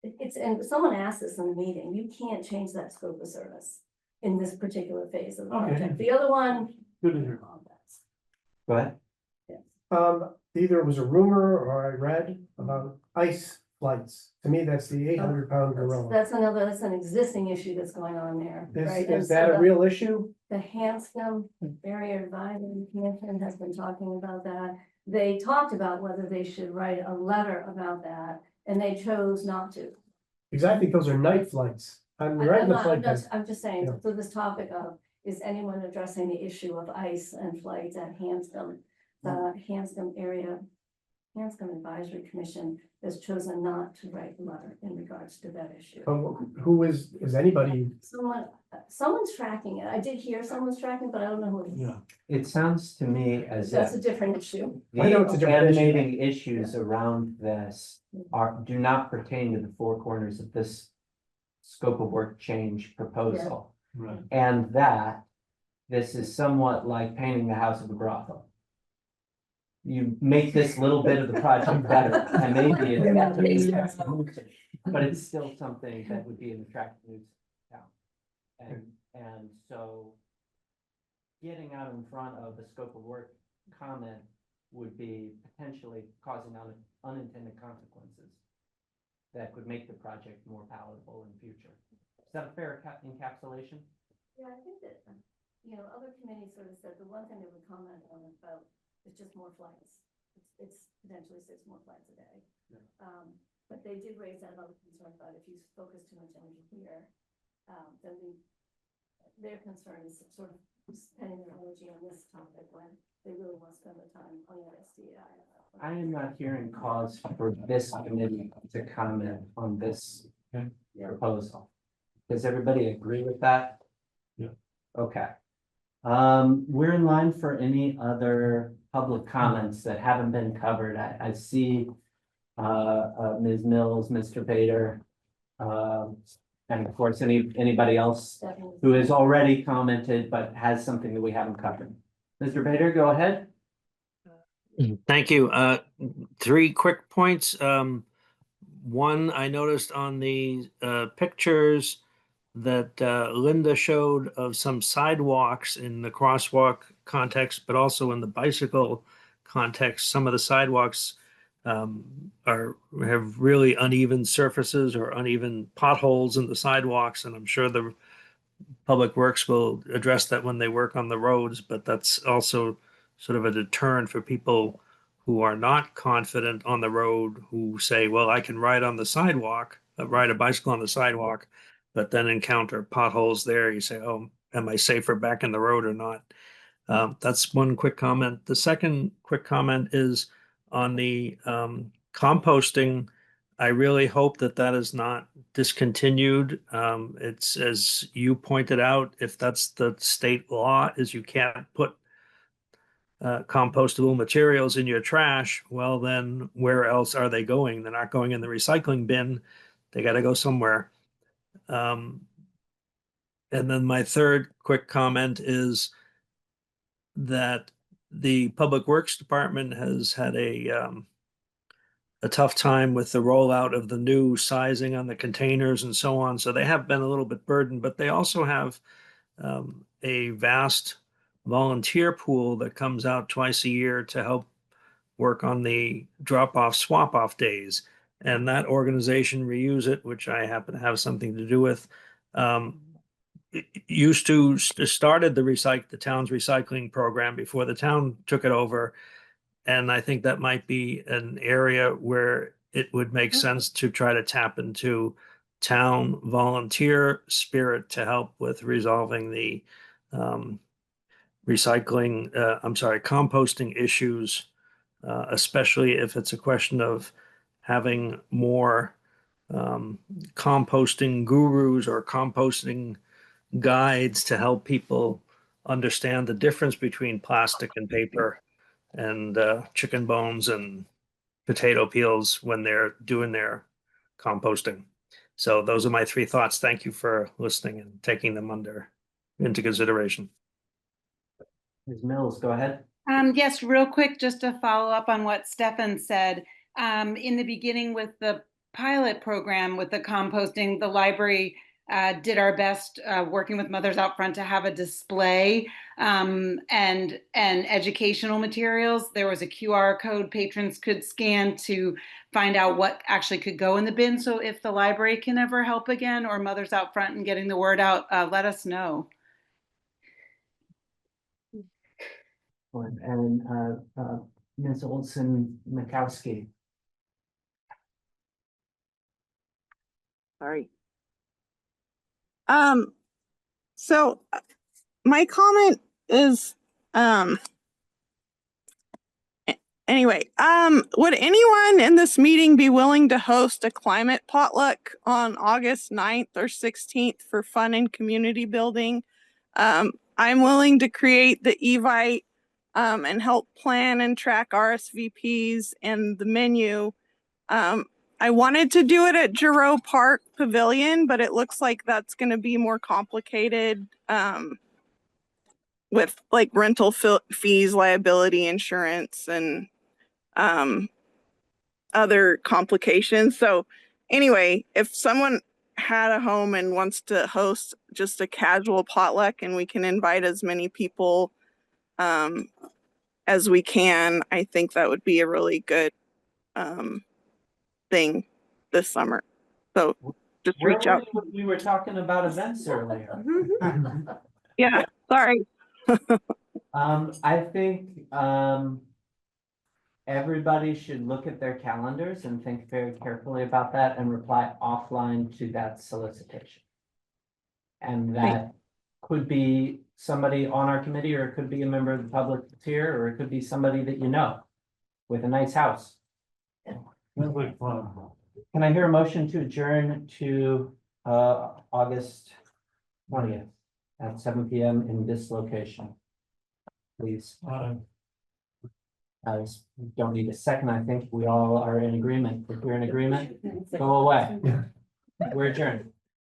it's, and someone asked this in the meeting, you can't change that scope of service in this particular phase of the Okay. project. The other one. Good to hear. Go ahead. Either it was a rumor or I read about ice flights. To me, that's the 800-pound gorilla. That's an existing issue that's going on there, right? Is that a real issue? The Hanscom Area Advisory Commission has been talking about that. They talked about whether they should write a letter about that, and they chose not to. Because I think those are night flights. I'm right in the flight. I'm just saying, Yeah. so this topic of, is anyone addressing the issue of ice and flights at Hanscom? The Hanscom Advisory Commission has chosen not to write a letter in regards to that issue. Who is anybody? Someone's tracking it. I did hear someone's tracking, but I don't know who it is. Yeah. It sounds to me as That's if a different issue. I know it's a the different issue. animating issues around this do not pertain to the four corners of this scope of work change proposal. Right. And that this is somewhat like painting the house of a brothel. You make this little bit of the project better, and maybe it's, but it's still something that would be an attractive news town. And so getting out in front of the scope of work comment would be potentially causing unintended consequences that could make the project more palatable in the future. Is that a fair encapsulation? Yeah, I think that, other committees sort of said the one thing they would comment on about is just more flights. It's potentially 6 more flights a day. But they did raise that other concern about if you focus too much energy here, then their concern is sort of spending their energy on this topic when they really want to spend the time on the SDI. I am not hearing cause for this committee to comment on this proposal. Does everybody agree with that? Yeah. Okay. We're in line for any other public comments that haven't been covered. I see Ms. Mills, Mr. Bader, and of course, anybody else who has already commented but has something that we haven't covered. Mr. Bader, go ahead. Thank you. 3 quick points. One, I noticed on the pictures that Linda showed of some sidewalks in the crosswalk context, but also in the bicycle context. Some of the sidewalks have really uneven surfaces or uneven potholes in the sidewalks, and I'm sure the Public Works will address that when they work on the roads, but that's also sort of a deterrent for people who are not confident on the road, who say, well, I can ride on the sidewalk, ride a bicycle on the sidewalk, but then encounter potholes there. You say, oh, am I safer back in the road or not? That's one quick comment. The second quick comment is on the composting. I really hope that that is not discontinued. It's, as you pointed out, if that's the state law, is you can't put compostable materials in your trash, well, then where else are they going? They're not going in the recycling bin. They got to go somewhere. And then my third quick comment is that the Public Works Department has had a tough time with the rollout of the new sizing on the containers and so on. So they have been a little bit burdened, but they also have a vast volunteer pool that comes out twice a year to help work on the drop-off, swap-off days. And that organization, Reuse It, which I happen to have something to do with, used to started the town's recycling program before the town took it over. And I think that might be an area where it would make sense to try to tap into town volunteer spirit to help with resolving the composting issues, especially if it's a question of having more composting gurus or composting guides to help people understand the difference between plastic and paper and chicken bones and potato peels when they're doing their composting. So those are my 3 thoughts. Thank you for listening and taking them into consideration. Ms. Mills, go ahead. Yes, real quick, just to follow up on what Stefan said. In the beginning with the pilot program with the composting, the library did our best working with Mothers Out Front to have a display and educational materials. There was a QR code patrons could scan to find out what actually could go in the bin. So if the library can ever help again, or Mothers Out Front and getting the word out, let us know. And Ms. Olson Mikowski. Sorry. So my comment is, anyway, would anyone in this meeting be willing to host a climate potluck on August 9th or 16th for fun and community building? I'm willing to create the Evite and help plan and track RSVPs and the menu. I wanted to do it at Giroux Park Pavilion, but it looks like that's going to be more complicated with like rental fees, liability insurance, and other complications. So anyway, if someone had a home and wants to host just a casual potluck and we can invite as many people as we can, I think that would be a really good thing this summer. So just reach out. We were talking about events earlier. Yeah, sorry. I think everybody should look at their calendars and think very carefully about that and reply offline to that solicitation. And that could be somebody on our committee, or it could be a member of the public that's here, or it could be somebody that you know with a nice house. Can I hear a motion to adjourn to August 20th at 7 p.m. in this location? Please. We don't need a second. I think we all are in agreement. If we're in agreement, go away. We're adjourned.